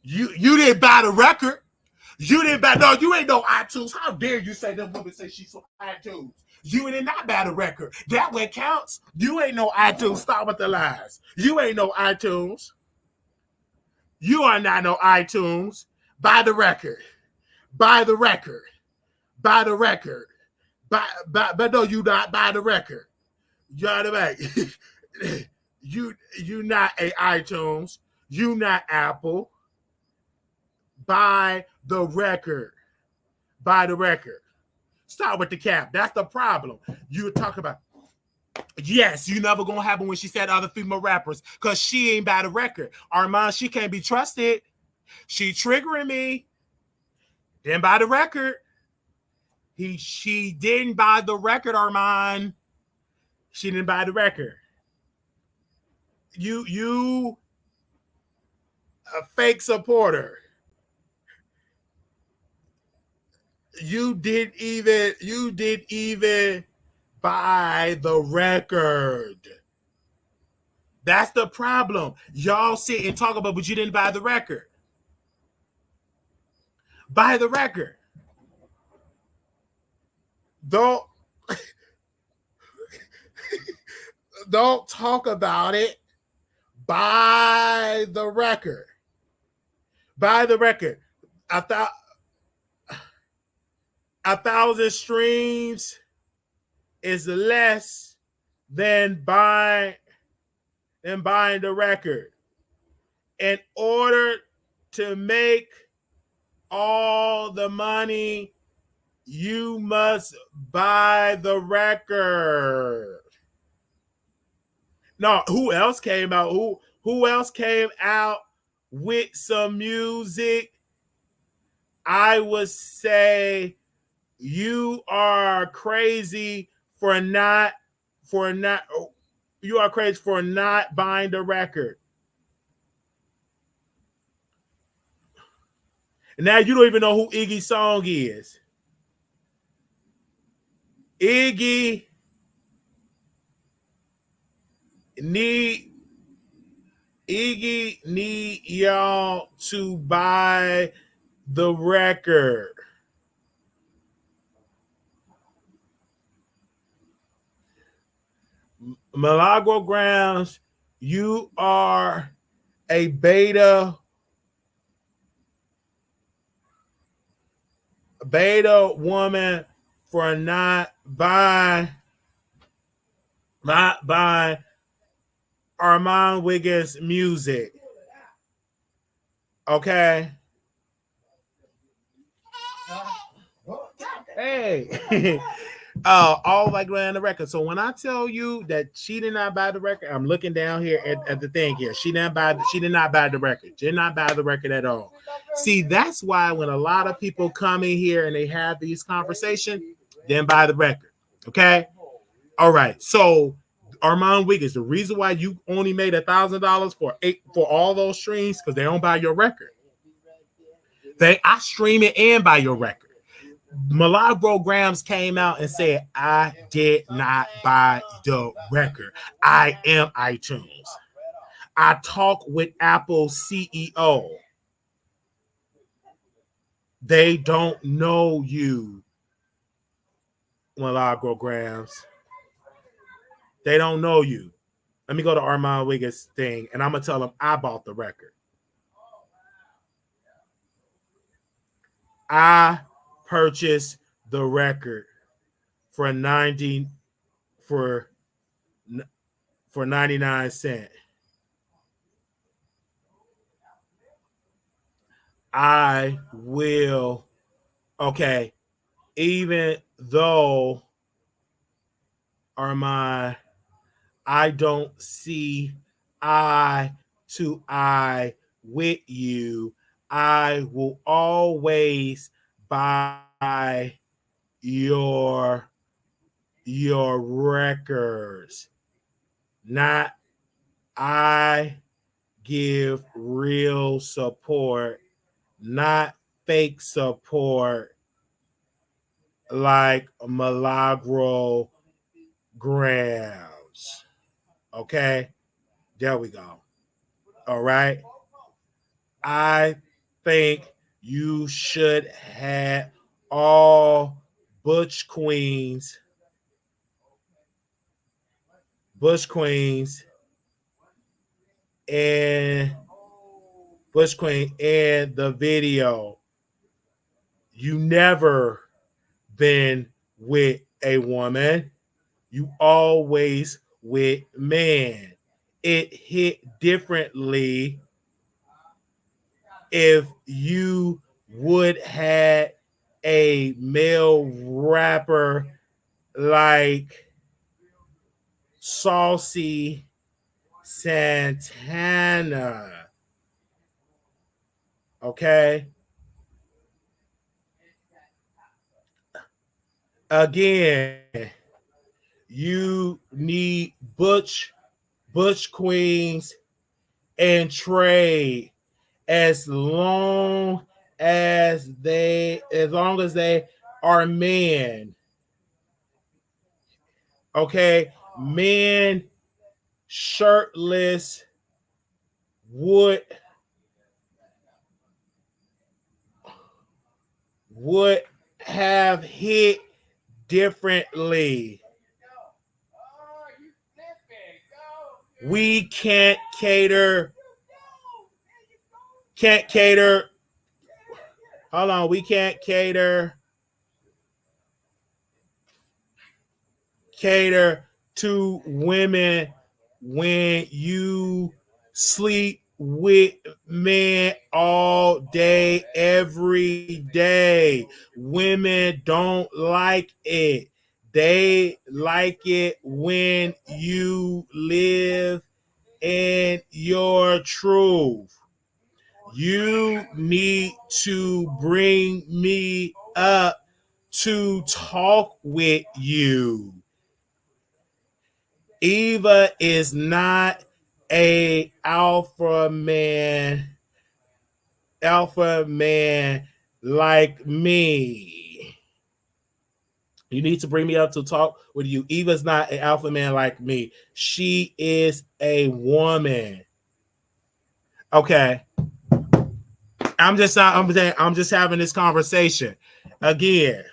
You didn't buy the record. You didn't buy. No, you ain't no iTunes. How dare you say that woman say she's on iTunes? You did not buy the record. That one counts. You ain't no iTunes. Stop with the lies. You ain't no iTunes. You are not no iTunes. Buy the record. Buy the record. Buy the record. But no, you not buy the record. You know what I mean? You not a iTunes. You not Apple. Buy the record. Buy the record. Start with the cap. That's the problem. You talk about, yes, you never gonna happen when she said other female rappers, because she ain't buy the record. Armon, she can't be trusted. She triggering me. Didn't buy the record. She didn't buy the record, Armon. She didn't buy the record. You a fake supporter. You didn't even buy the record. That's the problem. Y'all sit and talk about, but you didn't buy the record. Buy the record. Don't talk about it. Buy the record. Buy the record. I thought 1,000 streams is less than buying the record. In order to make all the money, you must buy the record. No, who else came out? Who else came out with some music? I would say you are crazy for not buying the record. And now you don't even know who Iggy's song is. Iggy need y'all to buy the record. Milagro-grams, you are a beta woman for not buying Armon Wiggins music. Okay. Hey. All like ran the record. So when I tell you that she did not buy the record, I'm looking down here at the thing here. She did not buy the record. Did not buy the record at all. See, that's why when a lot of people come in here and they have these conversations, then buy the record. Okay. All right. So Armon Wiggins, the reason why you only made $1,000 for all those streams because they don't buy your record. I stream it and buy your record. Milagro Grams came out and said, I did not buy the record. I am iTunes. I talk with Apple CEO. They don't know you, Milagro Grams. They don't know you. Let me go to Armon Wiggins' thing, and I'm going to tell them I bought the record. I purchased the record for 99 cents. I will, okay, even though Armon, I don't see eye to eye with you, I will always buy your records. Not I give real support, not fake support like Milagro Grams. Okay, there we go. All right. I think you should have all Bush Queens and Bush Queen and the video. You never been with a woman. You always with men. It hit differently if you would have a male rapper like Saucy Santana. Okay. Again, you need Butch Queens and trade as long as they are men. Okay, men shirtless would have hit differently. We can't cater. Hold on, we can't cater to women when you sleep with men all day, every day. Women don't like it. They like it when you live in your truth. You need to bring me up to talk with you. Eva is not a alpha man like me. You need to bring me up to talk with you. Eva's not an alpha man like me. She is a woman. Okay. I'm just having this conversation. Again.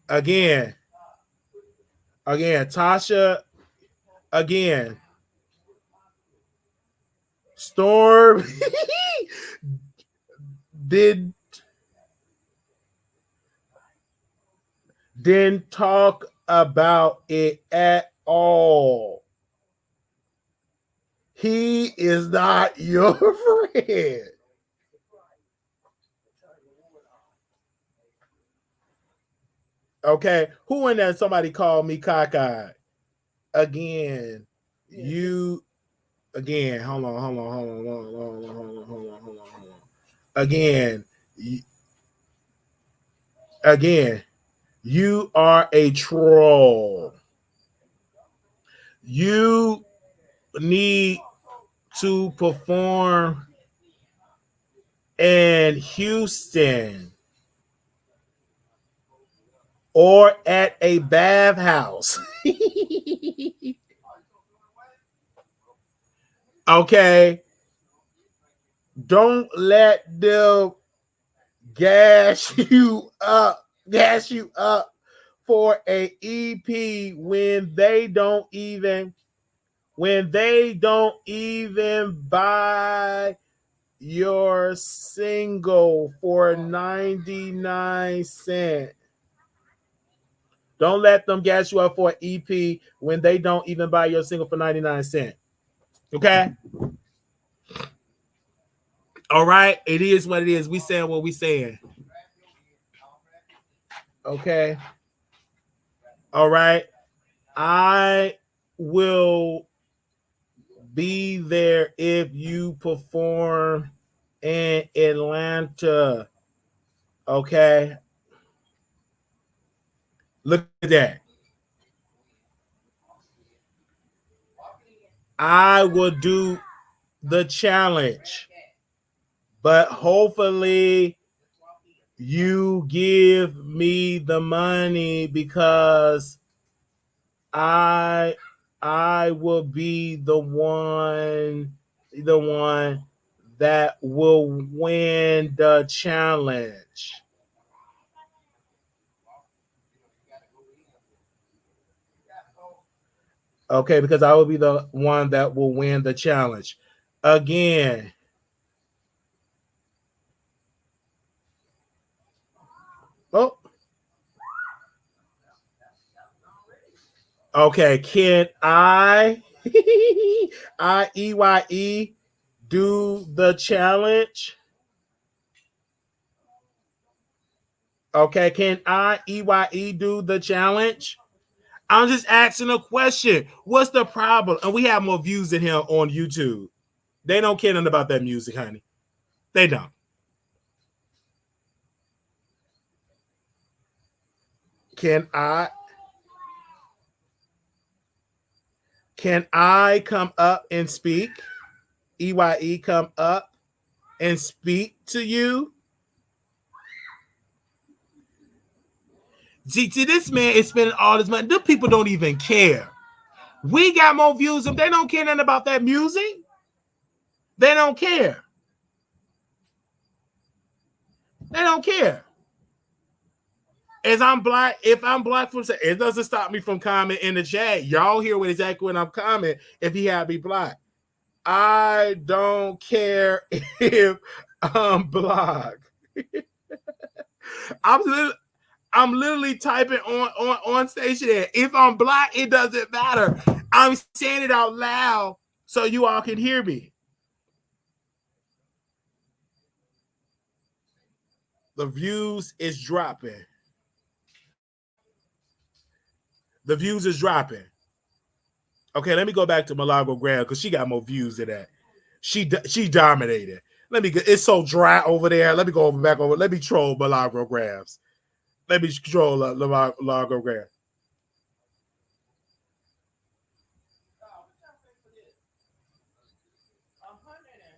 Again, Tasha, again, Storm didn't talk about it at all. He is not your friend. Okay, who in there? Somebody called me cockeyed again. You again. Hold on. Again, again. You are a troll. You need to perform in Houston or at a bathhouse. Okay. Don't let them gas you up for a EP when they don't even buy your single for 99 cents. Don't let them gas you up for an EP when they don't even buy your single for 99 cents. Okay? All right. It is what it is. We saying what we saying. Okay. All right. I will be there if you perform in Atlanta. Okay. Look at that. I will do the challenge, but hopefully you give me the money because I will be the one that will win the challenge. Okay, because I will be the one that will win the challenge. Again, oh, okay. Can I do the challenge? Okay, can I do the challenge? I'm just asking a question. What's the problem? And we have more views than him on YouTube. They don't care nothing about that music, honey. They don't. Can I come up and speak? EYE come up and speak to you? See, this man is spending all this money. The people don't even care. We got more views than they don't care nothing about that music. They don't care. They don't care. As I'm black, if I'm black from it doesn't stop me from commenting in the chat. Y'all hear what exactly when I'm commenting if he had me black. I don't care if I'm black. I'm literally typing on station there. If I'm black, it doesn't matter. I'm saying it out loud so you all can hear me. The views is dropping. The views is dropping. Okay, let me go back to Milagro Graham because she got more views than that. She dominated. Let me get. It's so dry over there. Let me go back over. Let me troll Milagro Grams. Let me troll Milagro Graham.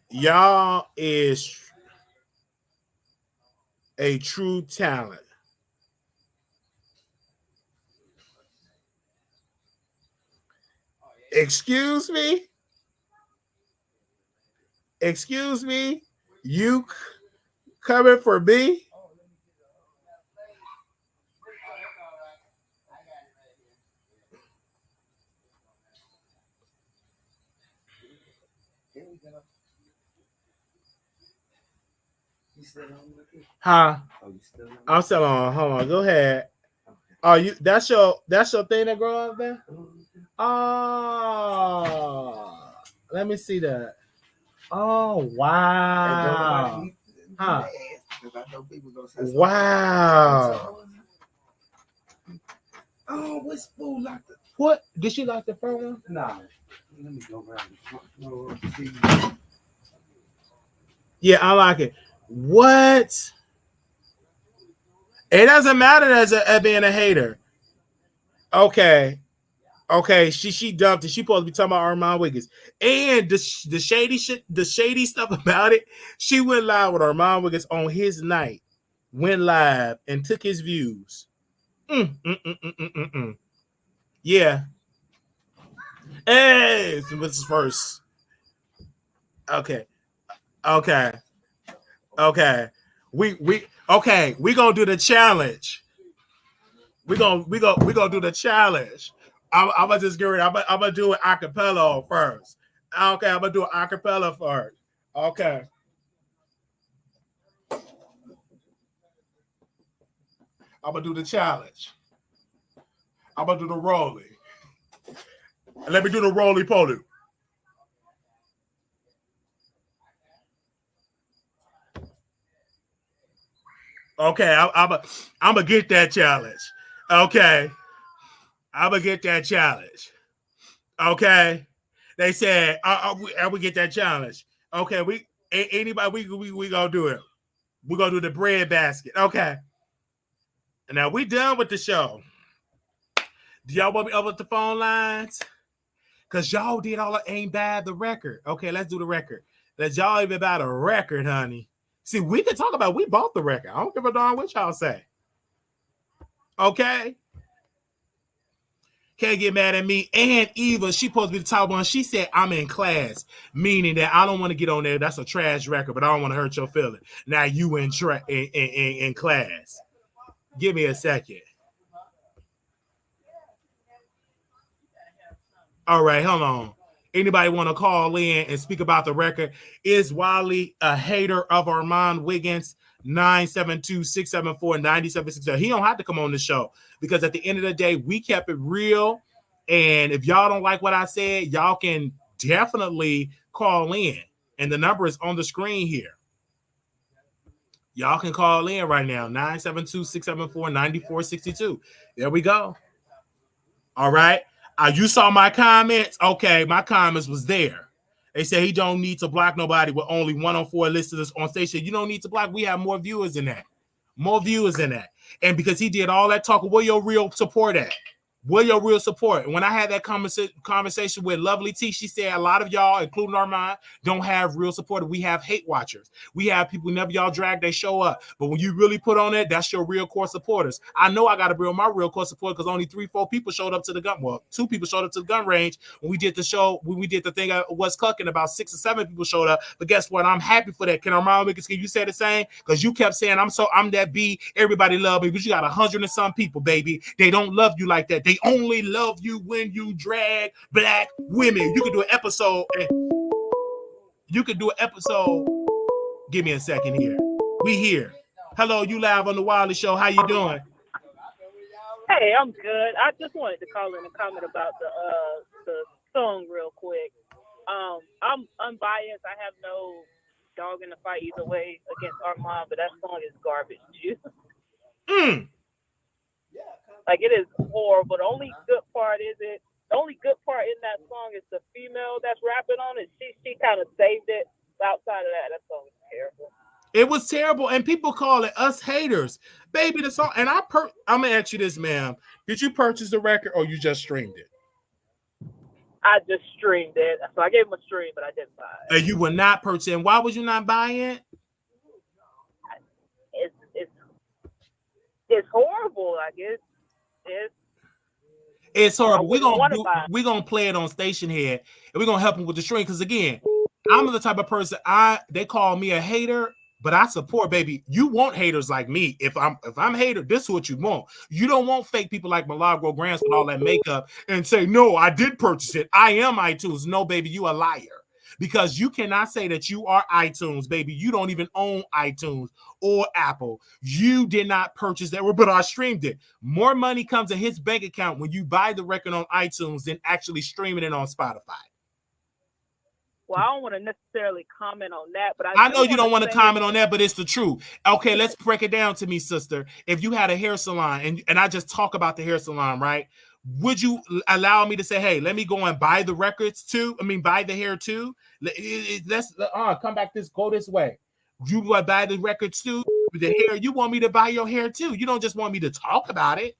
Y'all is a true talent. Excuse me? Excuse me? You coming for me? Huh? I'm still on. Hold on. Go ahead. Oh, you that's your thing that grow up there? Oh, let me see that. Oh wow. Huh. Wow. Oh, what's food like? What? Did she like the front one? Nah. Let me go around. Yeah, I like it. What? It doesn't matter as being a hater. Okay. Okay, she dumped it. She supposed to be talking about Armon Wiggins. And the shady shit, the shady stuff about it, she went live with Armon Wiggins on his night. Went live and took his views. Yeah. Hey, this is first. Okay. Okay. Okay. We gonna do the challenge. We gonna do the challenge. I'm gonna just get ready. I'm gonna do it acapella first. Okay, I'm gonna do it acapella first. Okay. I'm gonna do the challenge. I'm gonna do the roly. Let me do the roly poly. Okay, I'm gonna get that challenge. Okay, I'm gonna get that challenge. Okay, they said I we get that challenge. Okay, anybody we gonna do it. We're gonna do the bread basket. Okay. Now we done with the show. Do y'all want me up with the phone lines? Cause y'all did all ain't bad the record. Okay, let's do the record. Let's y'all even buy the record, honey. See, we can talk about we bought the record. I don't give a darn what y'all say. Okay. Can't get mad at me. And Eva, she supposed to be the top one. She said, I'm in class, meaning that I don't want to get on there. That's a trash record, but I don't want to hurt your feelings. Now you in class. Give me a second. All right, hold on. Anybody want to call in and speak about the record? Is Wiley a hater of Armon Wiggins? 972-674-9760. He don't have to come on the show because at the end of the day, we kept it real. And if y'all don't like what I said, y'all can definitely call in. And the number is on the screen here. Y'all can call in right now, 972-674-9462. There we go. All right. You saw my comments. Okay, my comments was there. They say he don't need to block nobody with only 104 listeners on station. You don't need to block. We have more viewers than that. More viewers than that. And because he did all that talking, where your real support at? Where your real support? And when I had that conversation with Lovely T, she said a lot of y'all, including Armon, don't have real support. We have hate watchers. We have people whenever y'all drag, they show up. But when you really put on it, that's your real core supporters. I know I got to bring my real core support because only 3-4 people showed up to the gun. Well, 2 people showed up to the gun range when we did the show. When we did the thing at West Cooking, about 6 or 7 people showed up. But guess what? I'm happy for that. Can Armon Wiggins, can you say the same? Because you kept saying I'm that B. Everybody love me, but you got 100 and some people, baby. They don't love you like that. They only love you when you drag black women. You could do an episode. Give me a second here. We here. Hello, you live on the Wiley Show. How you doing? Hey, I'm good. I just wanted to call in and comment about the song real quick. I'm unbiased. I have no dog in the fight either way against Armon, but that song is garbage. Like, it is horrible. The only good part in that song is the female that's rapping on it. She kind of saved it. Outside of that song is terrible. It was terrible, and people call it us haters. Baby, the song, and I'm going to ask you this, ma'am. Did you purchase the record or you just streamed it? I just streamed it. So I gave him a stream, but I didn't buy it. And you were not purchasing. Why would you not buy it? It's horrible. Like, it's horrible. We're gonna play it on station here, and we're gonna help them with the stream. Because again, I'm the type of person they call me a hater, but I support, baby. You want haters like me. If I'm hater, this is what you want. You don't want fake people like Milagro Grants with all that makeup and say, no, I did purchase it. I am iTunes. No, baby, you a liar. Because you cannot say that you are iTunes, baby. You don't even own iTunes or Apple. You did not purchase that, but I streamed it. More money comes in his bank account when you buy the record on iTunes than actually streaming it on Spotify. Well, I don't want to necessarily comment on that, but I know you don't want to comment that on that, but it's the truth. Okay, let's break it down to me, sister. If you had a hair salon and I just talk about the hair salon, right? Would you allow me to say, hey, let me go and buy the records too? I mean, buy the hair too? Let's come back go this way. You want to buy the records too? The hair, you want me to buy your hair too? You don't just want me to talk about it.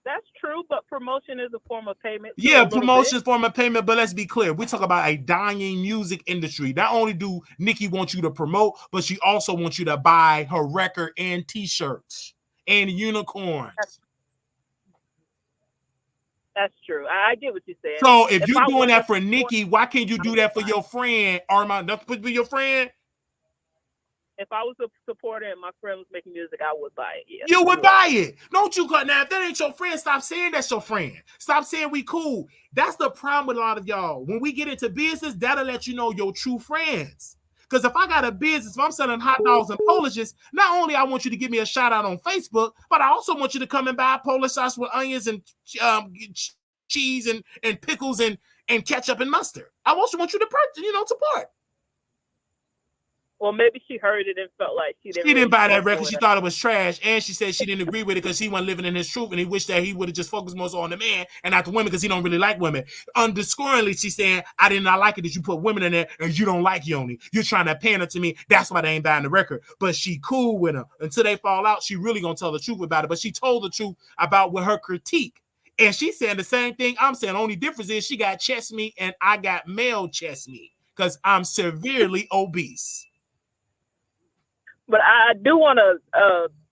That's true, but promotion is a form of payment. Yeah, promotion is a form of payment, but let's be clear. We talk about a dying music industry. Not only do Nicki want you to promote, but she also wants you to buy her record and t-shirts and unicorns. That's true. I get what you said. So if you're doing that for Nicki, why can't you do that for your friend, Armon? Don't be your friend. If I was a supporter and my friend was making music, I would buy it. Yeah, you would buy it. Don't you cut now? If that ain't your friend, stop saying that's your friend. Stop saying we cool. That's the problem with a lot of y'all. When we get into business, that'll let you know your true friends. Because if I got a business, if I'm selling hot dogs and Polishes, not only I want you to give me a shout out on Facebook, but I also want you to come and buy Polish sauce with onions and cheese and pickles and ketchup and mustard. I also want you to support. Well, maybe she heard it and felt like she didn't really buy that record. She thought it was trash, and she said she didn't agree with it because he wasn't living in his truth, and he wished that he would have just focused more so on the man and not the women because he don't really like women. Underscoringly, she's saying, I did not like it that you put women in there and you don't like Yoni. You're trying to pander to me. That's why they ain't buying the record. But she cool with him. Until they fall out, she really gonna tell the truth about it. But she told the truth about with her critique. And she's saying the same thing I'm saying. The only difference is she got chest meat and I got male chest meat because I'm severely obese. But I do want to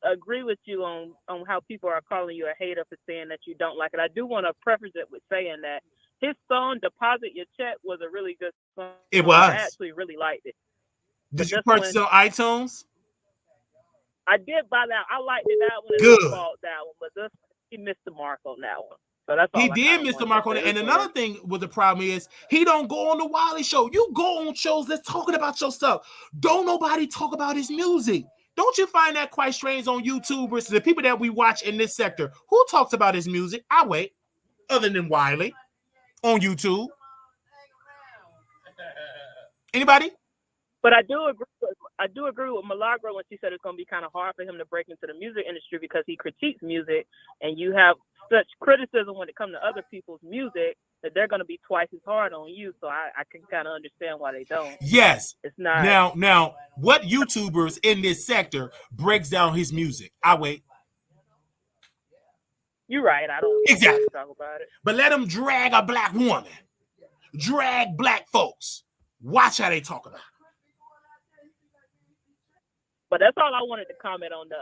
agree with you on how people are calling you a hater for saying that you don't like it. I do want to preface it with saying that his song "Deposit Your Check" was a really good song. It was. I actually really liked it. Did you purchase it on iTunes? I did buy that. I liked it that one. Good. I bought that one, but he missed the mark on that one. So that's all he did miss the mark on it. And another thing with the problem is he don't go on the Wiley show. You go on shows that's talking about your stuff. Don't nobody talk about his music. Don't you find that quite strange on YouTubers? The people that we watch in this sector, who talks about his music? I wait, other than Wiley on YouTube. Anybody? But I do agree with Milagro when she said it's going to be kind of hard for him to break into the music industry because he critiques music, and you have such criticism when it comes to other people's music that they're going to be twice as hard on you. So I can kind of understand why they don't. Yes. It's not. Now, what YouTubers in this sector breaks down his music? I wait. You're right. I don't exactly talk about it. But let them drag a black woman, drag black folks. Watch how they talk about it. But that's all I wanted to comment on the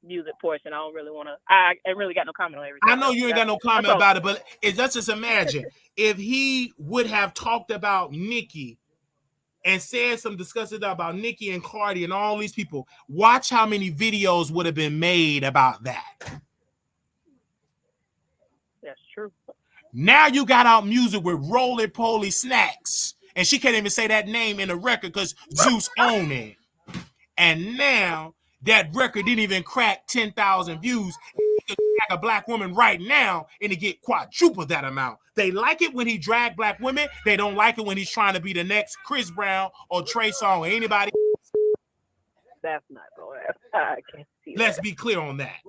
music portion. I don't really want to. I really got no comment on everything. I know you ain't got no comment about it, but let's just imagine if he would have talked about Nicki and said some disgusting stuff about Nicki and Cardi and all these people. Watch how many videos would have been made about that. That's true. Now you got out music with Roly Poly Snacks, and she can't even say that name in the record because Zeus owned it. And now that record didn't even crack 10,000 views. He could drag a black woman right now and he get quadruple that amount. They like it when he drag black women. They don't like it when he's trying to be the next Chris Brown or Trey Songz or anybody. That's not going to happen. I can't see that. Let's be clear on that.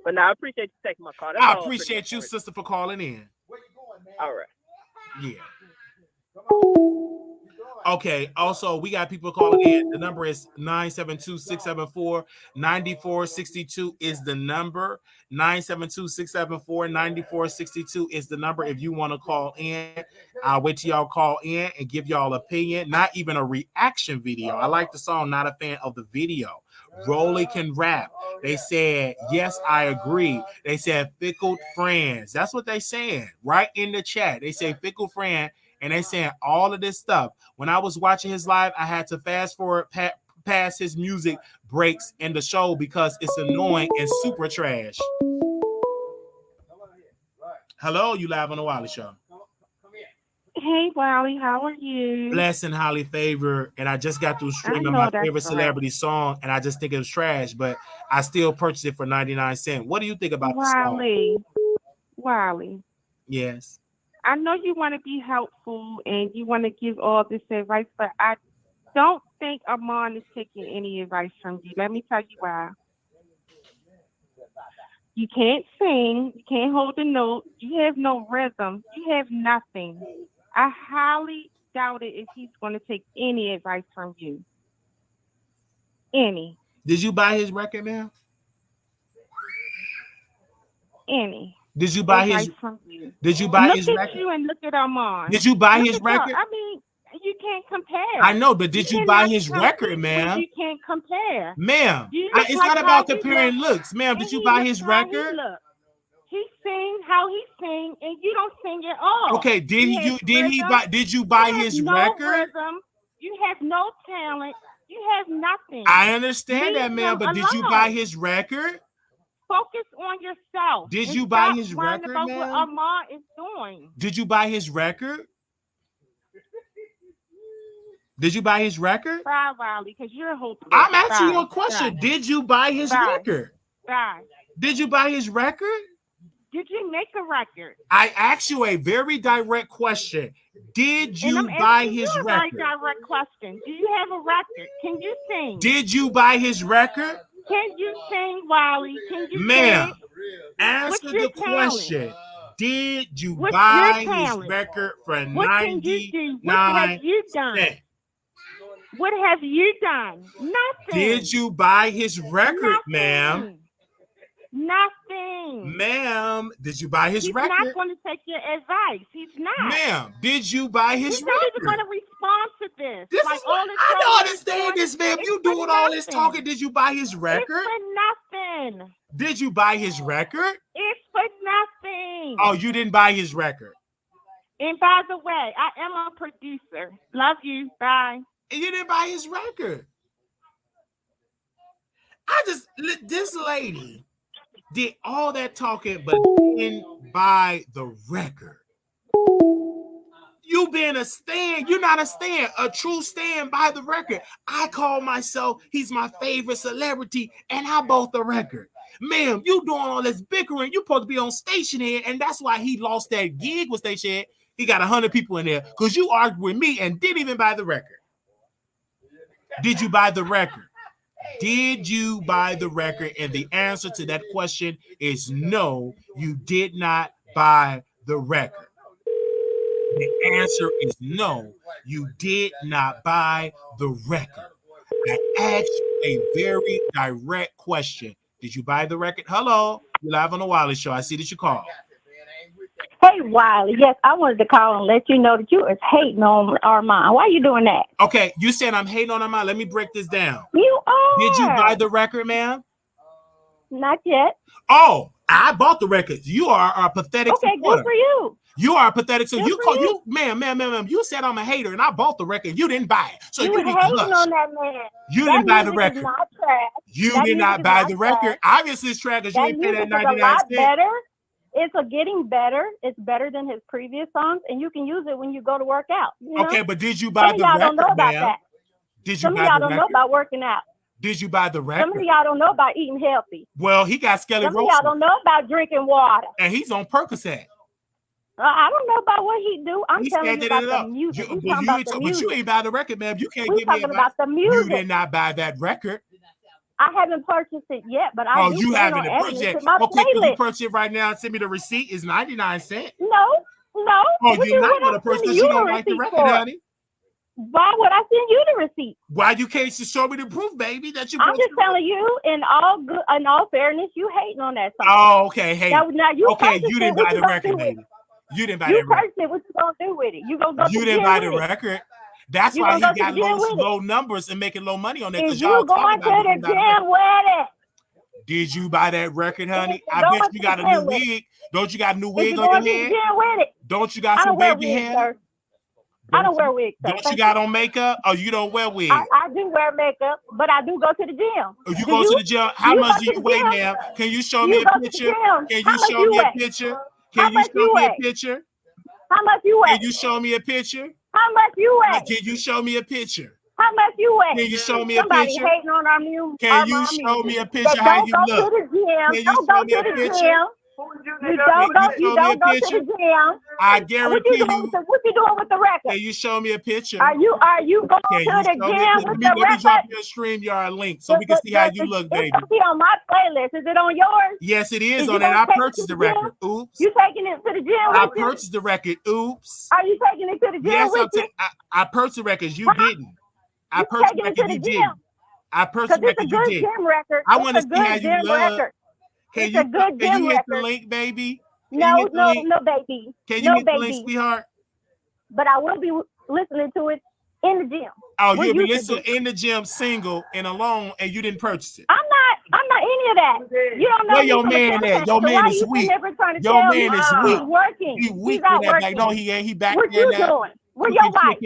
But now I appreciate you taking my call. I appreciate you, sister, for calling in. Where you going, man? All right. Yeah. Come on. Okay, also, we got people calling in. The number is 972-674-9462 is the number. 972-674-9462 is the number if you want to call in. I'll wait till y'all call in and give y'all opinion, not even a reaction video. I like the song, not a fan of the video. Rolly can rap. They said, yes, I agree. They said fickle friends. That's what they saying right in the chat. They say fickle friend. And they saying all of this stuff. When I was watching his live, I had to fast forward past his music breaks in the show because it's annoying and super trash. Hello, you live on the Wiley Show. Hey, Wiley, how are you? Blessing, highly favored, and I just got through streaming my favorite celebrity song, and I just think it was trash, but I still purchased it for 99 cents. What do you think about the song? Wiley. Yes. I know you want to be helpful and you want to give all this advice, but I don't think Armon is taking any advice from you. Let me tell you why. You can't sing. You can't hold a note. You have no rhythm. You have nothing. I highly doubt it if he's going to take any advice from you. Any. Did you buy his record, man? Any. Did you buy advice his? From you. Did you buy look his at record? you and look at Armon. Did you buy Look his at y'all. record? I mean, you can't compare. I know, but did you buy his cannot record, compete ma'am? when You can't compare. Ma'am, You look it's like not how about he comparing look, looks, ma'am. and Did you he buy look his how he record? look. He sing how he sing, and you don't sing at all. Okay, did He you has did he rhythm. buy did you buy You have his no record? rhythm. You have no talent. You have nothing. I understand Leave that, ma'am, him but did you alone. buy his record? Focus on yourself. Did and you buy stop his worrying record, about ma'am? what Armon is doing. Did you buy his record? Did you buy his record? Bye, Wiley, because you're hopeless. I'm asking you a Bye. question. Bye. Did you buy his Bye. record? Bye. Did you buy his record? Did you make a record? I asked you a very direct question. Did And you I'm buy asking his you a very record? direct question. Do you have a record? Can you sing? Did you buy his record? Can you sing, Wiley? Can you Ma'am, sing? answer What's your the question. Did you What's buy your his talent? record for What can you do? What 99 have you done? cents? What have you done? Nothing. Did you buy his record, ma'am? Nothing. Ma'am, did you buy his He's record? not going to take your advice. He's not. Ma'am, did you buy his He's not even going record? to respond to this. This like is all what, this I talking don't he's understand doing, this, ma'am. it's You for doing all this nothing. talking. Did you buy his record? It's for nothing. Did you buy his record? It's for nothing. Oh, you didn't buy his record. And by the way, I am a producer. Love you. Bye. And you didn't buy his record. This lady did all that talking, but didn't buy the record. You being a stan, you're not a stan. A true stan by the record. I call myself, he's my favorite celebrity, and I bought the record. Ma'am, you doing all this bickering. You supposed to be on station here, and that's why he lost that gig with station here. He got 100 people in there because you argued with me and didn't even buy the record. Did you buy the record? Did you buy the record? And the answer to that question is no, you did not buy the record. The answer is no, you did not buy the record. I asked you a very direct question. Did you buy the record? Hello, you're live on the Wiley Show. I see that you called. Hey, Wiley. Yes, I wanted to call and let you know that you is hating on Armon. Why are you doing that? Okay, you said I'm hating on Armon. Let me break this down. You are. Did you buy the record, ma'am? Not yet. Oh, I bought the record. You are a pathetic Okay, supporter. good for you. You are pathetic. So Good you for call you. ma'am. You said I'm a hater, and I bought the record. You didn't buy it, so You you was need to hating hush. on that man. You That didn't buy the music record. is not trash. You That did music not is buy not the record. trash. Obviously, it's trash because you That ain't pay music that is a 99 lot cents. better. It's getting better. It's better than his previous songs, and you can use it when you go to work out. You know? Okay, but did you buy Some of the y'all record, don't know about ma'am? that. Did you Some of buy y'all the don't know record? about working out. Did you buy the Some of record? y'all don't know about eating healthy. Well, he got skelly Some of y'all don't know about drinking water. and he's on Percocet. I don't know about what he do. I'm He's telling you standing about it the up. music. But We talking about the but music. you ain't buy the record, ma'am. You can't We give me talking advice. about the You music. did not buy that record. I haven't purchased it yet, but I Oh, do you plan haven't on purchased adding it it. to my Okay, can you playlist. purchase it right now and send me the receipt? It's 99 cents. No. Oh, What you're not what going to I'm purchase sending because you you don't the like the receipt record, for? honey. Why would I send you the receipt? Why you can't just show me the proof, baby, that you I'm purchased just telling you, in all fairness, you hating on that song. Oh, okay. Hey, Now you okay, purchased you it. didn't What buy you the gonna record, do with baby. it? You didn't buy You that record. purchased it. What you gonna do with it? You gonna go to You the didn't gym buy with the it? record. That's You why gonna he go got to the gym with it? low numbers and making low money on it. Is Because y'all you talking going to about the you didn't buy the record. gym with it? Did you buy that record, honey? Is you I going bet to you the got a gym new with it? wig. Don't you got a new Is wig you on going your to the head? gym with it? Don't you got I some don't wear wavy wigs, hair? sir. I don't wear wigs, sir. Don't you Thank got on makeup? Oh, you don't wear wigs. I do wear makeup, but I do go to the gym. Oh, you Do go you? to the gym. How You much go do to you the weigh, gym? ma'am? Can you show me You a go to the picture? gym. Can How you much show you me a weigh? picture? How Can you much show you me a weigh? picture? How much you Can weigh? you show me a picture? How much you weigh? Can you show me a picture? How much you weigh? Can you show me a Somebody picture? hating on our Can you music. show me a They picture how don't you go look? to the gym. Can you Don't show go me a to the picture? gym. You don't go to the gym. I guarantee you. What you doing with the record? Can you show me a picture? Are you going to the gym with the Let me record? drop your StreamYard link so we can see how you look, baby. It's gonna be on my playlist. Is it on yours? Yes, it is Is on you it. I gonna take purchased it the to the gym? record. Oops. You taking it to the gym I with you? purchased the record. Oops. Are you taking it to the gym Yes, with you? I purchased the records. You didn't. I purchased the record. You didn't. I purchased the record. You did. Record. I want to see how you look. Can you hit the link, baby? No, baby. Can you hit the link, sweetheart? But I will be listening to it in the gym. Oh, you'll be listening in the gym, single and alone, and you didn't purchase it. I'm not any of that. You don't know. Where your man at? Your man is weak. Your man is weak. He's working. He weak He's out in that working. back. No, he ain't. He back What there you now. doing? Where your wife?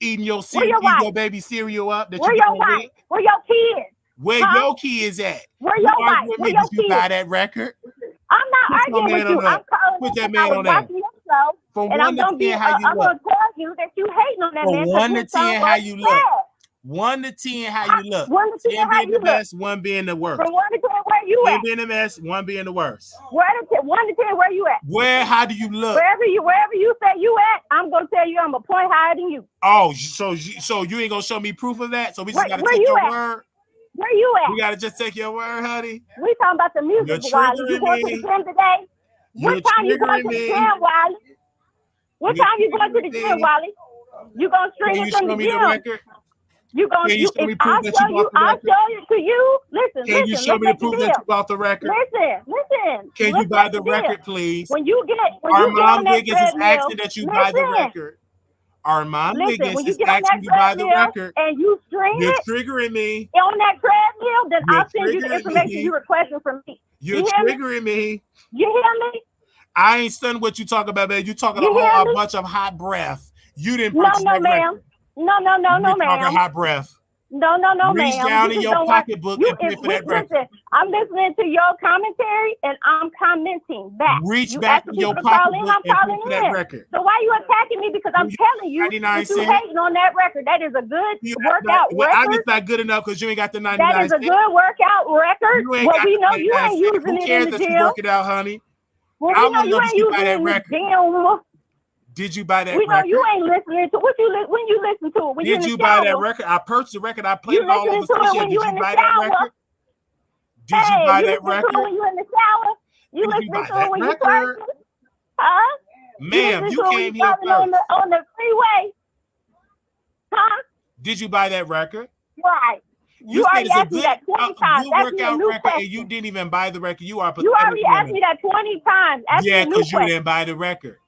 Eating your Where cereal, your eating wife? your baby cereal up. That Where you your don't wife? lick. Where your kids? Where your kids at? Where your You wife? arguing with Where me? your Did you kids? buy that record? I'm not Put your arguing man with you. on that. I'm calling Put you that because man I was on that. watching your show, From and 1 I'm to gonna 10, how you I'm look? gonna tell you that you hating on that From man. 1 to 10, how you look? 1 to 10, how you look? 1 to 10, 10 how being you the look? best, 1 being the worst. From 1 to 10, where you 10 at? being the best, 1 being the worst. 1 to 10, where you at? Where? How do you look? Wherever you say you at, I'm gonna tell you I'm a point higher than you. Oh, so you ain't gonna show me proof of that? So we just gotta Where take you your at? word. Where you at? We gotta just take your word, honey. We talking about the music, You're Wiley. You triggering going to me. the gym today? You're What time you going to triggering the me. gym, Wiley? What You're time you going to the triggering gym, me. Wiley? You gonna stream Can it you from show the me the gym? record? You gonna Can you show me proof I'll that show you you. bought the I'll record? show it to you. Listen, Can you show me the let's make proof a that deal. you bought the record? Listen. Can you Let's buy make the a deal. record, please? When you get on Armon that Wiggins is treadmill, asking that you buy the record. Armon Listen, Wiggins when you is get on that asking you buy the treadmill record. and you stream You're it triggering me. on that treadmill, then You're I'll send you the triggering information me. you requesting from me. You're You hear me? triggering me. You hear me? I ain't stunned what you talking about, man. You talking You hear a me? bunch of hot breath. You didn't No, purchase that ma'am. record. No, You talking ma'am. hot breath. No, Reach ma'am. down You in just your don't want- pocketbook you and pay for that listen, record. I'm listening to your commentary and I'm commenting back. Reach You back asking in your people to call in, pocketbook I'm and pay calling for that in. record. So why you attacking me? Because I'm telling you 99 that you cents. hating on that record. That is a good workout Well, I record. just not good enough because you ain't got the 99 That is a cents. good workout record. You ain't Well, got we the know you 99 ain't cents. using Who it cares in the that you gym. work it out, honey? Well, I we know wanna you know ain't did you buy using it that in the record? gym. Did you buy that We know record? you ain't listening to when you listen to it. When you in Did the you buy that shower. record? I purchased the record. I played You it all listening over to it social. when Did you you in the buy that shower. record? Did Hey, you buy you that listen to it record? when you in the shower. You Did you listen buy to it that when you record? twerking. Huh? Ma'am, listen you to it when came you here driving first. on the freeway. Huh? Did you buy that record? Right. You said already it's a asked me good, that 20 times. good Ask me a workout new record, question. and you didn't even buy the record. You are a You pathetic already asked woman. me that 20 times. Ask me Yeah, a new because you question. didn't buy the record.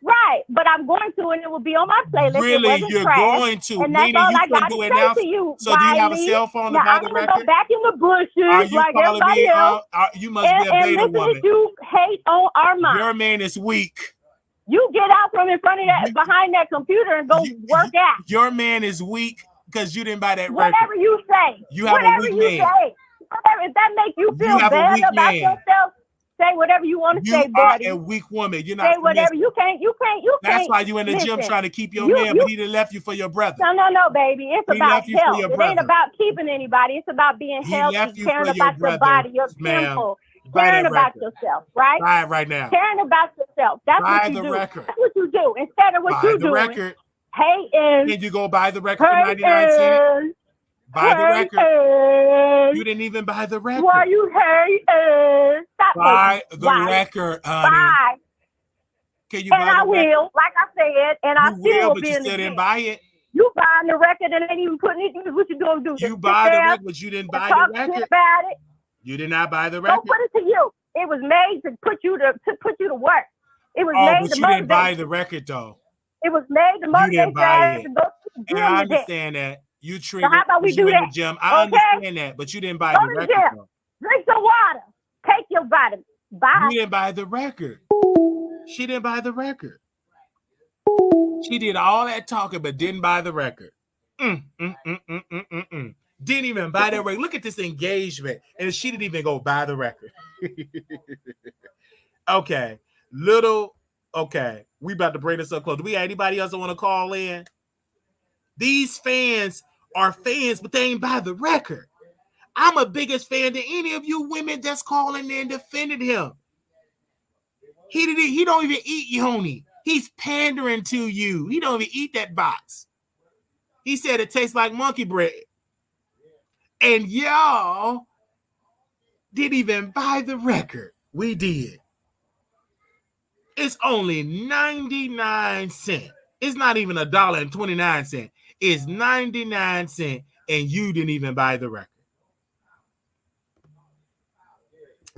Right, but I'm going to, and it will be on my playlist. Really, it wasn't you're trash, going to. and that's Meaning all you I couldn't got do to it say now. to you, So do you have a Wiley. cell phone to Now buy I'm the gonna record? go back in the Are bushes you like calling everybody me? else, You must be a and beta listen woman. that you hate on Armon. Your man is weak. You get out from in front of that, behind that computer, and go work out. Your man is weak because you didn't buy that record. Whatever you say. You have a whatever weak you man. say. Whatever, if that makes you feel have a bad weak about man. yourself, say whatever you want to You say, are buddy. a weak woman. You're not Say whatever. submissive. You can't. That's why you in the gym listen, trying to keep your you- man, you- but he done left you for your brother. No, baby. It's He about left you for health. your It ain't brother. about keeping anybody. It's about being He healthy, left you caring for your about your brother, body, your ma'am. temple, Buy caring that about record. yourself, right? Buy it right now. Caring about yourself. That's Buy what you the do. record. That's what you do. Instead of what Buy you the doing. record. Hating. Can you go buy the record for 99 cents? Buy the record. Hating. You didn't even buy the record. Why you hating? Stop Buy hating. the Why? record, honey. Bye. Can you And buy I the record? will, like I said, and I You still will, will but be you in the still didn't gym. buy it. You buying the record and ain't even putting it. What you gonna do? You Just buy sit the there record, but you didn't and buy the talk record. shit about it? You did not buy the Go record. put it to you. It was made to put you to work. It was Oh, made but to you didn't buy motivate. the record though. It was made to motivate didn't your buy ass it. to go to the And gym I today. understand that. You triggered how about we because you do in the that? gym. I Okay? understand that, but you didn't buy Go the to the record gym. though. Drink some water. Take your vitamin. Bye. You didn't buy the record. She didn't buy the record. She did all that talking, but didn't buy the record. Didn't even buy the record. Look at this engagement. And she didn't even go buy the record. Okay. Okay. We about to bring this up close. Do we have anybody else that want to call in? These fans are fans, but they ain't buy the record. I'm a biggest fan than any of you women that's calling in defending him. He don't even eat yoni. He's pandering to you. He don't even eat that box. He said it tastes like monkey bread. And y'all didn't even buy the record. We did. It's only 99 cents. It's not even $1.29. It's 99 cents, and you didn't even buy the record.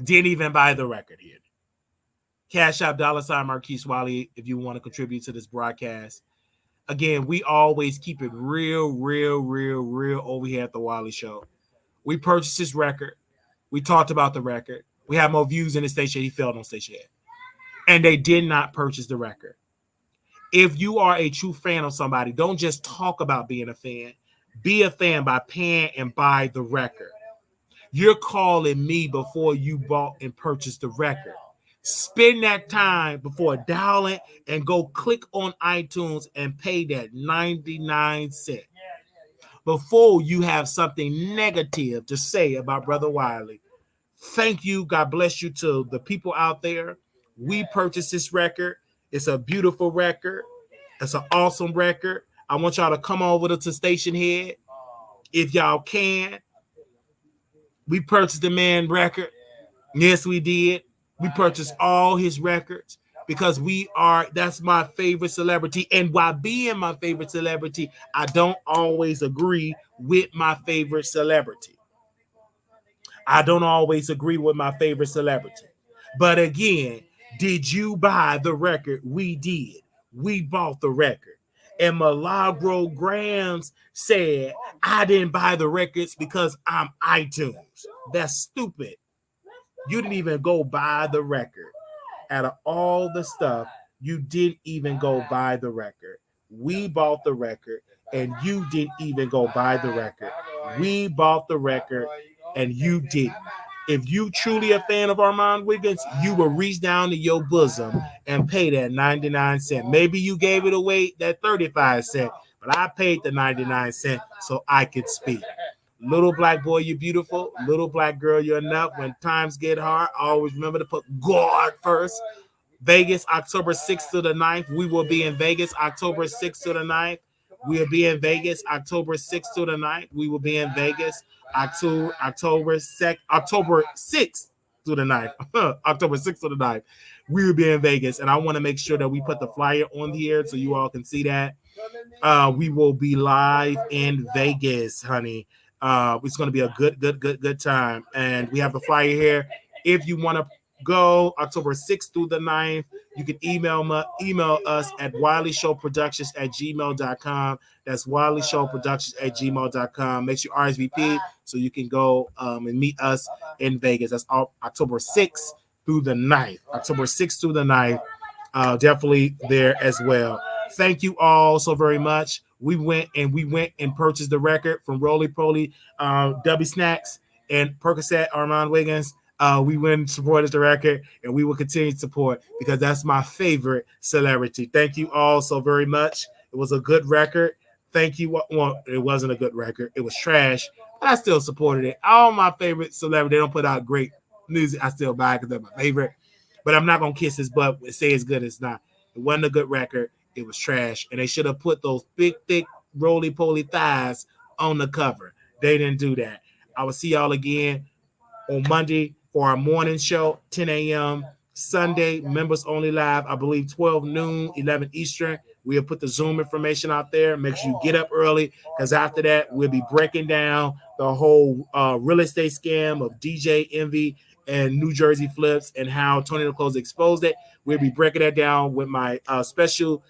Didn't even buy the record here. Cash App $ Marquise Wiley if you want to contribute to this broadcast. Again, we always keep it real over here at the Wiley Show. We purchased this record. We talked about the record. We have more views in the station. He failed on station. And they did not purchase the record. If you are a true fan of somebody, don't just talk about being a fan. Be a fan by paying and buy the record. You're calling me before you bought and purchased the record. Spend that time before dialing and go click on iTunes and pay that 99 cents. Before you have something negative to say about Brother Wiley. Thank you. God bless you to the people out there. We purchased this record. It's a beautiful record. It's an awesome record. I want y'all to come over to Station Head if y'all can. We purchased the man record. Yes, we did. We purchased all his records because that's my favorite celebrity. And while being my favorite celebrity, I don't always agree with my favorite celebrity. But again, did you buy the record? We did. We bought the record. And Milagro Grams said, I didn't buy the records because I'm iTunes. That's stupid. You didn't even go buy the record. Out of all the stuff, you didn't even go buy the record. We bought the record, and you didn't even go buy the record. We bought the record, and you didn't. If you truly a fan of Armon Wiggins, you will reach down to your bosom and pay that 99 cents. Maybe you gave it away that 35 cents, but I paid the 99 cents so I could speak. Little black boy, you're beautiful. Little black girl, you're enough. When times get hard, always remember to put God first. Vegas, October 6th to the 9th. We will be in Vegas, October 6th to the 9th. We'll be in Vegas, October 6th to the 9th. We will be in Vegas, October 6th to the 9th. October 6th to the 9th. We will be in Vegas, and I want to make sure that we put the flyer on the air so you all can see that. We will be live in Vegas, honey. It's going to be a good time. And we have the flyer here. If you want to go October 6th through the 9th, you can email us at wileyshowproductions@gmail.com. That's wileyshowproductions@gmail.com. Make sure RSVP so you can go and meet us in Vegas. That's October 6th through the 9th. October 6th through the 9th. Definitely there as well. Thank you all so very much. We went and purchased the record from Roly Poly, W Snacks, and Percocet, Armon Wiggins. We went and supported the record, and we will continue to support because that's my favorite celebrity. Thank you all so very much. It was a good record. Thank you. Well, it wasn't a good record. It was trash, but I still supported it. All my favorite celebrities, they don't put out great music. I still buy it because they're my favorite. But I'm not going to kiss his butt and say it's good. It's not. It wasn't a good record. It was trash, and they should have put those big, thick, roly-poly thighs on the cover. They didn't do that. I will see y'all again on Monday for our morning show, 10 a.m. Sunday, members only live, I believe 12 noon, 11 Eastern. We'll put the Zoom information out there. Make sure you get up early because after that, we'll be breaking down the whole real estate scam of DJ Envy and New Jersey Flips and how Tony Nicole's exposed it. We'll be breaking that down with my special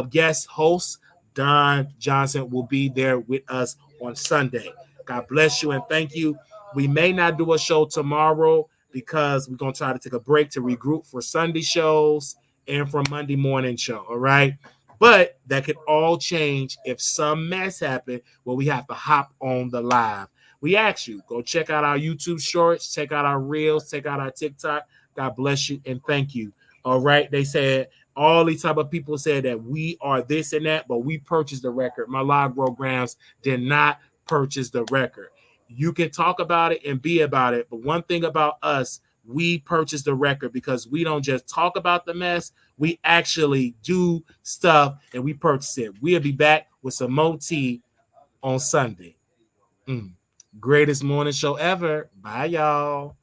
guest host, Don Johnson, will be there with us on Sunday. God bless you and thank you. We may not do a show tomorrow because we're going to try to take a break to regroup for Sunday shows and for Monday morning show, all right? But that could all change if some mess happened where we have to hop on the live. We ask you, go check out our YouTube shorts, check out our reels, check out our TikTok. God bless you and thank you. All right. They said all these type of people said that we are this and that, but we purchased the record. My live programs did not purchase the record. You can talk about it and be about it, but one thing about us, we purchased the record because we don't just talk about the mess. We actually do stuff and we purchase it. We'll be back with some more tea on Sunday. Greatest morning show ever. Bye, y'all.